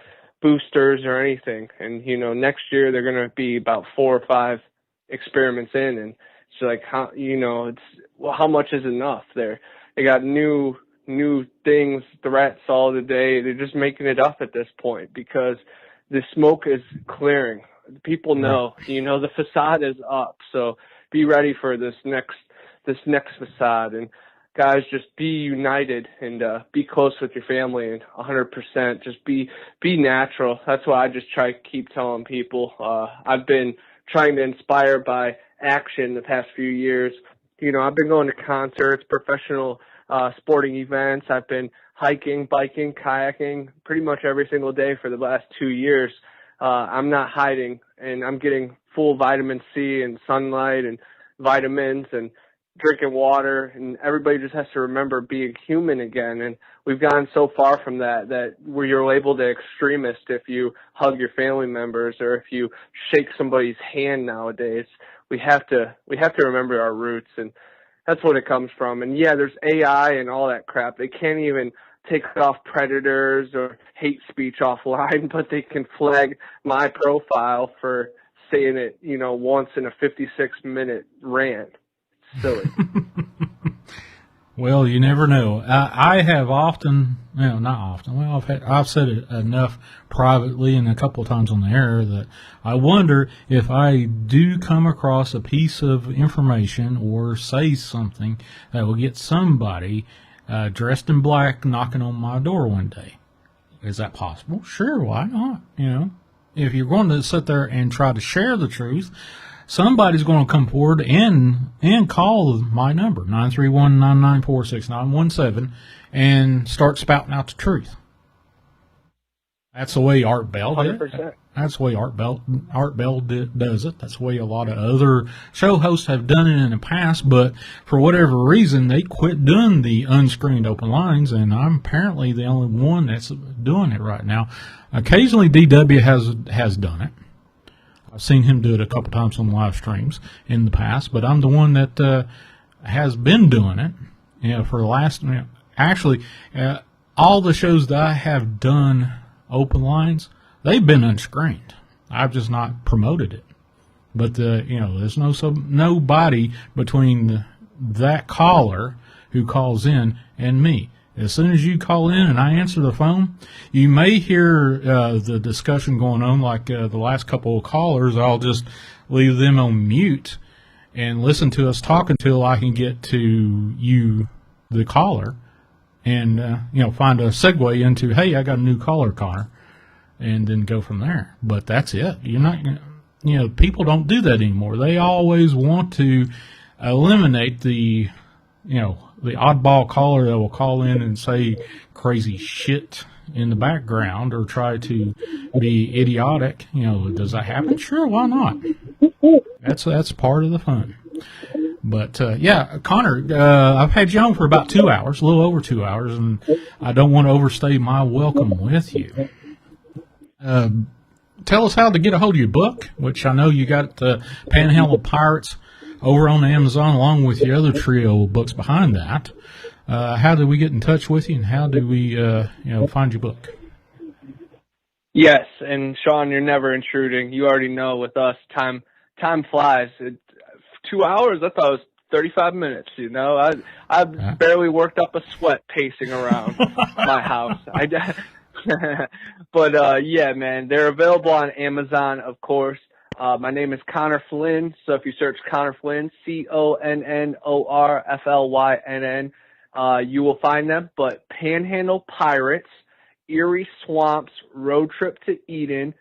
boosters or anything. And, next year they're going to be about 4 or 5 experiments in. And it's like, how much is enough there? They got new things, threats all the day. They're just making it up at this point because the smoke is clearing. People know, the facade is up. So be ready for this next facade. And guys, just be united and be close with your family, and 100%. Just be natural. That's why I just try to keep telling people. I've been trying to inspire by action the past few years. I've been going to concerts, professional sporting events. I've been hiking, biking, kayaking pretty much every single day for the last 2 years. I'm not hiding, and I'm getting full vitamin C and sunlight and vitamins, and drinking water, and everybody just has to remember being human again. And we've gotten so far from that where you're labeled an extremist if you hug your family members or if you shake somebody's hand nowadays. We have to remember our roots, and that's what it comes from. And yeah, there's AI and all that crap. They can't even take off predators or hate speech offline, but they can flag my profile for saying it, once in a 56-minute rant. Silly. Well, you never know. I have often, not often. Well, I've said it enough privately and a couple of times on the air that I wonder if I do come across a piece of information or say something that will get somebody dressed in black knocking on my door one day. Is that possible? Sure, why not? If you're going to sit there and try to share the truth, somebody's going to come forward and call my number, 931-994-6917, and start spouting out the truth. That's the way Art Bell did 100%. That's the way Art Bell does it. That's the way a lot of other show hosts have done it in the past, but for whatever reason, they quit doing the unscreened open lines, and I'm apparently the only one that's doing it right now. Occasionally, DW has done it. I've seen him do it a couple times on live streams in the past, but I'm the one that has been doing it. For the last, actually, all the shows that I have done open lines, they've been unscreened. I've just not promoted it. But there's nobody between that caller who calls in and me. As soon as you call in and I answer the phone, you may hear the discussion going on like the last couple of callers. I'll just leave them on mute and listen to us talk until I can get to you, the caller, and find a segue into, hey, I got a new caller, Connor, and then go from there. But that's it. You're not, people don't do that anymore. They always want to eliminate the oddball caller that will call in and say crazy shit in the background or try to be idiotic. Does that happen? Sure, why not? That's part of the fun. But, Connor, I've had you on for about 2 hours, a little over 2 hours, and I don't want to overstay my welcome with you. Tell us how to get a hold of your book, which I know you got Panhandle Pirates over on Amazon, along with your other trio of books behind that. How do we get in touch with you, and how do we, find your book? Yes, and Shawn, you're never intruding. You already know with us, time flies. 2 hours, I thought it was 35 minutes, I barely worked up a sweat pacing around my house. But, man, they're available on Amazon, of course. My name is Connor Flynn, so if you search Connor Flynn, ConnorFlynn, you will find them. But Panhandle Pirates, Eerie Swamps, Road Trip to Eden,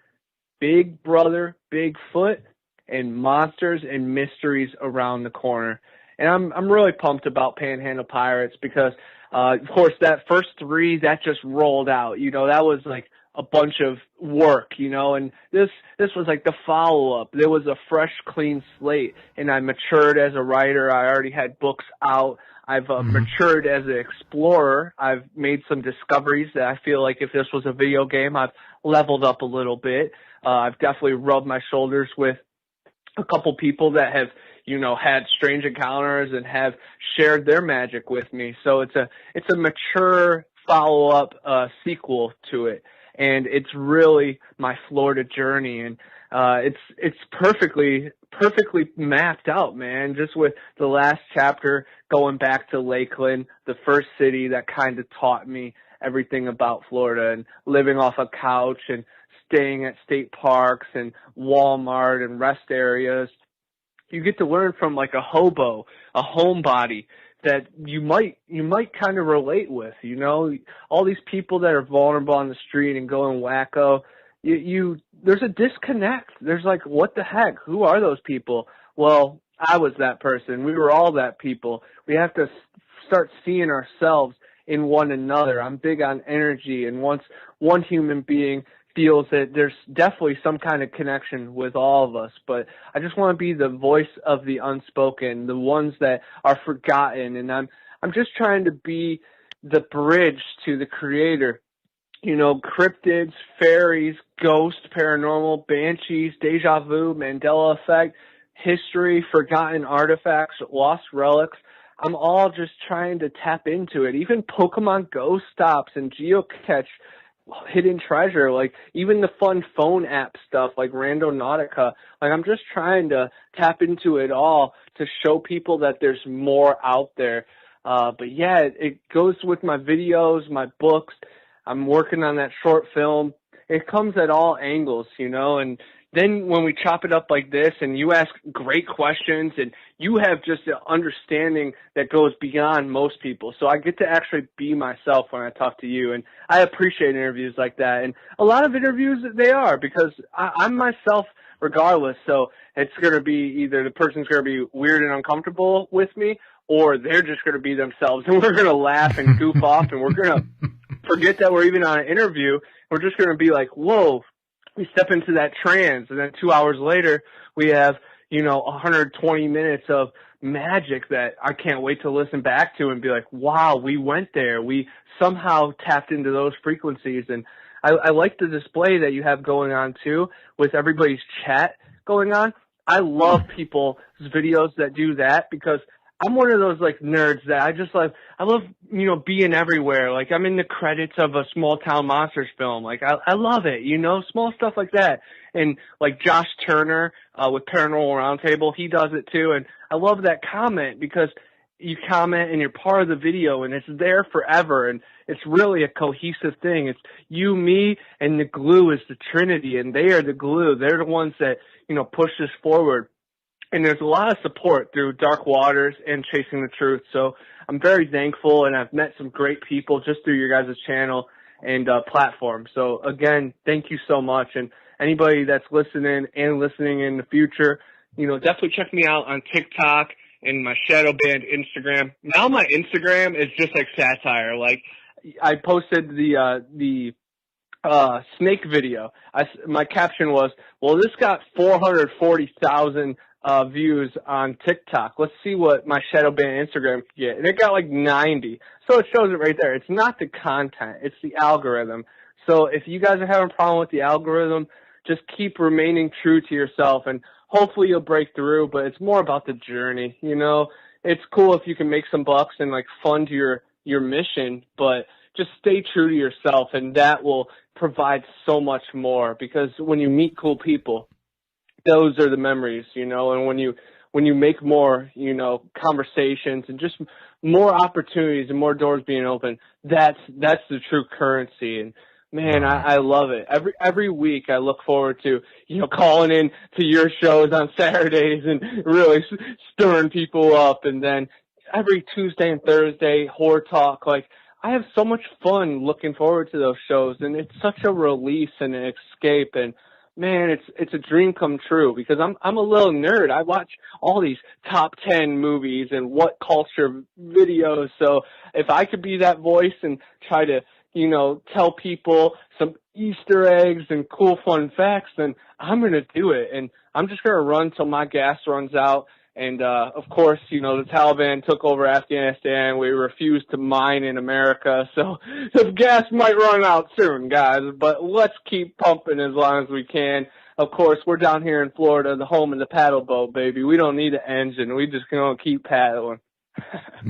Big Brother, Bigfoot, and Monsters and Mysteries Around the Corner. And I'm really pumped about Panhandle Pirates because, of course, that first 3 that just rolled out. That was like a bunch of work, and this was like the follow-up. There was a fresh, clean slate, and I matured as a writer. I already had books out. I've matured as an explorer. I've made some discoveries that I feel like if this was a video game, I've leveled up a little bit. I've definitely rubbed my shoulders with a couple people that have, had strange encounters and have shared their magic with me. So it's a mature follow-up sequel to it. And it's really my Florida journey, and it's perfectly mapped out, man. Just with the last chapter going back to Lakeland, the first city that kind of taught me everything about Florida, and living off a couch and staying at state parks and Walmart and rest areas. You get to learn from like a hobo, a homebody that you might kind of relate with, all these people that are vulnerable on the street and going wacko. There's a disconnect. There's like, what the heck? Who are those people? Well, I was that person. We were all that people. We have to start seeing ourselves in one another. I'm big on energy, and once one human being feels that there's definitely some kind of connection with all of us, but I just want to be the voice of the unspoken, the ones that are forgotten, and I'm just trying to be the bridge to the creator. You know, cryptids, fairies, ghosts, paranormal, banshees, deja vu, Mandela effect, history, forgotten artifacts, lost relics. I'm all just trying to tap into it. Even Pokemon Go stops and geocache hidden treasure, like even the fun phone app stuff like Randonautica. Like I'm just trying to tap into it all to show people that there's more out there. But yeah, it goes with my videos, my books. I'm working on that short film. It comes at all angles, you know, and then when we chop it up like this and you ask great questions and you have just an understanding that goes beyond most people. So I get to actually be myself when I talk to you, and I appreciate interviews like that. And a lot of interviews, they are, because I'm myself regardless. So it's going to be either the person's going to be weird and uncomfortable with me, or they're just going to be themselves, and we're going to laugh and goof off, and we're going to forget that we're even on an interview. We're just going to be like, whoa, we step into that trance, and then 2 hours later we have, 120 minutes of magic that I can't wait to listen back to and be like, wow, we went there. We somehow tapped into those frequencies. And I like the display that you have going on too, with everybody's chat going on. I love people's videos that do that, because I'm one of those like nerds that I love, being everywhere. Like I'm in the credits of a Small Town Monsters film. Like I love it, small stuff like that. And like Josh Turner, with Paranormal Roundtable, he does it too. And I love that comment, because you comment and you're part of the video and it's there forever. And it's really a cohesive thing. It's you, me, and the glue is the Trinity, and they are the glue. They're the ones that, push this forward. And there's a lot of support through Dark Waters and Chasing the Truth. So I'm very thankful, and I've met some great people just through your guys' channel and platform. So again, thank you so much. And anybody that's listening in the future, definitely check me out on TikTok and my shadow banned Instagram. Now my Instagram is just like satire. Like I posted the snake video. My caption was, well, this got 440,000 views on TikTok. Let's see what my shadow banned Instagram can get. And it got like 90. So it shows it right there. It's not the content, it's the algorithm. So if you guys are having a problem with the algorithm, just keep remaining true to yourself, and hopefully you'll break through. But it's more about the journey. It's cool if you can make some bucks and like fund your mission, but just stay true to yourself, and that will provide so much more, because when you meet cool people, those are the memories, and when you make more, conversations and just more opportunities and more doors being open, that's the true currency. And man, I love it. Every week I look forward to, calling in to your shows on Saturdays and really stirring people up. And then every Tuesday and Thursday, Horror Talk, like I have so much fun looking forward to those shows, and it's such a release and an escape. And man, it's a dream come true, because I'm a little nerd. I watch all these top 10 movies and what culture videos. So if I could be that voice and try to, tell people some Easter eggs and cool fun facts, then I'm going to do it. And I'm just going to run till my gas runs out. And, of course, the Taliban took over Afghanistan. We refused to mine in America. So the gas might run out soon, guys, but let's keep pumping as long as we can. Of course, we're down here in Florida, the home of the paddle boat, baby. We don't need an engine. We just going to keep paddling.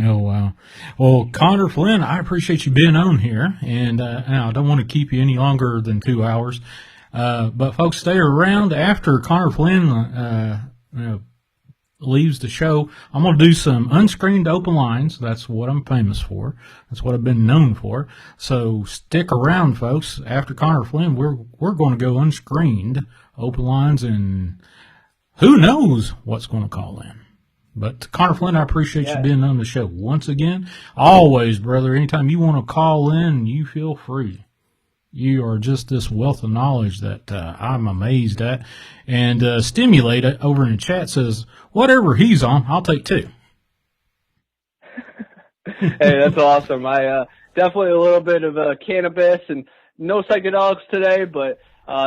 Oh, wow. Well, Connor Flynn, I appreciate you being on here. And I don't want to keep you any longer than 2 hours. But folks, stay around after Connor Flynn, leaves the show. I'm going to do some unscreened open lines. That's what I'm famous for. That's what I've been known for. So stick around, folks. After Connor Flynn, we're going to go unscreened open lines, and who knows what's going to call in. But Connor Flynn, I appreciate you being on the show once again. Always, brother. Anytime you want to call in, you feel free. You are just this wealth of knowledge that I'm amazed at. And Stimulate over in the chat says, whatever he's on, I'll take two. Hey, that's awesome. I definitely a little bit of cannabis and no psychedelics today, but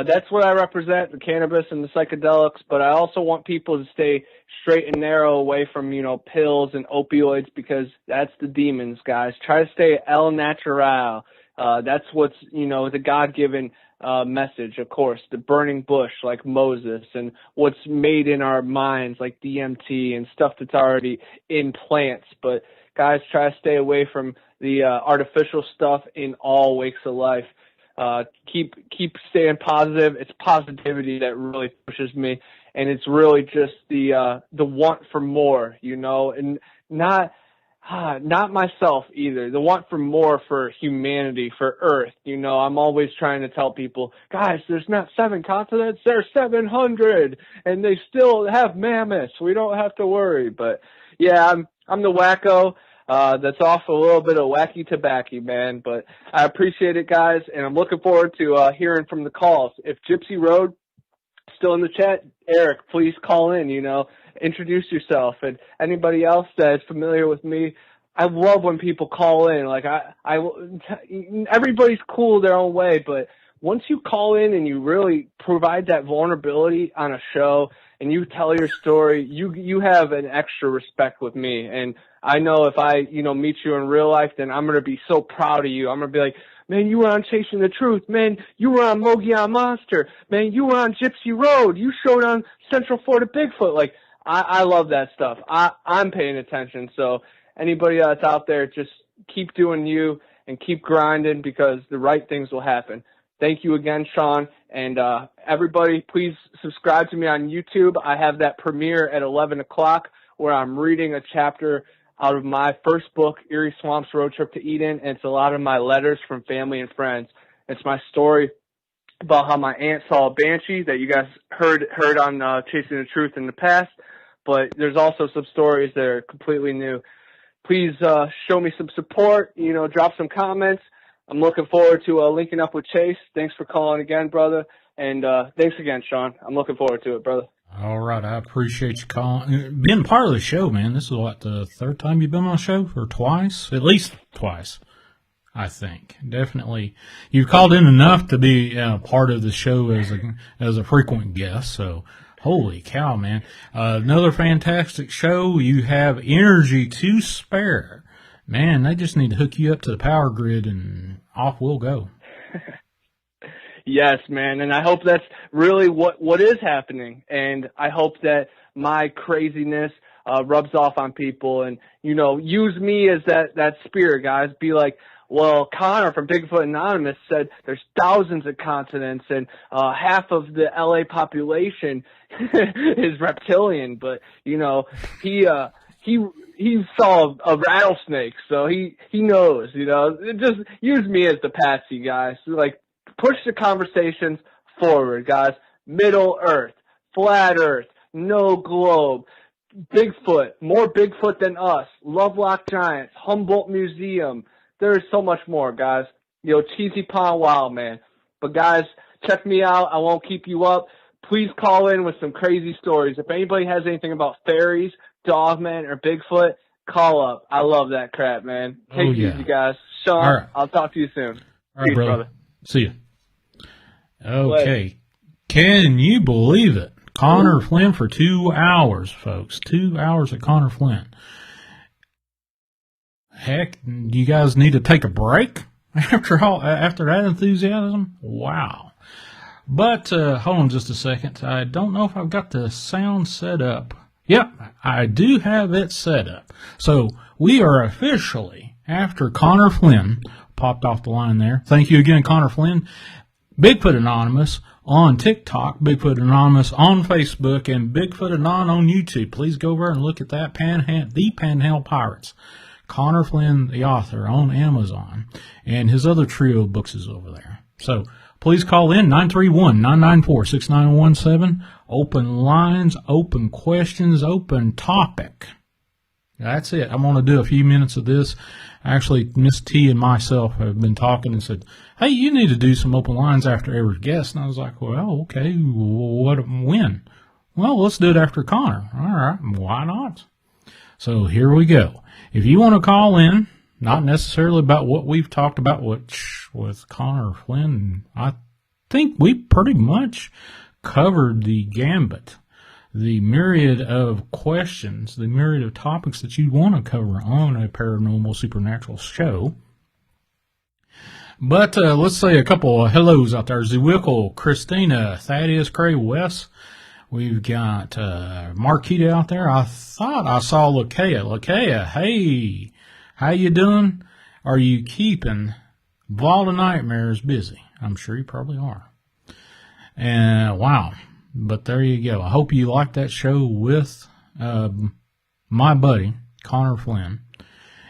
That's what I represent, the cannabis and the psychedelics, but I also want people to stay straight and narrow away from, pills and opioids, because that's the demons, guys. Try to stay el natural. That's what's, the God-given message, of course, the burning bush like Moses, and what's made in our minds like DMT and stuff that's already in plants. But guys, try to stay away from the artificial stuff in all wakes of life. Keep staying positive. It's positivity that really pushes me, and it's really just the want for more, and not myself either. The want for more for humanity, for Earth. I'm always trying to tell people, guys, there's not 7 continents, there's 700, and they still have mammoths. We don't have to worry. But yeah, I'm the wacko. That's off a little bit of wacky tobacco, man. But I appreciate it, guys, and I'm looking forward to hearing from the calls. If Gypsy Road still in the chat, Eric, please call in, introduce yourself. And anybody else that's familiar with me, I love when people call in. Like, everybody's cool their own way, but once you call in and you really provide that vulnerability on a show and you tell your story, you have an extra respect with me. And I know if I, meet you in real life, then I'm going to be so proud of you. I'm going to be like, man, you were on Chasing the Truth. Man, you were on Mogollon Monster. Man, you were on Gypsy Road. You showed on Central Florida Bigfoot. Like, I love that stuff. I'm paying attention. So anybody that's out there, just keep doing you and keep grinding, because the right things will happen. Thank you again, Shawn. And everybody, please subscribe to me on YouTube. I have that premiere at 11 o'clock where I'm reading a chapter out of my first book, Erie Swamps Road Trip to Eden. And it's a lot of my letters from family and friends. It's my story about how my aunt saw a banshee that you guys heard on Chasing the Truth in the past. But there's also some stories that are completely new. Please show me some support, drop some comments. I'm looking forward to linking up with Chase. Thanks for calling again, brother. And thanks again, Shawn. I'm looking forward to it, brother. All right. I appreciate you calling. Being part of the show, man. This is the 3rd time you've been on the show, or twice? At least twice, I think. Definitely. You've called in enough to be part of the show as a frequent guest. So, holy cow, man. Another fantastic show. You have energy to spare. Man, they just need to hook you up to the power grid and off we'll go. Yes, man. And I hope that's really what is happening. And I hope that my craziness rubs off on people, and, use me as that spirit, guys. Be like, well, Connor from Bigfoot Anonymous said there's thousands of continents, and half of the LA population is reptilian. But, he saw a rattlesnake, so he knows, just use me as the patsy, guys. Like, push the conversations forward, guys. Middle Earth, flat Earth, no globe, Bigfoot, more Bigfoot than us, Lovelock Giants, Humboldt Museum. There's so much more, guys. Cheesy Pond Wild Man. But guys, check me out. I won't keep you up. Please call in with some crazy stories. If anybody has anything about fairies, dogmen, or Bigfoot, call up. I love that crap, man. Take it easy, guys. Shawn, right. I'll talk to you soon. All right, peace, brother. See you. Okay. Can you believe it? Connor Flynn for 2 hours, folks. 2 hours at Connor Flynn. Heck, you guys need to take a break after that enthusiasm? Wow. But hold on just a second. I don't know if I've got the sound set up. Yep, I do have it set up. So we are officially, after Connor Flynn popped off the line there. Thank you again, Connor Flynn. Bigfoot Anonymous on TikTok, Bigfoot Anonymous on Facebook, and Bigfoot Anon on YouTube. Please go over and look at that the Panhandle Pirates. Connor Flynn, the author, on Amazon, and his other trio of books is over there. So please call in 931-994-6917. Open lines, open questions, open topic. That's it. I'm going to do a few minutes of this. Actually, Miss T and myself have been talking and said, hey, you need to do some open lines after every guest. And I was like, well, okay, when? Well, let's do it after Connor. All right, why not? So here we go. If you want to call in, not necessarily about what we've talked about, which with Connor Flynn, I think we pretty much covered the gambit, the myriad of questions, the myriad of topics that you want to cover on a paranormal supernatural show. But let's say a couple of hellos out there. Zewickle, Christina, Thaddeus, Cray, Wes. We've got Marquita out there. I thought I saw Lakea. Lakea, hey, how you doing? Are you keeping Vault of Nightmares busy? I'm sure you probably are. And wow. But there you go. I hope you liked that show with my buddy, Connor Flynn.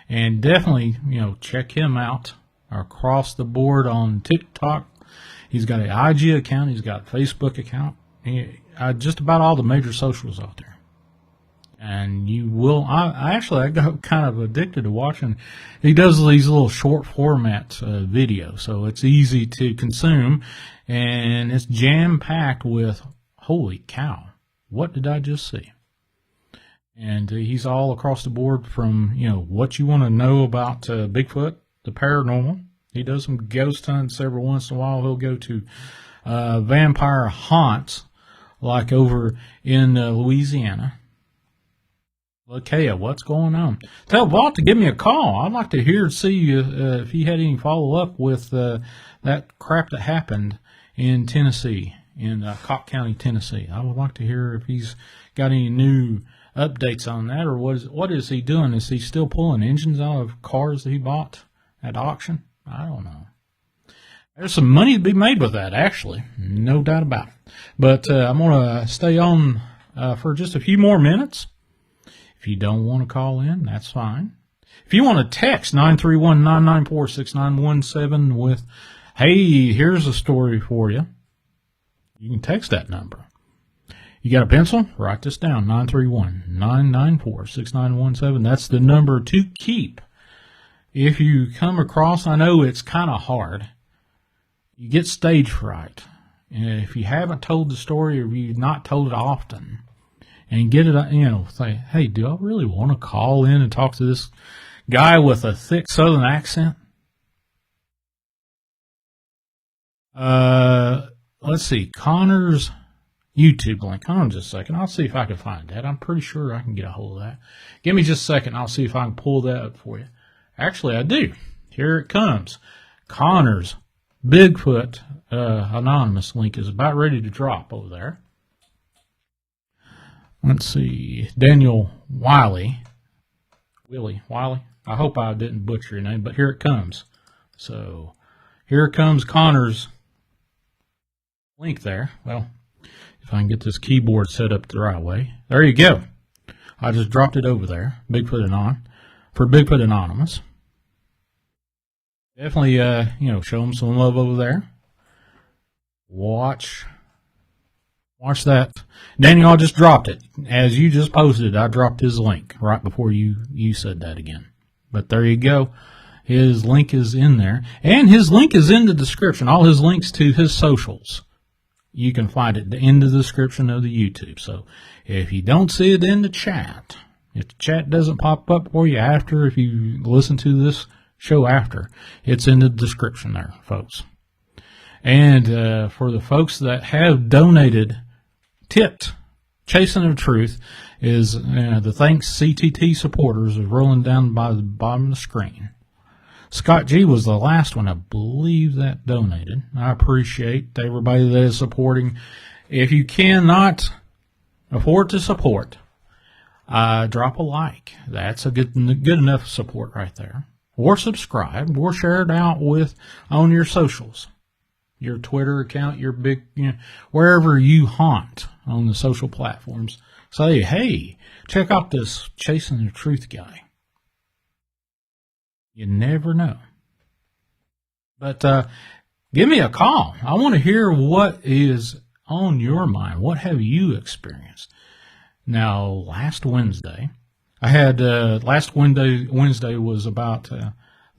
And definitely, check him out across the board on TikTok. He's got an IG account. He's got a Facebook account. Just about all the major socials out there. And you will, I got kind of addicted to watching. He does these little short format videos, so it's easy to consume. And it's jam-packed with, holy cow, what did I just see? And he's all across the board from, what you want to know about Bigfoot, the paranormal. He does some ghost hunts every once in a while. He'll go to vampire haunts, like over in Louisiana. Lakea, what's going on? Tell Vault to give me a call. I'd like to see if he had any follow-up with that crap that happened in Tennessee, in Cobb County, Tennessee. I would like to hear if he's got any new updates on that, or what is he doing? Is he still pulling engines out of cars that he bought at auction? I don't know. There's some money to be made with that, actually. No doubt about it. But I'm going to stay on for just a few more minutes. If you don't want to call in, that's fine. If you want to text 931-994-6917 with, hey, here's a story for you, you can text that number. You got a pencil? Write this down, 931-994-6917. That's the number to keep. If you come across, I know it's kind of hard, you get stage fright. And if you haven't told the story or you've not told it often, and get it, say, hey, do I really want to call in and talk to this guy with a thick southern accent? Let's see, Connor's YouTube link. Hold on just a second. I'll see if I can find that. I'm pretty sure I can get a hold of that. Give me just a second. I'll see if I can pull that up for you. Actually, I do. Here it comes. Connor's Bigfoot Anonymous link is about ready to drop over there. Let's see. Daniel Wiley. I hope I didn't butcher your name, but here it comes. So here comes Connor's link there. Well, if I can get this keyboard set up the right way. There you go. I just dropped it over there. Bigfoot Anonymous. Definitely, show them some love over there. Watch that. Daniel, I just dropped it. As you just posted, I dropped his link right before you said that again. But there you go. His link is in there. And his link is in the description. All his links to his socials. You can find it in the description of the YouTube. So if you don't see it in the chat, if the chat doesn't pop up for you after, if you listen to this show after, it's in the description there, folks. And for the folks that have donated, tipped, Chasing the Truth is the thanks CTT supporters is rolling down by the bottom of the screen. Scott G was the last one, I believe, that donated. I appreciate everybody that is supporting. If you cannot afford to support, drop a like. That's a good enough support right there. Or subscribe, or share it out on your socials. Your Twitter account, your wherever you haunt on the social platforms. Say, hey, check out this Chasing the Truth guy. You never know. But give me a call. I want to hear what is on your mind. What have you experienced? Now, last Wednesday, I had last Wednesday was about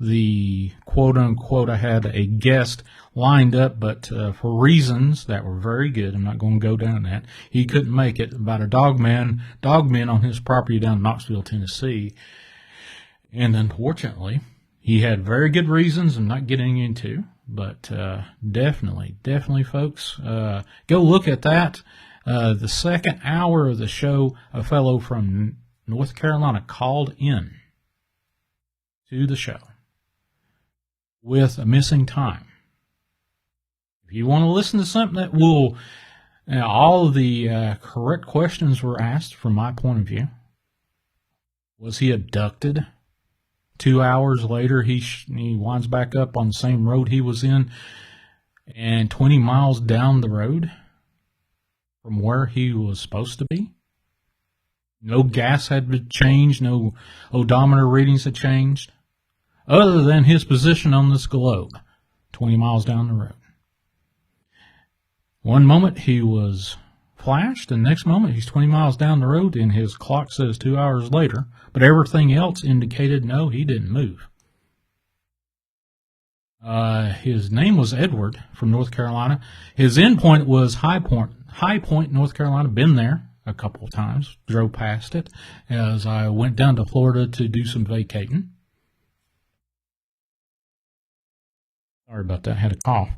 the quote-unquote, I had a guest lined up, but for reasons that were very good, I'm not going to go down that, he couldn't make it, about a dogmen on his property down in Knoxville, Tennessee. And unfortunately, he had very good reasons I'm not getting into. But definitely, folks, go look at that. The second hour of the show, a fellow from North Carolina called in to the show with a missing time. If you want to listen to something that will, all of the correct questions were asked from my point of view. Was he abducted? 2 hours later, he winds back up on the same road he was in, and 20 miles down the road from where he was supposed to be. No gas had been changed, no odometer readings had changed, other than his position on this globe, 20 miles down the road. One moment he was flashed, and the next moment he's 20 miles down the road, and his clock says 2 hours later, but everything else indicated no, he didn't move. His name was Edward from North Carolina. His endpoint was High Point, North Carolina. Been there a couple of times, drove past it as I went down to Florida to do some vacating. Sorry about that, I had a cough.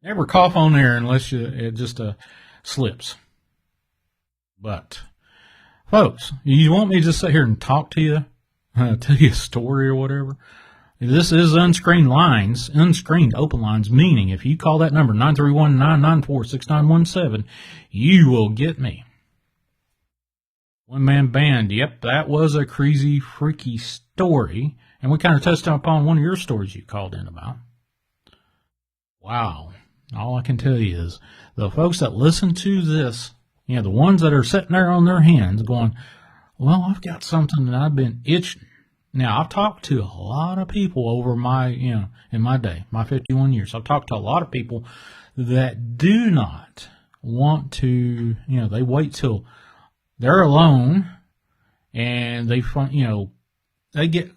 Never cough on air unless it just slips. But, folks, you want me to just sit here and talk to you, tell you a story or whatever? This is Unscreened Lines, Unscreened Open Lines, meaning if you call that number, 931-994-6917, you will get me. One-man band, yep, that was a crazy, freaky story, and we kind of touched upon one of your stories you called in about. Wow. All I can tell you is the folks that listen to this, the ones that are sitting there on their hands going, well, I've got something that I've been itching. Now, I've talked to a lot of people over my, in my day, my 51 years. I've talked to a lot of people that do not want to, they wait till they're alone and they find, they get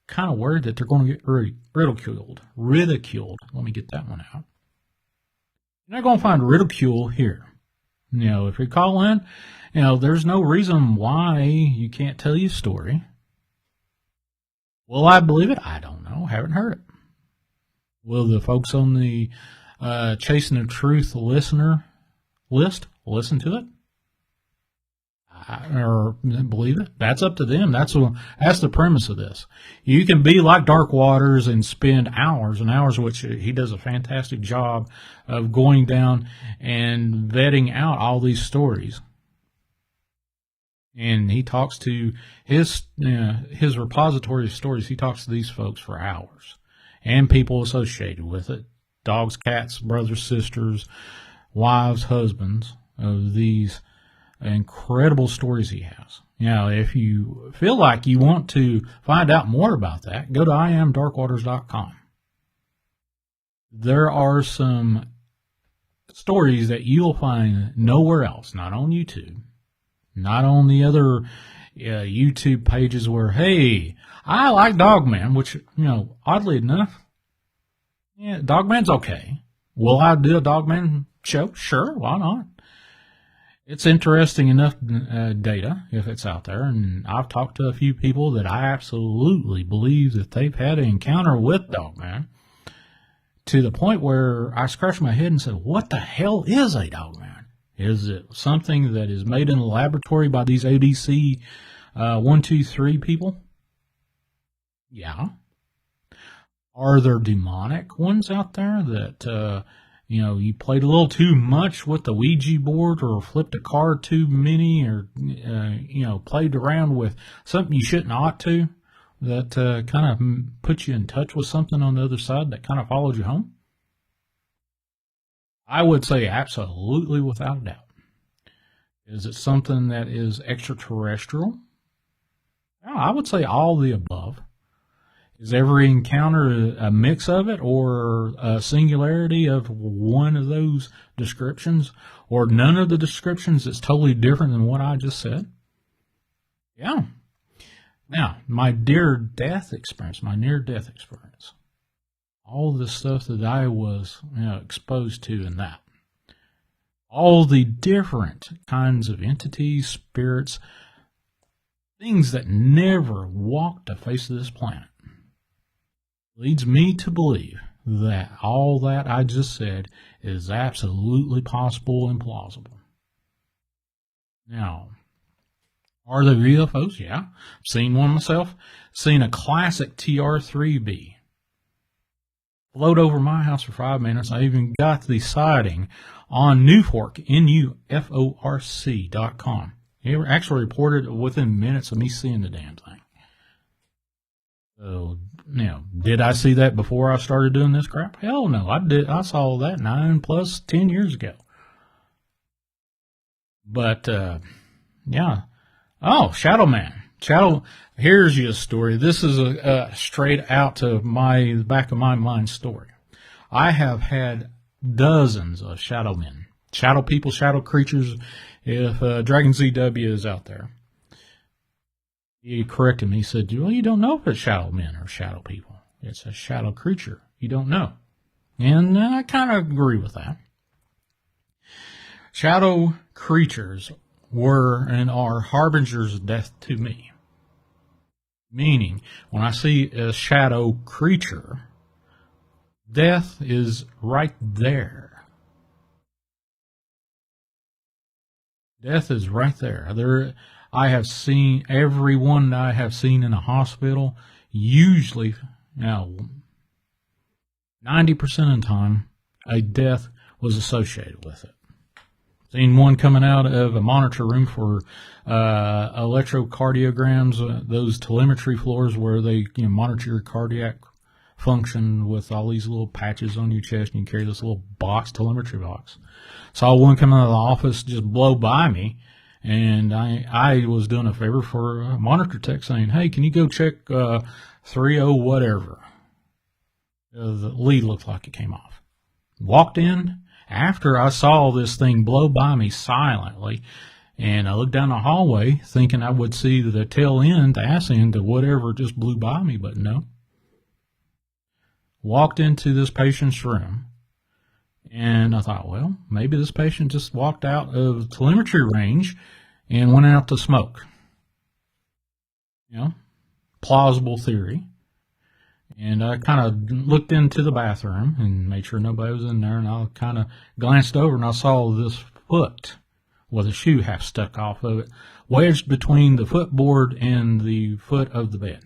kind of worried that they're going to get ridiculed. Let me get that one out. You're not going to find ridicule here. If you call in, there's no reason why you can't tell your story. Will I believe it? I don't know. Haven't heard it. Will the folks on the Chasing the Truth listener list listen to it? Or believe it? That's up to them. That's the premise of this. You can be like Dark Waters and spend hours and hours, which he does a fantastic job of going down and vetting out all these stories. And he talks to his repository of stories. He talks to these folks for hours and people associated with it. Dogs, cats, brothers, sisters, wives, husbands of these incredible stories he has. If you feel like you want to find out more about that, go to IamDarkwaters.com. There are some stories that you'll find nowhere else, not on YouTube, not on the other YouTube pages where, hey, I like Dogman, which, oddly enough, Dogman's okay. Will I do a Dogman show? Sure, why not? It's interesting enough data if it's out there, and I've talked to a few people that I absolutely believe that they've had an encounter with Dogman to the point where I scratched my head and said, what the hell is a Dogman? Is it something that is made in a laboratory by these ODC 123 people? Yeah. Are there demonic ones out there that you played a little too much with the Ouija board or flipped a card too many or, played around with something you shouldn't ought to that kind of put you in touch with something on the other side that kind of followed you home? I would say absolutely without a doubt. Is it something that is extraterrestrial? I would say all the above. Is every encounter a mix of it or a singularity of one of those descriptions or none of the descriptions that's totally different than what I just said? Yeah. Now, my near-death experience, all the stuff that I was exposed to in that, all the different kinds of entities, spirits, things that never walked the face of this planet, leads me to believe that all that I just said is absolutely possible and plausible. Now, are there UFOs? Yeah. I've seen one myself. Seen a classic TR-3B float over my house for 5 minutes. I even got the sighting on Newfork, NUFORC.com. It actually reported within minutes of me seeing the damn thing. So, did I see that before I started doing this crap? Hell no, I did. I saw that 10 years ago. But, yeah. Oh, Shadow Man. Here's your story. This is a straight out to my back of my mind story. I have had dozens of shadow men, shadow people, shadow creatures. If Dragon ZW is out there, he corrected me. He said, well, you don't know if it's shadow men or shadow people. It's a shadow creature. You don't know. And I kind of agree with that. Shadow creatures were and are harbingers of death to me. Meaning, when I see a shadow creature, death is right there. Death is right there. I have seen everyone that I have seen in a hospital. Usually, 90% of the time, a death was associated with it. Seen one coming out of a monitor room for electrocardiograms, those telemetry floors where they monitor your cardiac function with all these little patches on your chest, and you carry this little telemetry box. Saw one come out of the office just blow by me, and I was doing a favor for a monitor tech saying, hey, can you go check 30 whatever? The lead looked like it came off. Walked in. After I saw this thing blow by me silently, and I looked down the hallway thinking I would see the tail end, the ass end of whatever just blew by me, but no. Walked into this patient's room, and I thought, well, maybe this patient just walked out of telemetry range and went out to smoke. Plausible theory. And I kind of looked into the bathroom and made sure nobody was in there. And I kind of glanced over and I saw this foot with a shoe half stuck off of it, wedged between the footboard and the foot of the bed.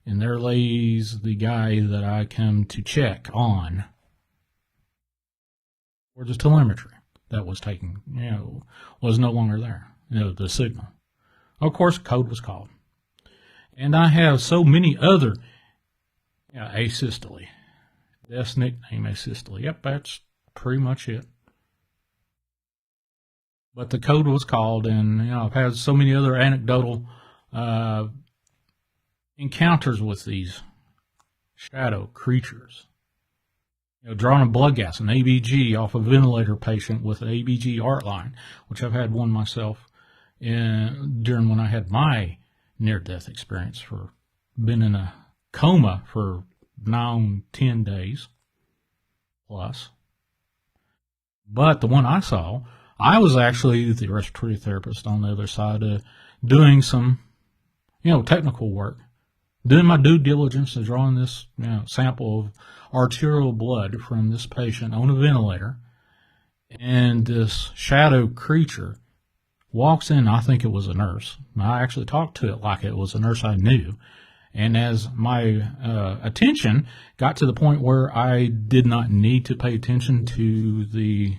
And there lays the guy that I come to check on for the telemetry that was taken, was no longer there. The signal. Of course, code was called. And I have so many other asystole. Death's nickname, asystole. Yep, that's pretty much it. But the code was called, and I've had so many other anecdotal encounters with these shadow creatures. Drawing a blood gas, an ABG off a ventilator patient with an ABG art line, which I've had one myself during when I had my near-death experience been in a coma for 10 days plus. But the one I saw, I was actually the respiratory therapist on the other side doing some, technical work, doing my due diligence of drawing this sample of arterial blood from this patient on a ventilator. And this shadow creature walks in. I think it was a nurse. I actually talked to it like it was a nurse I knew. And as my attention got to the point where I did not need to pay attention to the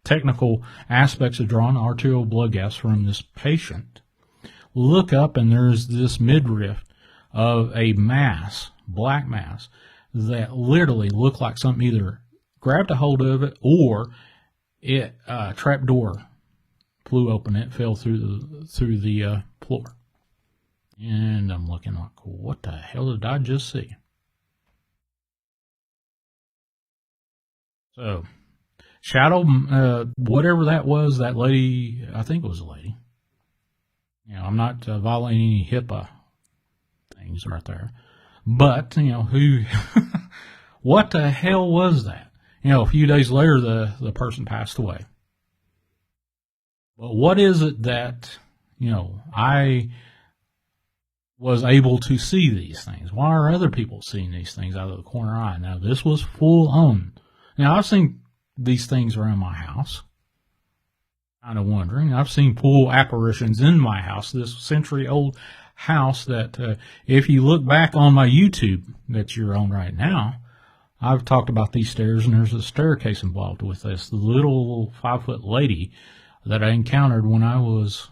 technical aspects of drawing arterial blood gas from this patient, look up and there's this midriff of a mass, black mass, that literally looked like something either grabbed a hold of it or it trap door flew open. It fell through the floor. And I'm looking like, what the hell did I just see? So, shadow, whatever that was, that lady, I think it was a lady. I'm not violating any HIPAA things right there. But, who, what the hell was that? A few days later, the person passed away. But what is it that, I was able to see these things. Why are other people seeing these things out of the corner eye? Now, this was full on. Now, I've seen these things around my house. Kind of wondering. I've seen full apparitions in my house, this century-old house that if you look back on my YouTube that you're on right now, I've talked about these stairs, and there's a staircase involved with this little 5-foot lady that I encountered when I was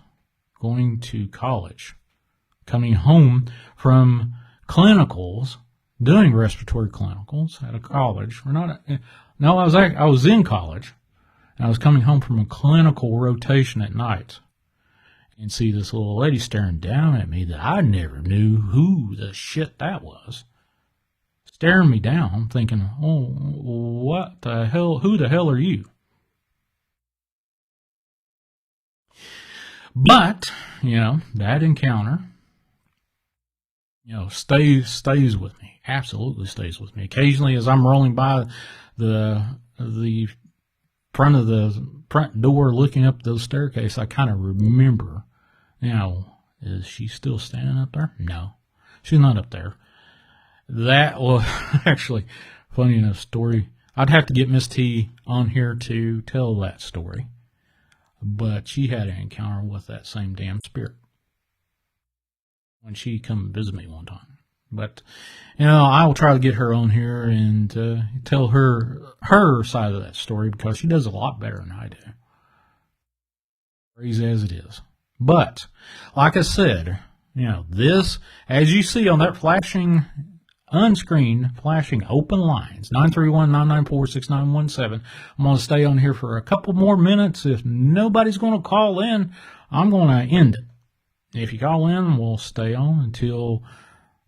going to college, coming home from clinicals, doing respiratory clinicals at a college. I was in college, and I was coming home from a clinical rotation at night, and see this little lady staring down at me that I never knew who the shit that was. Staring me down, thinking, oh, what the hell, who the hell are you? But, that encounter, stays with me. Absolutely stays with me. Occasionally, as I'm rolling by the front of the front door looking up the staircase, I kind of remember, is she still standing up there? No, she's not up there. That was actually funny enough story. I'd have to get Miss T on here to tell that story. But she had an encounter with that same damn spirit when she come visit me one time. But, I will try to get her on here and tell her side of that story, because she does a lot better than I do. Crazy as it is. But, like I said, this, as you see on that Unscreened flashing open lines, 931-994-6917. I'm going to stay on here for a couple more minutes. If nobody's going to call in, I'm going to end it. If you call in, we'll stay on until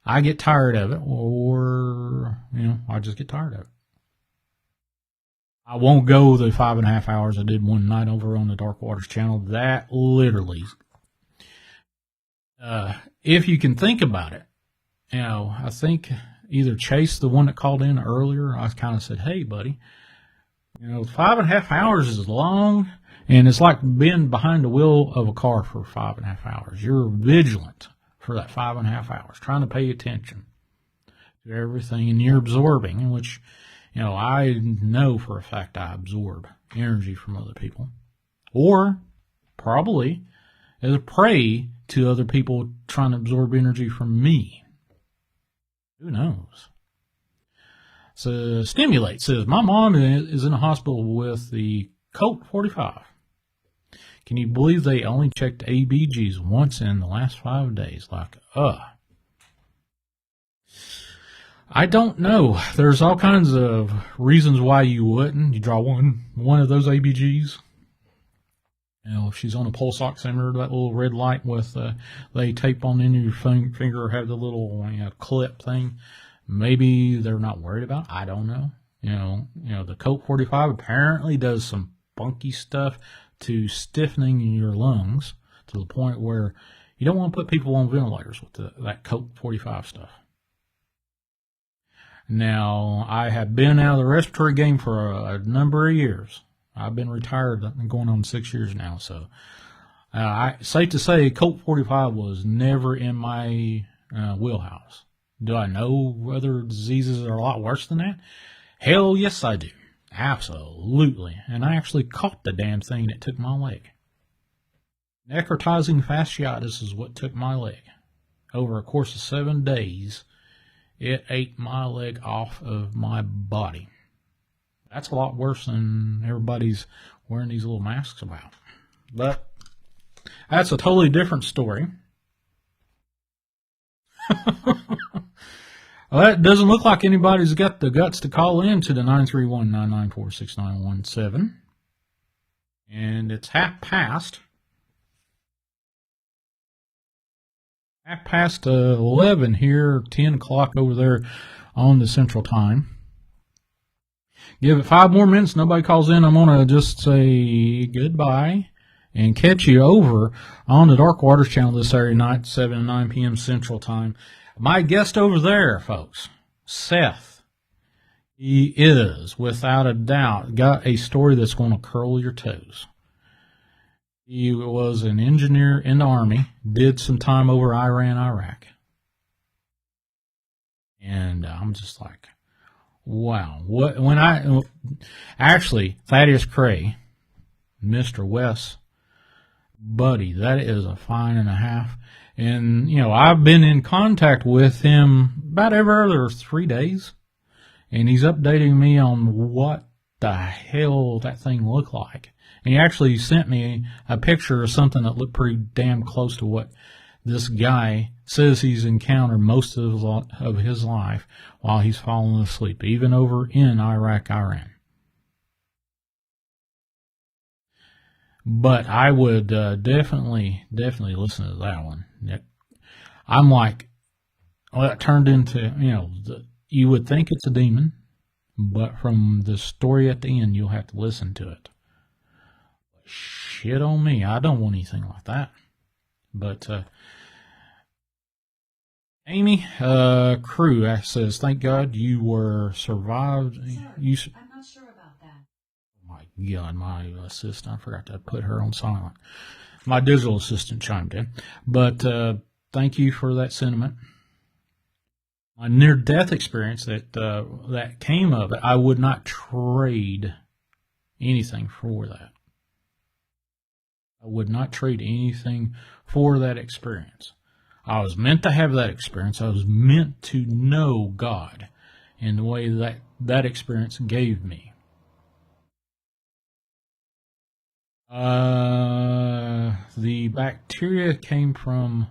I get tired of it, or, I just get tired of it. I won't go the 5.5 hours I did one night over on the Dark Waters channel. That literally, if you can think about it, I think either Chase, the one that called in earlier, I kind of said, hey, buddy, 5.5 hours is long, and it's like being behind the wheel of a car for 5.5 hours. You're vigilant for that 5.5 hours, trying to pay attention to everything, and you're absorbing, which, I know for a fact I absorb energy from other people, or probably as a prey to other people trying to absorb energy from me. Who knows? So, Stimulate says, my mom is in a hospital with the Colt 45. Can you believe they only checked ABGs once in the last 5 days? I don't know. There's all kinds of reasons why you wouldn't. You draw one of those ABGs. If she's on a pulse oximeter, that little red light with they tape on the end of your finger, or have the little clip thing, maybe they're not worried about. I don't know. The Colt 45 apparently does some funky stuff to stiffening your lungs to the point where you don't want to put people on ventilators with that Colt 45 stuff. Now, I have been out of the respiratory game for a number of years. I've been retired going on 6 years now, so safe to say Colt 45 was never in my wheelhouse. Do I know other diseases that are a lot worse than that? Hell yes, I do. Absolutely. And I actually caught the damn thing that took my leg. Necrotizing fasciitis is what took my leg. Over a course of 7 days, it ate my leg off of my body. That's a lot worse than everybody's wearing these little masks about. But that's a totally different story. Well, that doesn't look like anybody's got the guts to call in to the 931-994-6917. And it's 11 here, 10 o'clock over there on the Central Time. Give it 5 more minutes. Nobody calls in. I'm going to just say goodbye and catch you over on the Dark Waters channel this Saturday night, 7 and 9 p.m. Central Time. My guest over there, folks, Seth, he is, without a doubt, got a story that's going to curl your toes. He was an engineer in the Army, did some time over Iran, Iraq. And I'm just like, wow. Actually, Thaddeus Cray, Mr. Wes, buddy, that is a fine and a half. And, I've been in contact with him about every other 3 days. And he's updating me on what the hell that thing looked like. And he actually sent me a picture of something that looked pretty damn close to what this guy says he's encountered most of his life while he's falling asleep, even over in Iraq, Iran. But I would definitely listen to that one. I'm like, well, it turned into, you would think it's a demon, but from the story at the end, you'll have to listen to it. Shit on me, I don't want anything like that. But Amy Crew says, thank God you were survived. Sir, I'm not sure about that. Oh my God, my assistant, I forgot to put her on silent. My digital assistant chimed in. But thank you for that sentiment. My near-death experience that came of it, I would not trade anything for that. I would not trade anything for that experience. I was meant to have that experience. I was meant to know God in the way that experience gave me. The bacteria came from,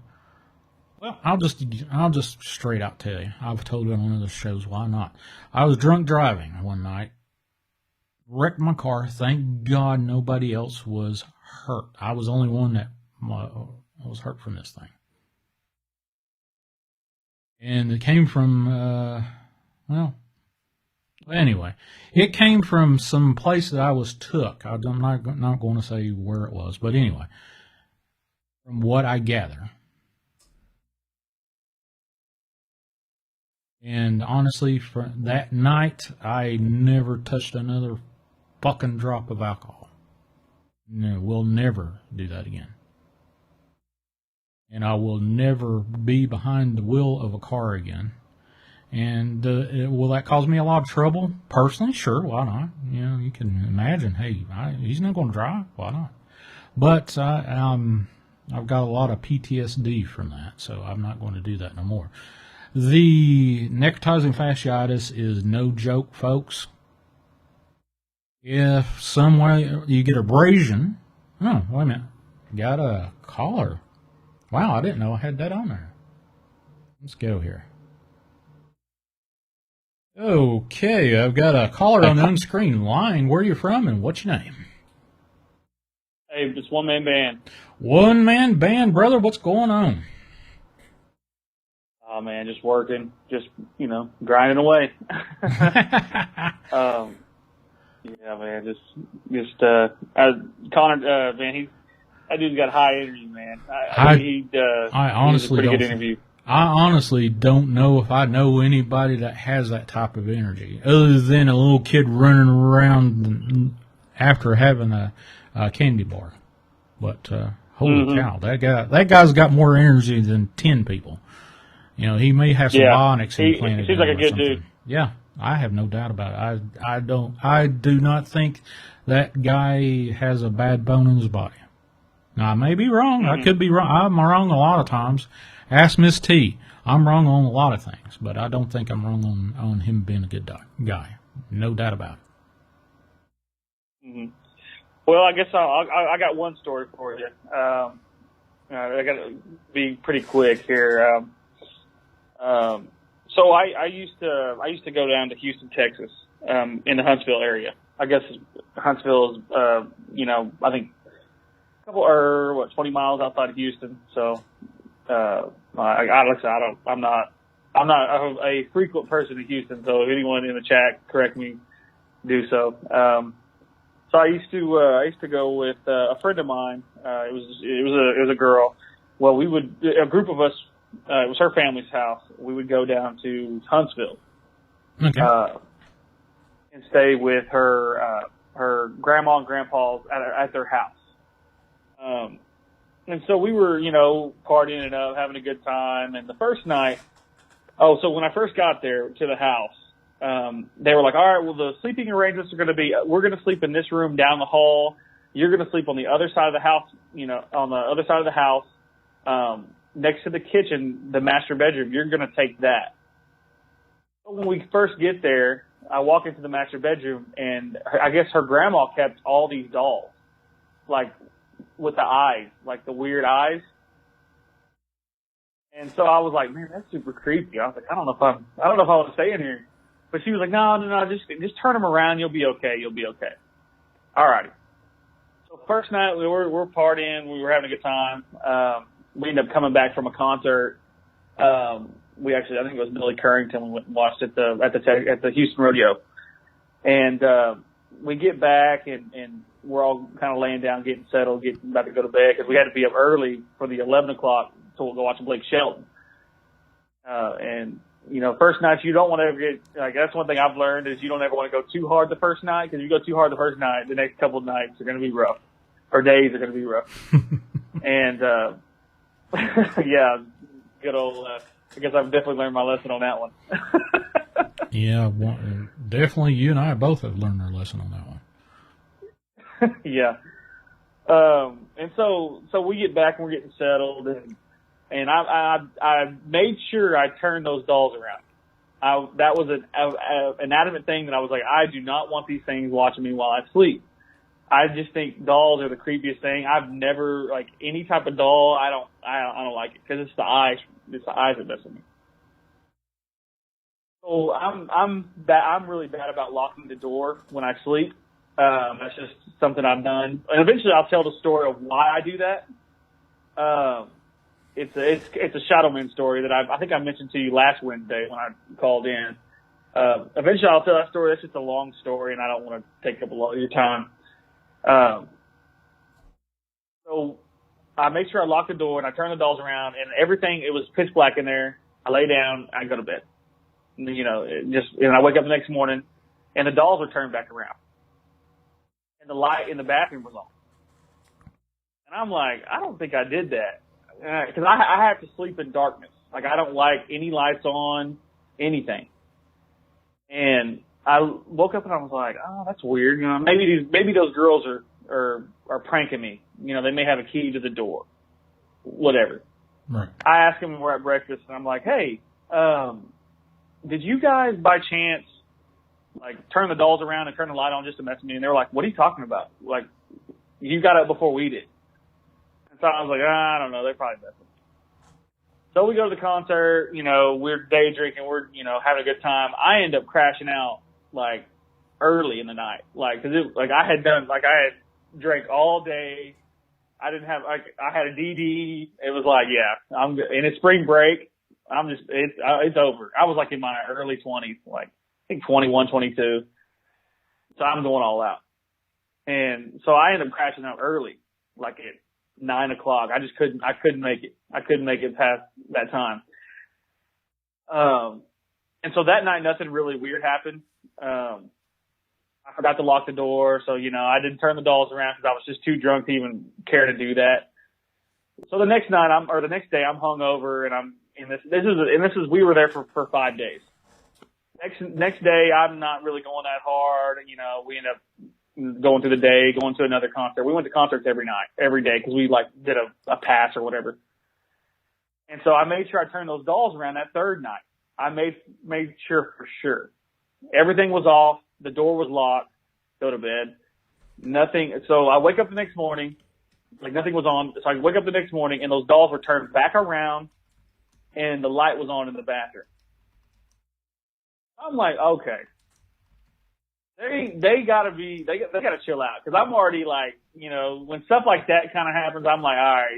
well, I'll just straight out tell you. I've told it on other shows, why not? I was drunk driving one night, wrecked my car. Thank God nobody else was hurt. I was the only one that was hurt from this thing. And it came from, anyway, it came from some place that I was took. I'm not going to say where it was, but anyway, from what I gather. And honestly, for that night, I never touched another fucking drop of alcohol. No, we'll never do that again. And I will never be behind the wheel of a car again. And will that cause me a lot of trouble? Personally, sure, why not? You can imagine, hey, he's not going to drive, why not? But I've got a lot of PTSD from that, so I'm not going to do that no more. The necrotizing fasciitis is no joke, folks. If some way you get abrasion, oh, wait a minute, got a caller. Wow, I didn't know I had that on there. Let's go here. Okay, I've got a caller on the Unscreened line. Where are you from and what's your name? Hey, it's One Man Band. One Man Band, brother, what's going on? Oh, man, just working, just, grinding away. Yeah, man, Connor, man, that dude's got high energy, man. I honestly pretty don't. Good interview. I honestly don't know if I know anybody that has that type of energy, other than a little kid running around after having a candy bar. But holy cow, that guy's got more energy than 10 people. He may have some bionics implanted. He seems like a good dude. Yeah, I have no doubt about it. I do not think that guy has a bad bone in his body. Now, I may be wrong. I could be wrong. I'm wrong a lot of times. Ask Miss T. I'm wrong on a lot of things, but I don't think I'm wrong on him being a good guy. No doubt about it. Mm-hmm. Well, I guess I got one story for you. I got to be pretty quick here. So I used to go down to Houston, Texas, in the Huntsville area. I guess Huntsville is, I think a couple 20 miles outside of Houston. So, I'm not a frequent person in Houston. So if anyone in the chat correct me, do so. So I used to go with a friend of mine. It was a girl. Well, a group of us. It was her family's house. We would go down to Huntsville, okay, and stay with her grandma and grandpa's at their house. And so we were, partying it up, having a good time. And the first night, Oh, so when I first got there to the house, they were like, all right, well, the sleeping arrangements are going to be, we're going to sleep in this room down the hall. You're going to sleep on the other side of the house, on the other side of the house, next to the kitchen, the master bedroom. You're going to take that. So when we first get there, I walk into the master bedroom, and I guess her grandma kept all these dolls, like with the eyes, like the weird eyes. And so I was like, man, that's super creepy. I was like, I don't know if I want to stay in here. But she was like, no, just turn them around. You'll be okay. You'll be okay. All righty. So first night we were partying. We were having a good time. We ended up coming back from a concert. I think it was Billy Currington. We went and watched at the Houston Rodeo. And, we get back and we're all kind of laying down, getting settled, about to go to bed because we had to be up early for the 11 o'clock so we'll go watch Blake Shelton. And, first night you don't want to ever get, like, that's one thing I've learned is you don't ever want to go too hard the first night because if you go too hard the first night, the next couple of nights are going to be rough or days are going to be rough. And, yeah, good old, I guess I've definitely learned my lesson on that one. Yeah, well, definitely you and I both have learned our lesson on that one. Yeah. And so we get back and we're getting settled and I made sure I turned those dolls around. That was an adamant thing that I was like, I do not want these things watching me while I sleep. I just think dolls are the creepiest thing. I've never, like, any type of doll, I don't like it because it's the eyes that mess with me. So I'm really bad about locking the door when I sleep. That's just something I've done. And eventually I'll tell the story of why I do that. It's a Shadow Man story that I think I mentioned to you last Wednesday when I called in. Eventually I'll tell that story. That's just a long story and I don't want to take up a lot of your time. So I make sure I lock the door and I turn the dolls around and everything, it was pitch black in there. I lay down, I go to bed. And I wake up the next morning and the dolls are turned back around. And the light in the bathroom was on. And I'm like, I don't think I did that. Cause I have to sleep in darkness. Like I don't like any lights on, anything. And I woke up and I was like, oh, that's weird. Maybe those girls are pranking me. They may have a key to the door. Whatever. Right. I asked them when we're at breakfast and I'm like, hey, did you guys by chance like turn the dolls around and turn the light on just to mess with me? And they were like, what are you talking about? Like, you got up before we did. And so I was like, I don't know. They probably messed with me. So we go to the concert, we're day drinking, we're, having a good time. I end up crashing out like early in the night. Like, cause I had drank all day. I didn't have, I had a DD. It was like, yeah, and it's spring break. It's over. I was like in my early 20s, like I think 21, 22. So I'm going all out. And so I ended up crashing out early, like at 9 o'clock. I couldn't make it. I couldn't make it past that time. And so that night, nothing really weird happened. I forgot to lock the door. So, I didn't turn the dolls around because I was just too drunk to even care to do that. So the next day I'm hungover and we were there for 5 days. Next day, I'm not really going that hard. We end up going through the day, going to another concert. We went to concerts every day because we did a pass or whatever. And so I made sure I turned those dolls around that third night. I made sure for sure. Everything was off. The door was locked. Go to bed. Nothing. So I wake up the next morning, like nothing was on. So I wake up the next morning and those dolls were turned back around and the light was on in the bathroom. I'm like, okay. They gotta chill out. Cause I'm already like, when stuff like that kind of happens, I'm like, all right,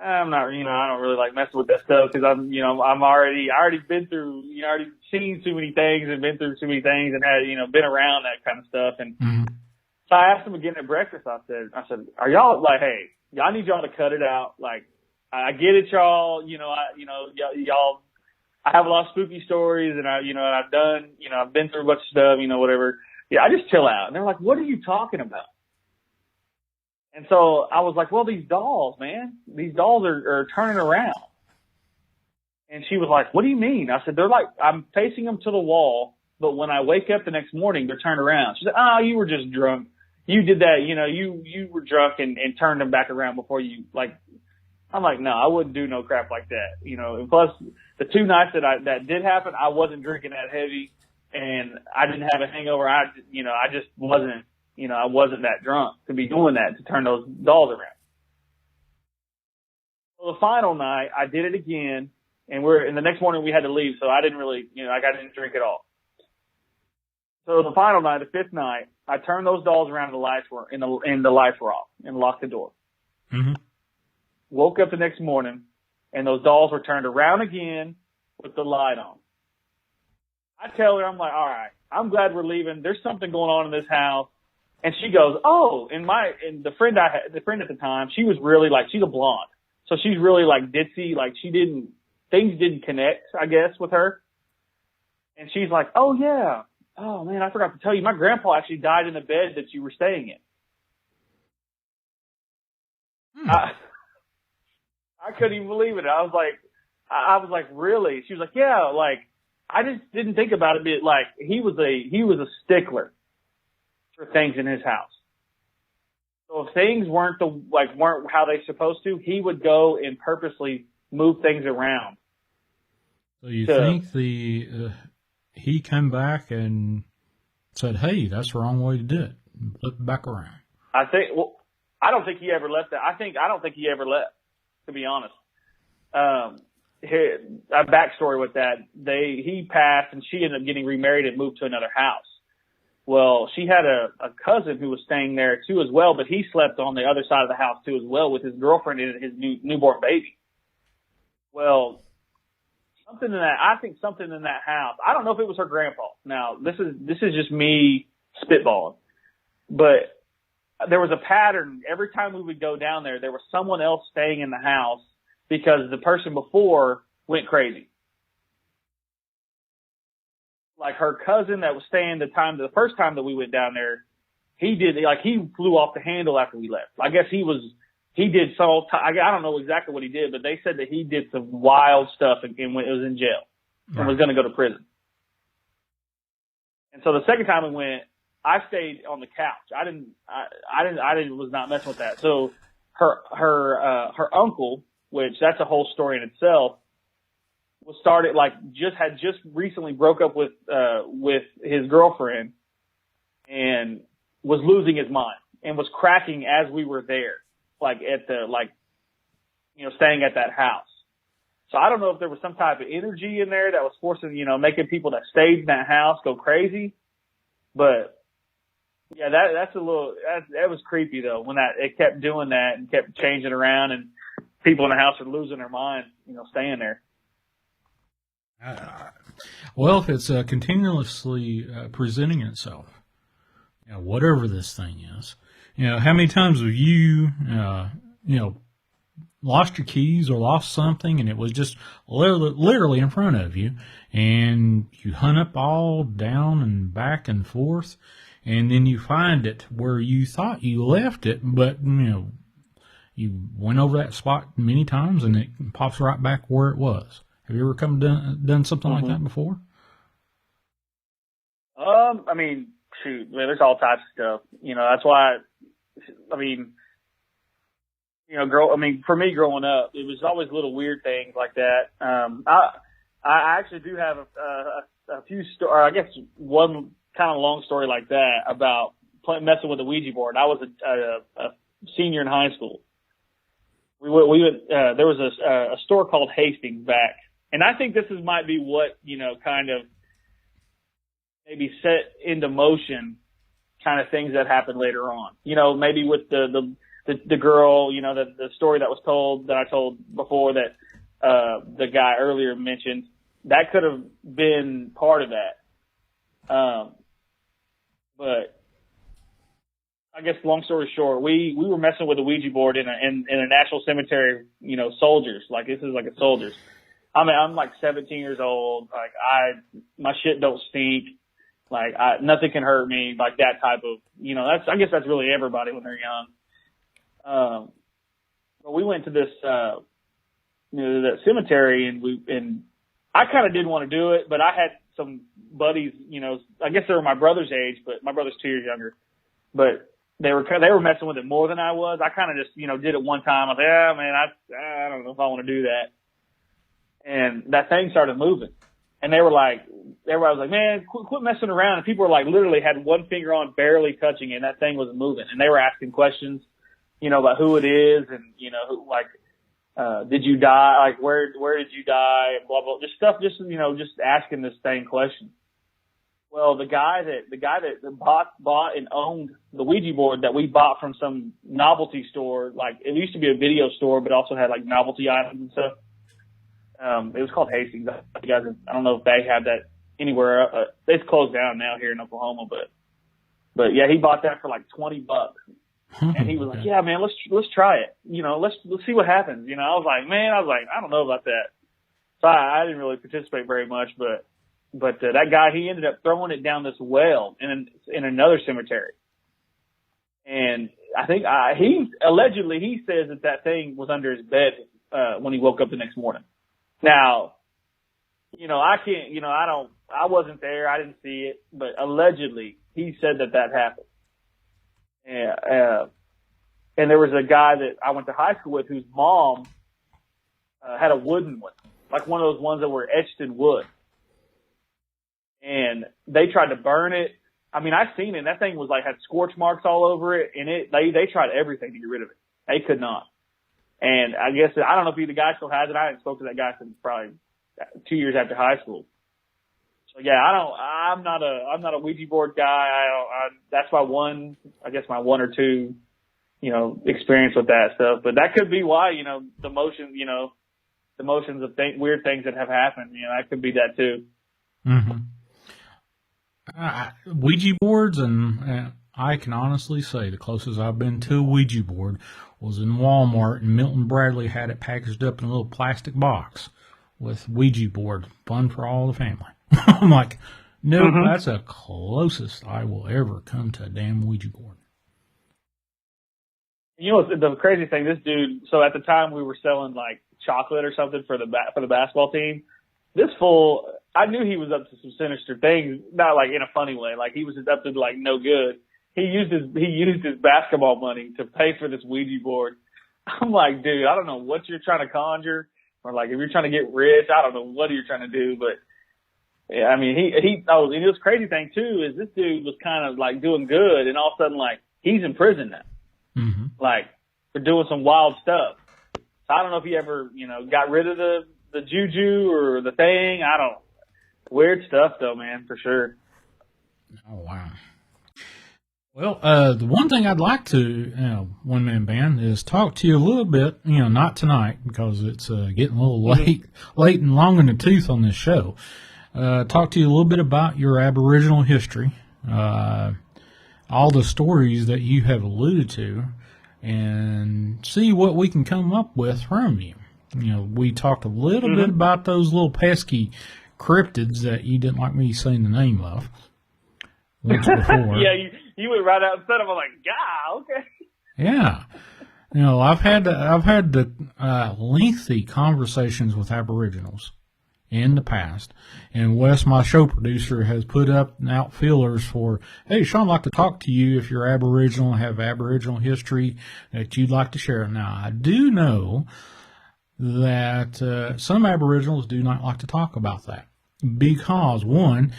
I'm not, I don't really like messing with that stuff because I already been through, already seen too many things and been through too many things and had, been around that kind of stuff. And so I asked them again at breakfast. I said, are y'all like, hey, y'all need y'all to cut it out. Like, I get it, y'all, y'all, I have a lot of spooky stories and I've done, I've been through a bunch of stuff, whatever. Yeah, I just chill out. And they're like, what are you talking about? And so I was like, well, these dolls, man, these dolls are turning around. And she was like, what do you mean? I said, they're like, I'm facing them to the wall, but when I wake up the next morning, they're turned around. She said, oh, you were just drunk. You did that, you were drunk and turned them back around before you, like, I'm like, no, I wouldn't do no crap like that, and plus the 2 nights that did happen, I wasn't drinking that heavy and I didn't have a hangover. I just wasn't, I wasn't that drunk to be doing that, to turn those dolls around. So the final night I did it again. And the next morning we had to leave, so I didn't really, I didn't drink at all. So the final night, the 5th night, I turned those dolls around and the lights were off and locked the door. Mm-hmm. Woke up the next morning and those dolls were turned around again with the light on. I tell her, I'm like, all right, I'm glad we're leaving. There's something going on in this house. And she goes, oh, and the friend at the time, she was really like, she's a blonde. So she's really like ditzy, like things didn't connect, I guess, with her. And she's like, oh, yeah. Oh, man, I forgot to tell you. My grandpa actually died in the bed that you were staying in. I couldn't even believe it. I was like, really? She was like, yeah, like, I just didn't think about it. But like, he was a stickler for things in his house. So if things weren't how they supposed to, he would go and purposely move things around. So you think he came back and said, hey, that's the wrong way to do it. Flip it back around. I don't think he ever left that. I don't think he ever left, to be honest. A backstory with that, he passed and she ended up getting remarried and moved to another house. Well, she had a cousin who was staying there too as well, but he slept on the other side of the house too as well with his girlfriend and his newborn baby. Well, something in that house. I don't know if it was her grandpa. Now, this is just me spitballing, but there was a pattern. Every time we would go down there, there was someone else staying in the house because the person before went crazy. Like her cousin that was staying the first time that we went down there, he flew off the handle after we left. I guess I don't know exactly what he did, but they said that he did some wild stuff and when it was in jail and was going to go to prison. And so the second time we went, I stayed on the couch. I was not messing with that. So her uncle, which that's a whole story in itself, had just recently broke up with his girlfriend and was losing his mind and was cracking as we were there, staying at that house. So I don't know if there was some type of energy in there that was forcing, making people that stayed in that house go crazy. But yeah, that was creepy though, when it kept doing that and kept changing around and people in the house are losing their mind, staying there. Well, if it's continuously presenting itself, whatever this thing is, how many times have you, lost your keys or lost something and it was just literally in front of you and you hunt up all down and back and forth and then you find it where you thought you left it, but, you went over that spot many times and it pops right back where it was. Have you ever done something like that before? I mean, shoot, man, there's all types of stuff. That's why, for me growing up, it was always little weird things like that. I actually do have a few stories, I guess one kind of long story like that about messing with the Ouija board. I was a senior in high school. We went, there was a store called Hastings back. And I think this might be what, kind of maybe set into motion kind of things that happened later on. Maybe with the girl, the story that was told, that I told before that the guy earlier mentioned, that could have been part of that. But I guess long story short, we were messing with the Ouija board in a national cemetery, soldiers. Like, this is like a soldiers. I mean, I'm like 17 years old. Like, my shit don't stink. Like, nothing can hurt me. Like, that type of, I guess that's really everybody when they're young. But we went to this that cemetery, and I kind of didn't want to do it, but I had some buddies, I guess they were my brother's age, but my brother's 2 years younger, but they were messing with it more than I was. I kind of just, did it one time. I was like, yeah, man, I don't know if I want to do that. And that thing started moving. And everybody was like, man, quit messing around. And people were like, literally had one finger on, barely touching it, and that thing wasn't moving. And they were asking questions, about who it is and, did you die? Like, where did you die? And blah, blah, just stuff, just asking this thing questions. Well, the guy that bought and owned the Ouija board that we bought from some novelty store, like it used to be a video store, but also had like novelty items and stuff. It was called Hastings. I don't know if they have that anywhere. It's closed down now here in Oklahoma, but yeah, he bought that for like $20, and he was like, "Yeah, man, let's try it. Let's see what happens." I was like, I don't know about that. So I didn't really participate very much, but that guy, he ended up throwing it down this well in another cemetery, and I think he says that thing was under his bed when he woke up the next morning. Now, I can't, I wasn't there. I didn't see it, but allegedly he said that happened. And there was a guy that I went to high school with whose mom had a wooden one, like one of those ones that were etched in wood. And they tried to burn it. I mean, I've seen it. And that thing was like, had scorch marks all over it. And they tried everything to get rid of it. They could not. And I guess, I don't know if the guy still has it. I haven't spoken to that guy since probably 2 years after high school. So yeah, I'm not a Ouija board guy. That's my one or two, experience with that stuff. But that could be why, the motions of weird things that have happened, that could be that too. Mm-hmm. Ouija boards, and I can honestly say the closest I've been to a Ouija board was in Walmart, and Milton Bradley had it packaged up in a little plastic box with Ouija board, fun for all the family. I'm like, nope, that's the closest I will ever come to a damn Ouija board. The crazy thing, this dude, so at the time we were selling like chocolate or something for the basketball team. This fool, I knew he was up to some sinister things, not like in a funny way, like he was up to like no good. He used his basketball money to pay for this Ouija board. I'm like, dude, I don't know what you're trying to conjure, or like if you're trying to get rich, I don't know what you're trying to do, but yeah, I mean, and this crazy thing too is this dude was kind of like doing good, and all of a sudden like he's in prison now, like for doing some wild stuff. So I don't know if he ever, got rid of the juju or the thing. I don't. Weird stuff though, man, for sure. Oh wow. Well, the one thing I'd like to, One Man Band, is talk to you a little bit, not tonight because it's getting a little late and long in the tooth on this show. Talk to you a little bit about your Aboriginal history, all the stories that you have alluded to, and see what we can come up with from you. We talked a little bit about those little pesky cryptids that you didn't like me saying the name of once before. Yeah, you went right out and said them. I'm like, yeah, okay. Yeah. I've had the lengthy conversations with Aboriginals in the past, and Wes, my show producer, has put up out feelers for, hey, Shawn, I'd like to talk to you if you're Aboriginal, have Aboriginal history that you'd like to share. Now, I do know that some Aboriginals do not like to talk about that because, one,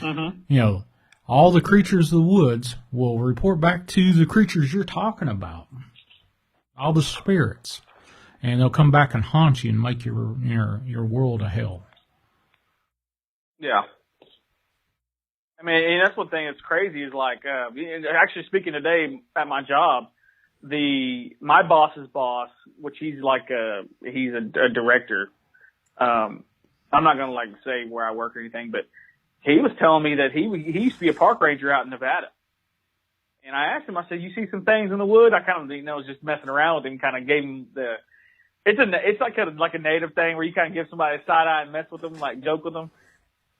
all the creatures of the woods will report back to the creatures you're talking about, all the spirits, and they'll come back and haunt you and make your world a hell. Yeah. I mean, and that's one thing that's crazy is like, actually speaking today at my job, my boss's boss, which he's a director. I'm not going to like say where I work or anything, but he was telling me that he used to be a park ranger out in Nevada. And I asked him, I said, you see some things in the wood? I kind of, was just messing around with him, kind of gave him it's like a native thing where you kind of give somebody a side eye and mess with them, like joke with them.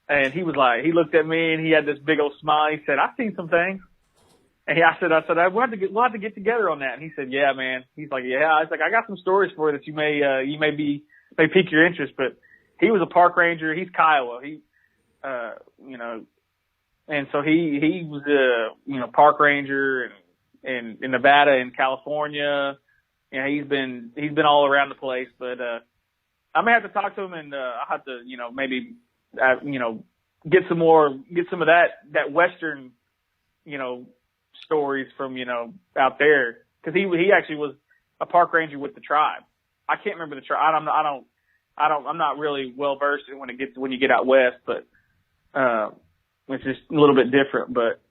And he was like, he looked at me and he had this big old smile. He said, I've seen some things. And I said, we'll have to get together on that. And he said, yeah, man. He's like, yeah. I was like, I got some stories for you that you may be may pique your interest, but he was a park ranger. He's Kiowa. And so he was a, park ranger in Nevada and California. He's been all around the place, but, I may have to talk to him and, I'll have to, maybe, get some of that Western, stories from, out there. Cause he actually was a park ranger with the tribe. I can't remember the tribe. I'm not really well versed in when you get out west, but, it's just a little bit different, but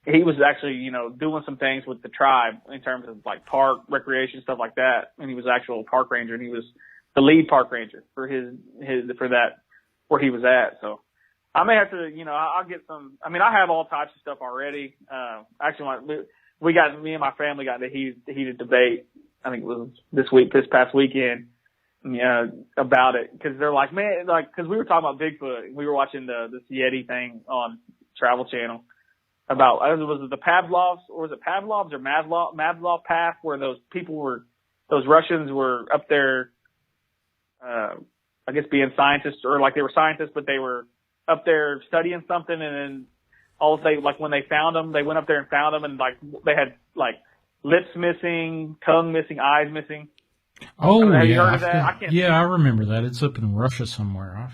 he was actually, doing some things with the tribe in terms of like park recreation, stuff like that. And he was actual park ranger, and he was the lead park ranger for for that, where he was at. So I may have to, I'll get some, I have all types of stuff already. Actually, me and my family got into heated debate. I think it was this past weekend. About it, because they're like, man, because we were talking about Bigfoot. We were watching this Yeti thing on Travel Channel about, was it the Pavlovs, or was it Pavlovs or Madlov Path, where those Russians were up there, I guess being scientists, or like they were scientists, but they were up there studying something, and then when they found them, they went up there and found them, and like they had like lips missing, tongue missing, eyes missing. Oh, have yeah. You heard of that? I remember that. It's up in Russia somewhere.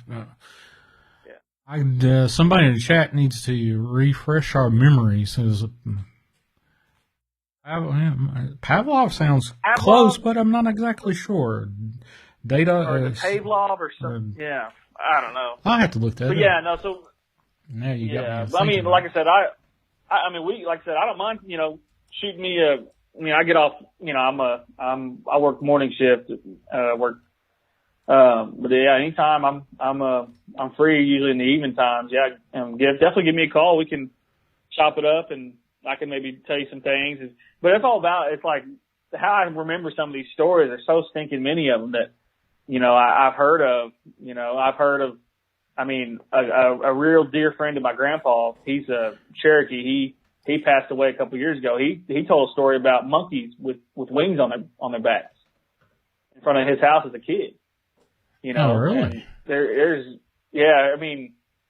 Somebody in the chat needs to refresh our memories. Pavlov sounds close, but I'm not exactly sure. Data or Pavlov or something. Yeah, I don't know. I'll have to look that up. Yeah, no. So now you got me. I mean, like I said, I don't mind. Shooting me a. I get off, I work morning shift, but yeah, anytime I'm free, usually in the evening times. Yeah. Definitely give me a call. We can chop it up, and I can maybe tell you some things. But it's all about, it's like how I remember some of these stories. There's so stinking many of them that, I've heard of, a real dear friend of my grandpa. He's a Cherokee. He passed away a couple of years ago. He told a story about monkeys with wings on their backs in front of his house as a kid. Oh, really? And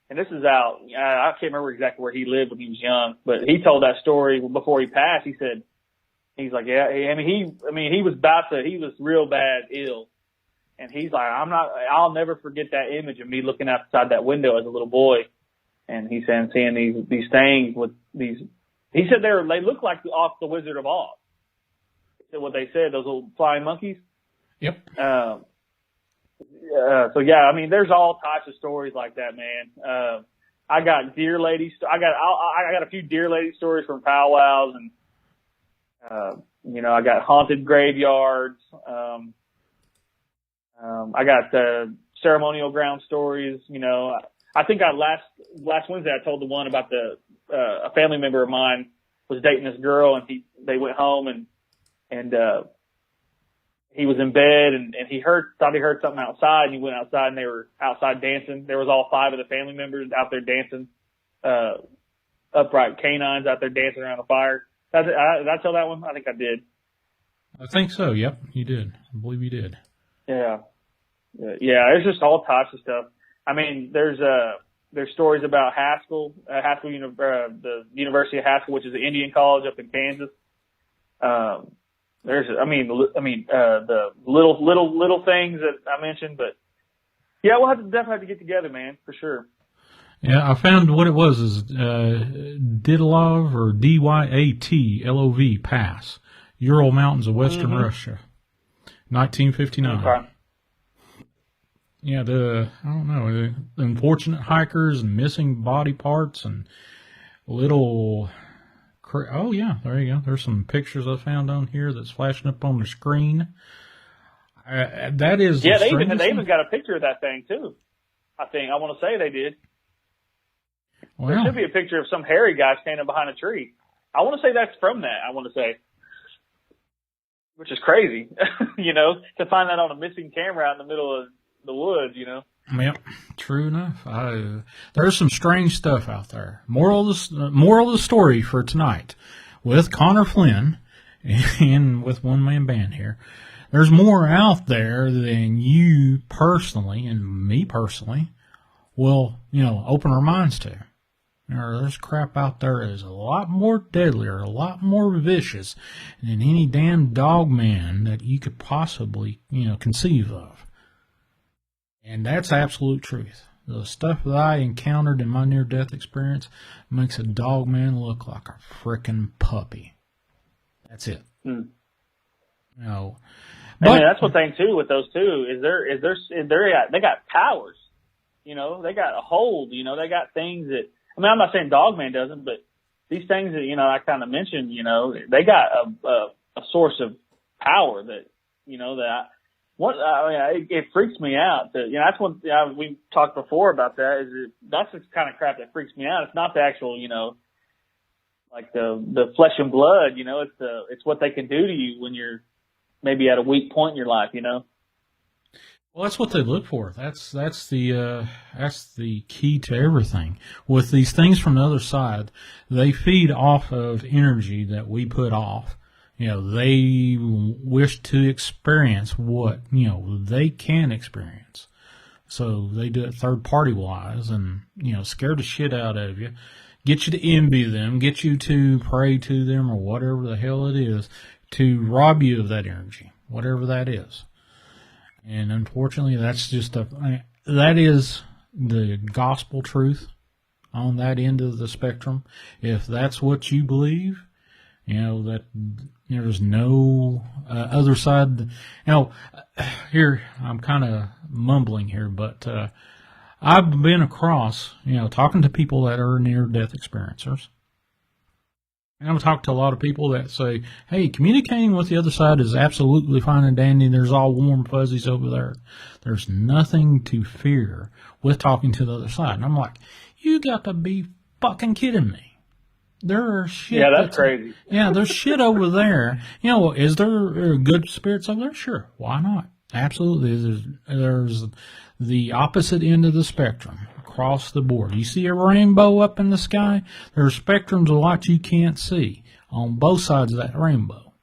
and this is out. I can't remember exactly where he lived when he was young, but he told that story before he passed. He said, he's like, he was real bad ill, and he's like, I'll never forget that image of me looking outside that window as a little boy, and he's saying seeing these things with these. He said they look like off the Wizard of Oz. What they said, those little flying monkeys. Yep. There's all types of stories like that, man. I got deer lady. I got a few deer lady stories from powwows, and I got haunted graveyards. I got ceremonial ground stories. I think last Wednesday I told the one about a family member of mine was dating this girl, and they went home, and he was in bed, and thought he heard something outside, and he went outside, and they were outside dancing. There was all 5 of the family members out there dancing, upright canines out there dancing around a fire. Did I tell that one? I think I did. I think so. Yep, you did. I believe you did. Yeah. There's just all types of stuff. There's stories about Haskell, the University of Haskell, which is an Indian college up in Kansas. The little things that I mentioned, but yeah, we'll definitely have to get together, man, for sure. Yeah, I found what it was is Dyatlov or Dyatlov Pass, Ural Mountains of Western Russia, 1959. Okay. Yeah, the unfortunate hikers and missing body parts and little. Oh yeah, there you go. There's some pictures I found on here that's flashing up on the screen. That is. Yeah, they even got a picture of that thing too. I want to say they did. Well, there should be a picture of some hairy guy standing behind a tree. I want to say that's from that. I want to say, which is crazy, to find that on a missing camera out in the middle of the woods, Yep, true enough. There's some strange stuff out there. Moral of the story for tonight with Connor Flynn and with one man band here. there's more out there than you personally and me personally will, open our minds to. There's crap out there that is a lot more deadlier, a lot more vicious than any damn dog man that you could possibly, conceive of. And that's absolute truth. The stuff that I encountered in my near-death experience makes a dog man look like a frickin' puppy. That's it. Mm. But, and that's one thing too with those two is they got powers. They got a hold. They got things that. I mean, I'm not saying Dogman doesn't, but these things that I kind of mentioned, they got a source of power that it freaks me out. That that's one we talked before about that. That's the kind of crap that freaks me out. It's not the actual like the flesh and blood. It's what they can do to you when you're maybe at a weak point in your life. Well, that's what they look for. That's the key to everything. With these things from the other side, they feed off of energy that we put off. They wish to experience what they can experience. So they do it third party wise, and scare the shit out of you, get you to envy them, get you to pray to them, or whatever the hell it is, to rob you of that energy, whatever that is. And unfortunately, that is the gospel truth on that end of the spectrum. If that's what you believe, that there's no other side. Here, I'm kind of mumbling here, but I've been across, talking to people that are near-death experiencers. And I've talked to a lot of people that say, hey, communicating with the other side is absolutely fine and dandy. There's all warm fuzzies over there. There's nothing to fear with talking to the other side. And I'm like, you got to be fucking kidding me. There are shit. Yeah, that's crazy. Yeah, there's shit over there. Is there good spirits over there? Sure. Why not? Absolutely. There's the opposite end of the spectrum. Across the board. You see a rainbow up in the sky? There are spectrums of light you can't see on both sides of that rainbow.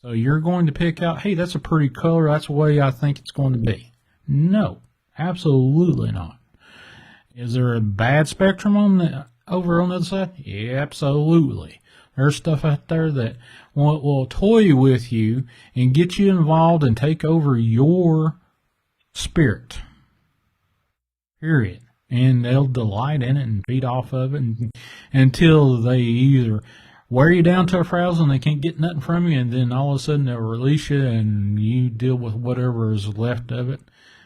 So you're going to pick out, hey, that's a pretty color. That's the way I think it's going to be. No, absolutely not. Is there a bad spectrum over on the other side? Yeah, absolutely. There's stuff out there that will toy with you and get you involved and take over your spirit. Period. And they'll delight in it and feed off of it until they either wear you down to a frazzle and they can't get nothing from you, and then all of a sudden they'll release you and you deal with whatever is left of it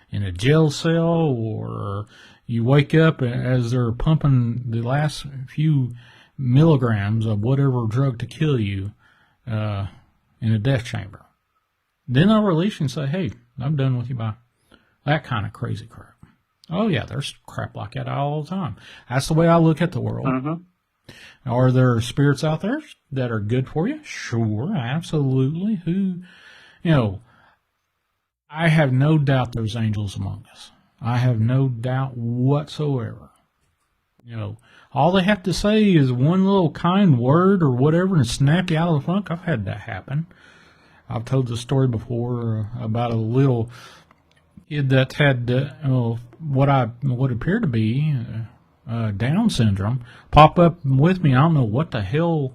in a jail cell, or you wake up as they're pumping the last few milligrams of whatever drug to kill you in a death chamber. Then they'll release you and say, hey, I'm done with you, bye. That kind of crazy crap. Oh, yeah, there's crap like that all the time. That's the way I look at the world. Mm-hmm. Are there spirits out there that are good for you? Sure, absolutely. I have no doubt there's angels among us. I have no doubt whatsoever. All they have to say is one little kind word or whatever and snap you out of the funk. I've had that happen. I've told the story before about a little kid that had what appeared to be Down syndrome pop up with me. I don't know what the hell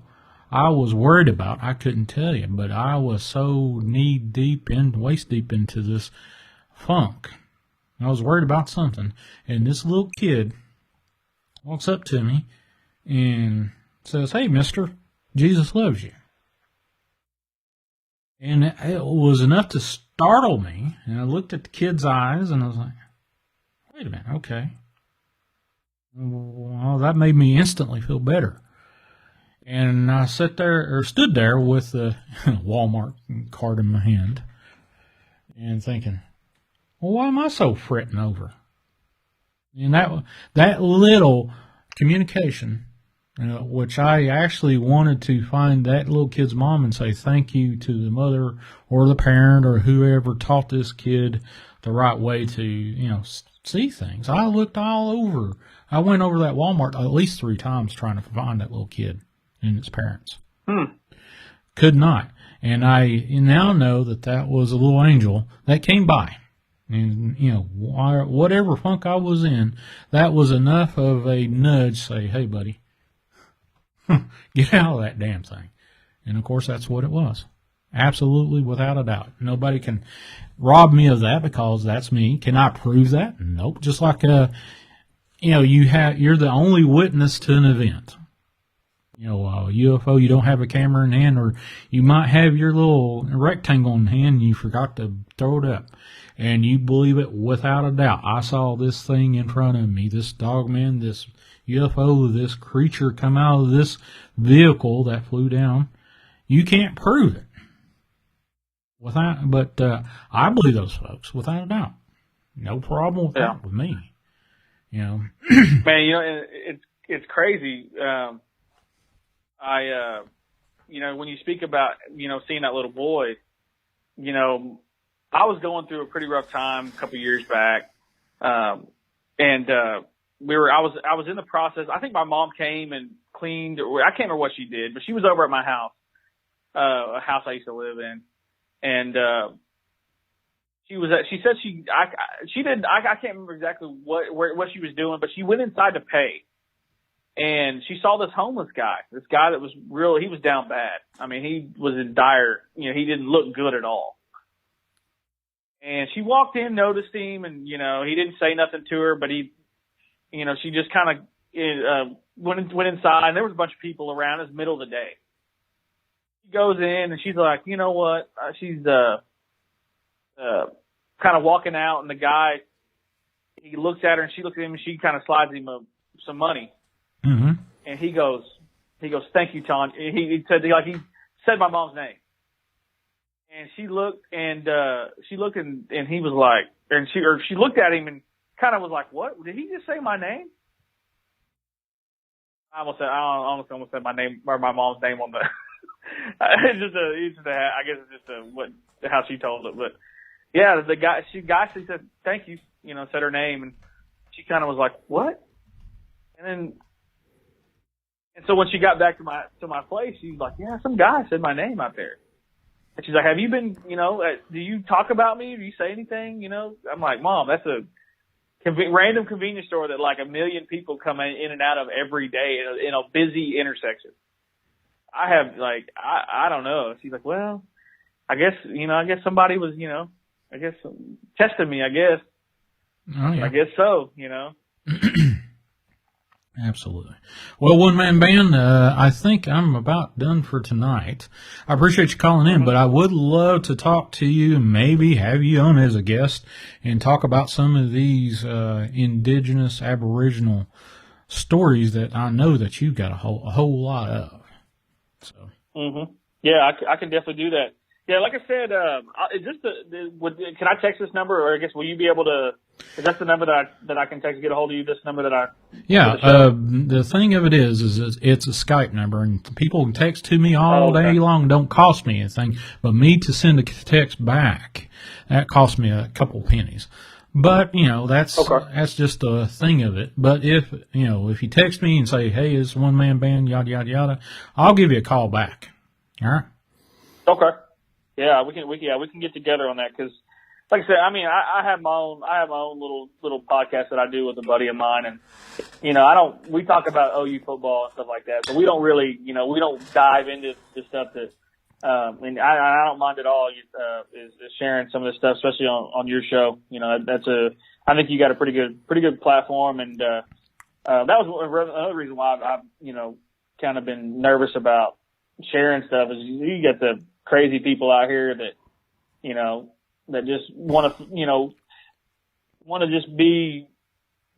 I was worried about. I couldn't tell you, but I was so waist deep into this funk. I was worried about something, and this little kid walks up to me and says, hey, mister, Jesus loves you. And it was enough to startle me, and I looked at the kid's eyes, and I was like, wait a minute, okay. Well, that made me instantly feel better. And I stood there with the Walmart card in my hand and thinking, well, why am I so fretting over? And that little communication, which I actually wanted to find that little kid's mom and say thank you to the mother or the parent or whoever taught this kid the right way to, see things. I looked all over. I went over that Walmart at least 3 times trying to find that little kid and its parents. Could not. And I now know that was a little angel that came by. And, whatever funk I was in, that was enough of a nudge, say, hey, buddy, get out of that damn thing. And, of course, that's what it was. Absolutely, without a doubt. Nobody can rob me of that because that's me. Can I prove that? Nope. Just like, you're the only witness to an event. UFO, you don't have a camera in hand, or you might have your little rectangle in hand and you forgot to throw it up. And you believe it without a doubt. I saw this thing in front of me, this dogman, this UFO, this creature come out of this vehicle that flew down. You can't prove it. But I believe those folks, without a doubt. No problem with that with me. Man, it's crazy. When you speak about, seeing that little boy, I was going through a pretty rough time a couple of years back. I was in the process. I think my mom came and cleaned, or I can't remember what she did, but she was over at my house, a house I used to live in. And, she said I can't remember exactly what she was doing, but she went inside to pay. And she saw this homeless guy, that was he was down bad. I mean, he was in dire, he didn't look good at all. And she walked in, noticed him, and, he didn't say nothing to her, but she just kind of, went inside, and there was a bunch of people around. It was middle of the day. She goes in and she's like, you know what? She's, kind of walking out, and the guy, he looks at her and she looks at him and she kind of slides him some money. Mm-hmm. And he goes, thank you, Tanya. He said my mom's name. And she looked and he was like, and she looked at him and kind of was like, what? Did he just say my name? I almost said my name or my mom's name on the, I guess it's just how she told it. But yeah, the guy, she said, thank you, said her name, and she kind of was like, what? And so when she got back to my place, she's like, yeah, some guy said my name out there. And she's like, have you been, do you talk about me? Do you say anything? I'm like, Mom, that's a random convenience store that like 1 million people come in and out of every day in a busy intersection. I have I don't know. She's like, well, I guess somebody was, testing me, I guess. Oh, yeah. I guess so, Absolutely. Well, One Man Band, I think I'm about done for tonight. I appreciate you calling in, but I would love to talk to you and maybe have you on as a guest and talk about some of these indigenous Aboriginal stories that I know that you've got a whole lot of. So. Mm-hmm. Yeah, I can definitely do that. Yeah, like I said, can I text this number, or I guess will you be able to? Is that the number that I can text to get a hold of you? This number that I? Yeah. The thing of it is it's a Skype number, and people can text to me all day long. Don't cost me anything, but me to send a text back, that costs me a couple pennies. But that's just a thing of it. But if you text me and say, hey, it's One Man Band, yada yada yada, I'll give you a call back. All right. Okay. Yeah, we can get together on that, because, like I said, I mean, I have my own little podcast that I do with a buddy of mine, and we talk about OU football and stuff like that, but we don't really, we don't dive into the stuff that, and I don't mind at all is sharing some of this stuff, especially on your show. I think you got a pretty good platform, and that was another reason why I've kind of been nervous about sharing stuff, is you get the crazy people out here that, that just want to just be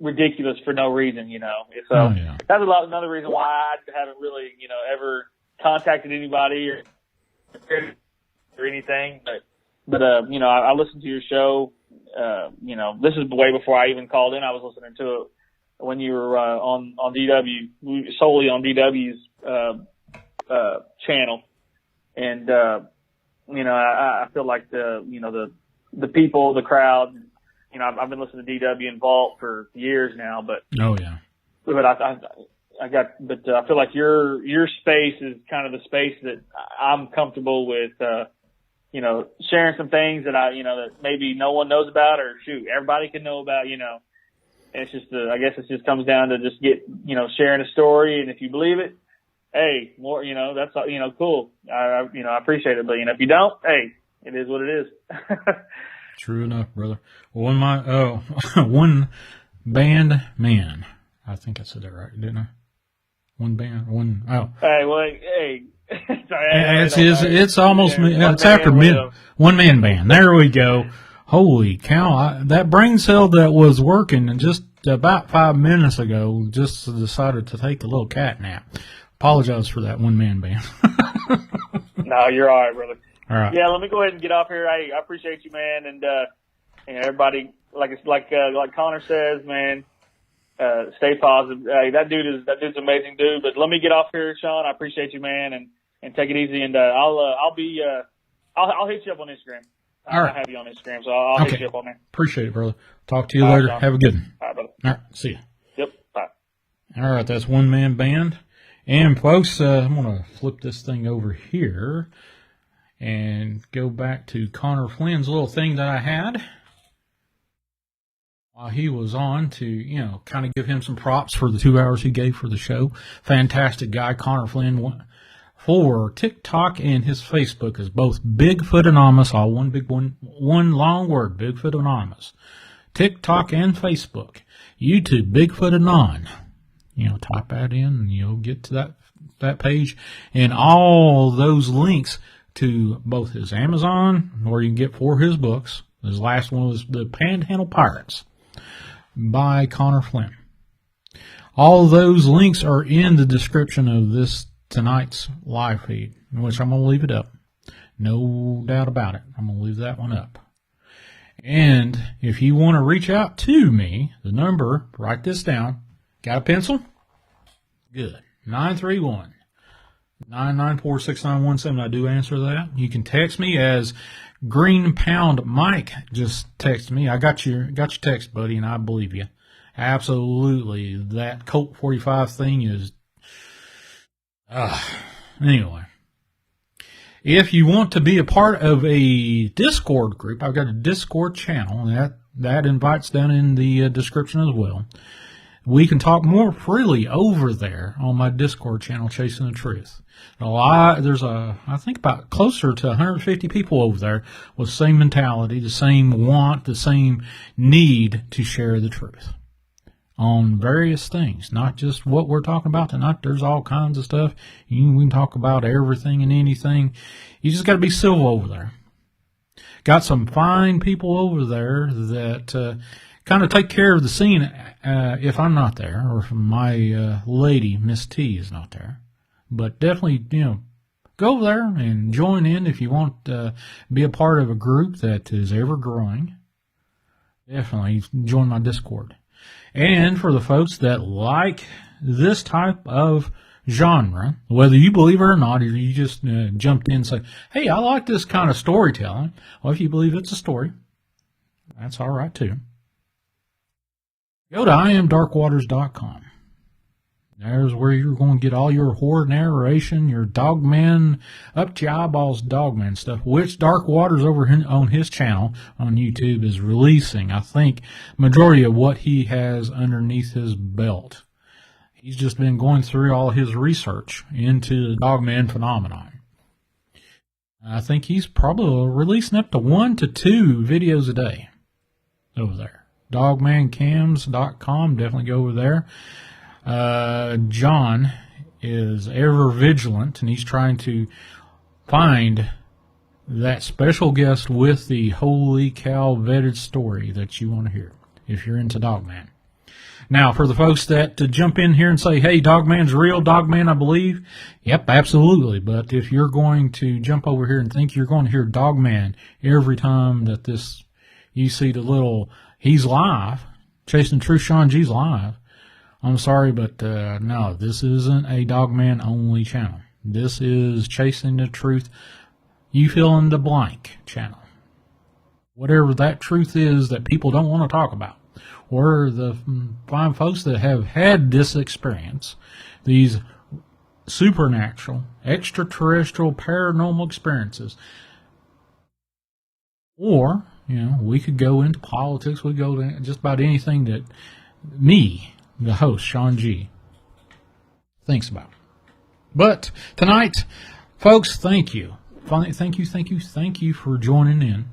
ridiculous for no reason, So that's another reason why I haven't really, ever contacted anybody or anything. But I listened to your show. This is way before I even called in. I was listening to it when you were on DW, solely on DW's channel. And, I feel like the people, the crowd, I've been listening to DW and Vault for years now, but, oh yeah, but I feel like your space is kind of the space that I'm comfortable with, sharing some things that that maybe no one knows about, or shoot, everybody can know about, And it's just, I guess it just comes down to just sharing a story. And if you believe it, hey, more, that's, cool. I appreciate it. But, if you don't, hey, it is what it is. True enough, brother. One band man. I think I said that right, didn't I? Hey, well, hey. Sorry, it's almost, it's after one man band. There we go. Holy cow. That brain cell that was working just about 5 minutes ago just decided to take a little cat nap. Apologize for that one man band. No, you're all right, brother. All right. Yeah, let me go ahead and get off here. I appreciate you, man. And, everybody, like Connor says, man, stay positive. Hey, that dude's an amazing dude. But let me get off here, Shawn. I appreciate you, man, and take it easy. And I'll hit you up on Instagram. All right. I'll have you on Instagram, so I'll hit you up on there. Appreciate it, brother. Talk to you later. Shawn. Have a good one. All right, brother. All right. See you. Yep. Bye. All right. That's one man band. And folks, I'm going to flip this thing over here and go back to Connor Flynn's little thing that I had while he was on to, kind of give him some props for the 2 hours he gave for the show. Fantastic guy, Connor Flynn, for TikTok and his Facebook is both Bigfoot Anonymous, all one long word, Bigfoot Anonymous. TikTok and Facebook. YouTube, Bigfoot Anon. Type that in and you'll get to that page. And all those links to both his Amazon, where you can get 4 of his books. His last one was The Panhandle Pirates by Connor Flynn. All of those links are in the description of tonight's live feed, which I'm going to leave it up. No doubt about it. I'm going to leave that one up. And if you want to reach out to me, the number, write this down. Got a pencil? Good. 931-994-6917. I do answer that. You can text me as Green Pound Mike. Just text me. I got your text, buddy, and I believe you. Absolutely. That Colt 45 thing is... Anyway. If you want to be a part of a Discord group, I've got a Discord channel, and that invites down in the description as well. We can talk more freely over there on my Discord channel, Chasing the Truth. There's I think about closer to 150 people over there with the same mentality, the same want, the same need to share the truth on various things, not just what we're talking about tonight. There's all kinds of stuff. We can talk about everything and anything. You just got to be civil over there. Got some fine people over there that kind of take care of the scene if I'm not there, or if my lady, Miss T, is not there. But definitely, go over there and join in if you want to be a part of a group that is ever growing. Definitely join my Discord. And for the folks that like this type of genre, whether you believe it or not, or you just jumped in and say, hey, I like this kind of storytelling. Well, if you believe it's a story, that's all right too. Go to IamDarkwaters.com. There's where you're going to get all your horror narration, your Dogman, up to your eyeballs Dogman stuff, which Dark Waters over on his channel on YouTube is releasing, I think, majority of what he has underneath his belt. He's just been going through all his research into the Dogman phenomenon. I think he's probably releasing up to 1 to 2 videos a day over there. DogmanCams.com, definitely go over there. John is ever vigilant, and he's trying to find that special guest with the holy cow vetted story that you want to hear if you're into Dogman. Now, for the folks that jump in here and say, hey, Dogman's real, Dogman, I believe. Yep, absolutely. But if you're going to jump over here and think you're going to hear Dogman every time that you see the little, he's live, Chasing Truth, Shawn G's live, I'm sorry, but no, this isn't a Dogman only channel. This is Chasing the Truth, you fill in the blank channel. Whatever that truth is that people don't want to talk about, or the fine folks that have had this experience, these supernatural, extraterrestrial, paranormal experiences. Or, we could go into politics, we go to just about anything that me, the host, Shawn G, thinks about. But tonight, folks, thank you. Thank you for joining in.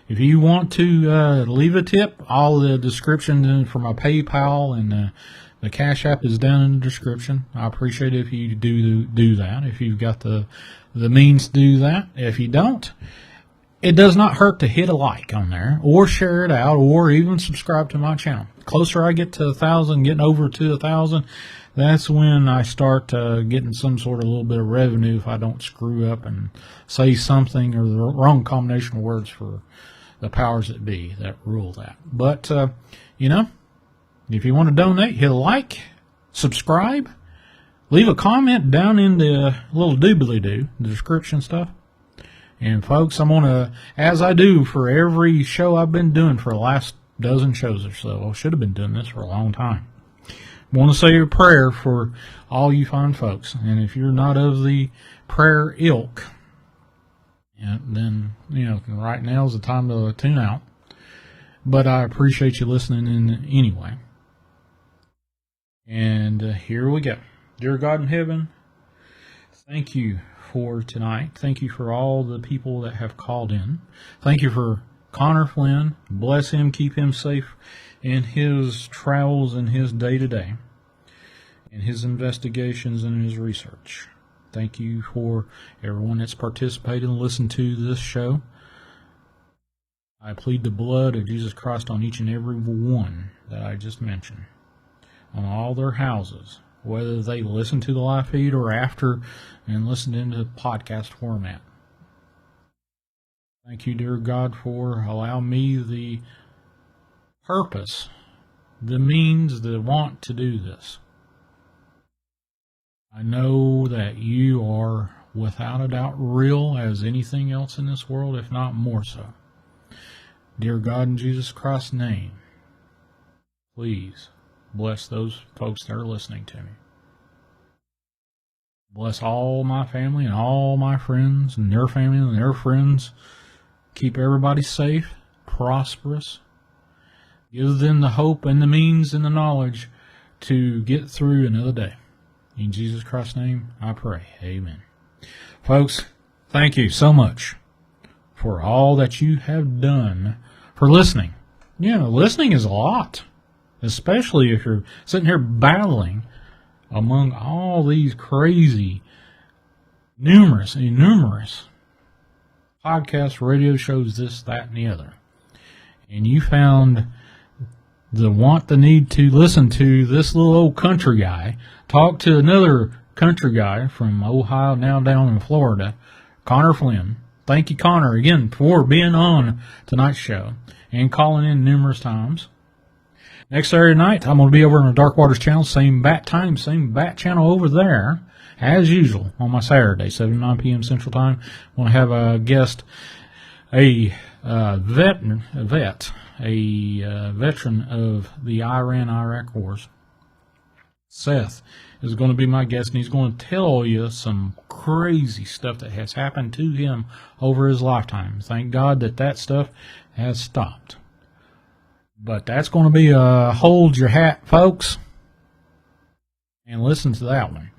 If you want to leave a tip, all the description for my PayPal and the Cash App is down in the description. I appreciate it if you do that, if you've got the means to do that. If you don't, it does not hurt to hit a like on there, or share it out, or even subscribe to my channel. The closer I get to 1,000, getting over to 1,000, that's when I start getting some sort of little bit of revenue if I don't screw up and say something or the wrong combination of words for the powers that be that rule that. But, if you want to donate, hit a like, subscribe, leave a comment down in the little doobly-doo, the description stuff. And folks, I'm going to, as I do for every show I've been doing for the last dozen shows or so, I should have been doing this for a long time. I want to say a prayer for all you fine folks. And if you're not of the prayer ilk, then, right now is the time to tune out. But I appreciate you listening in anyway. And here we go. Dear God in heaven, thank you for tonight. Thank you for all the people that have called in. Thank you for Connor Flynn. Bless him, keep him safe in his travels and his day-to-day, in his investigations and his research. Thank you for everyone that's participated and listened to this show. I plead the blood of Jesus Christ on each and every one that I just mentioned, on all their houses, whether they listen to the live feed or after and listen into podcast format. Thank you, dear God, for allowing me the purpose, the means, the want to do this. I know that you are without a doubt real as anything else in this world, if not more so. Dear God, in Jesus Christ's name, please bless those folks that are listening to me. Bless all my family and all my friends and their family and their friends. Keep everybody safe, prosperous. Give them the hope and the means and the knowledge to get through another day. In Jesus Christ's name, I pray. Amen. Folks, thank you so much for all that you have done for listening. Listening is a lot, especially if you're sitting here battling among all these crazy, numerous podcasts, radio shows, this, that, and the other. And you found the need to listen to this little old country guy talk to another country guy from Ohio, now down in Florida, Connor Flynn. Thank you, Connor, again, for being on tonight's show and calling in numerous times. Next Saturday night, I'm going to be over on the Dark Waters channel, same bat time, same bat channel over there, as usual, on my Saturday, 7 to 9 p.m. Central Time. I want to have a guest, a veteran of the Iran-Iraq wars. Seth is going to be my guest, and he's going to tell you some crazy stuff that has happened to him over his lifetime. Thank God that stuff has stopped. But that's going to be a hold your hat, folks, and listen to that one.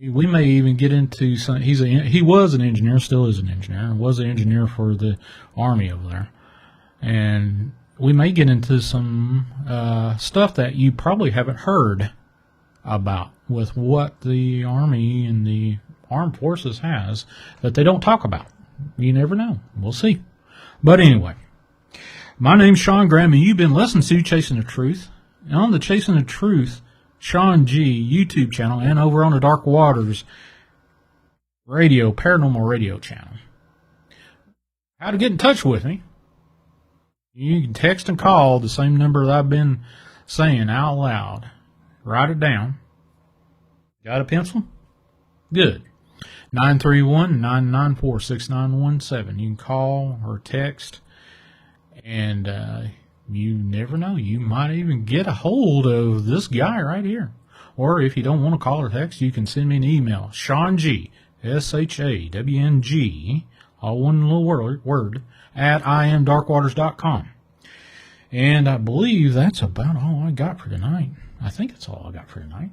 We may even get into some. He was an engineer, still is an engineer, and was an engineer for the Army over there. And we may get into some stuff that you probably haven't heard about with what the Army and the Armed Forces has that they don't talk about. You never know. We'll see. But anyway, my name's Shawn Graham, and you've been listening to Chasing the Truth. And on the Chasing the Truth Shawn G YouTube channel and over on the Dark Waters radio, Paranormal radio channel. How to get in touch with me? You can text and call the same number that I've been saying out loud. Write it down. Got a pencil? Good. 931-994-6917. You can call or text and You never know. You might even get a hold of this guy right here. Or if you don't want to call or text, you can send me an email. Shawn G, SHAWNG, all one little word, at IamDarkwaters.com. And I believe that's about all I got for tonight. I think that's all I got for tonight.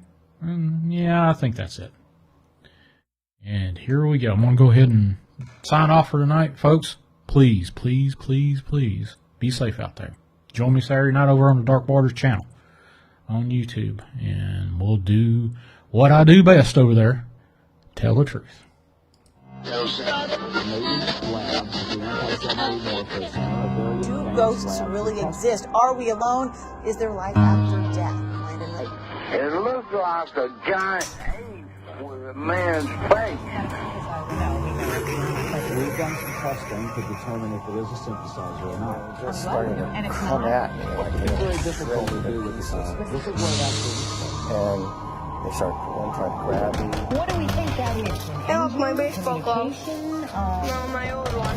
Yeah, I think that's it. And here we go. I'm going to go ahead and sign off for tonight, folks. Please, please, please, please be safe out there. Join me Saturday night over on the Dark Waters channel on YouTube, and we'll do what I do best over there, tell the truth. Do ghosts really exist? Are we alone? Is there life after death? It looks like a giant ape with a man's face. We've done some testing to determine if it is a synthesizer or not. Just starting to come at me like It's very difficult to do with this. This is what it actually and they start trying to grab me. What do we think that is? That was my baseball glove. Communication, No, my old one.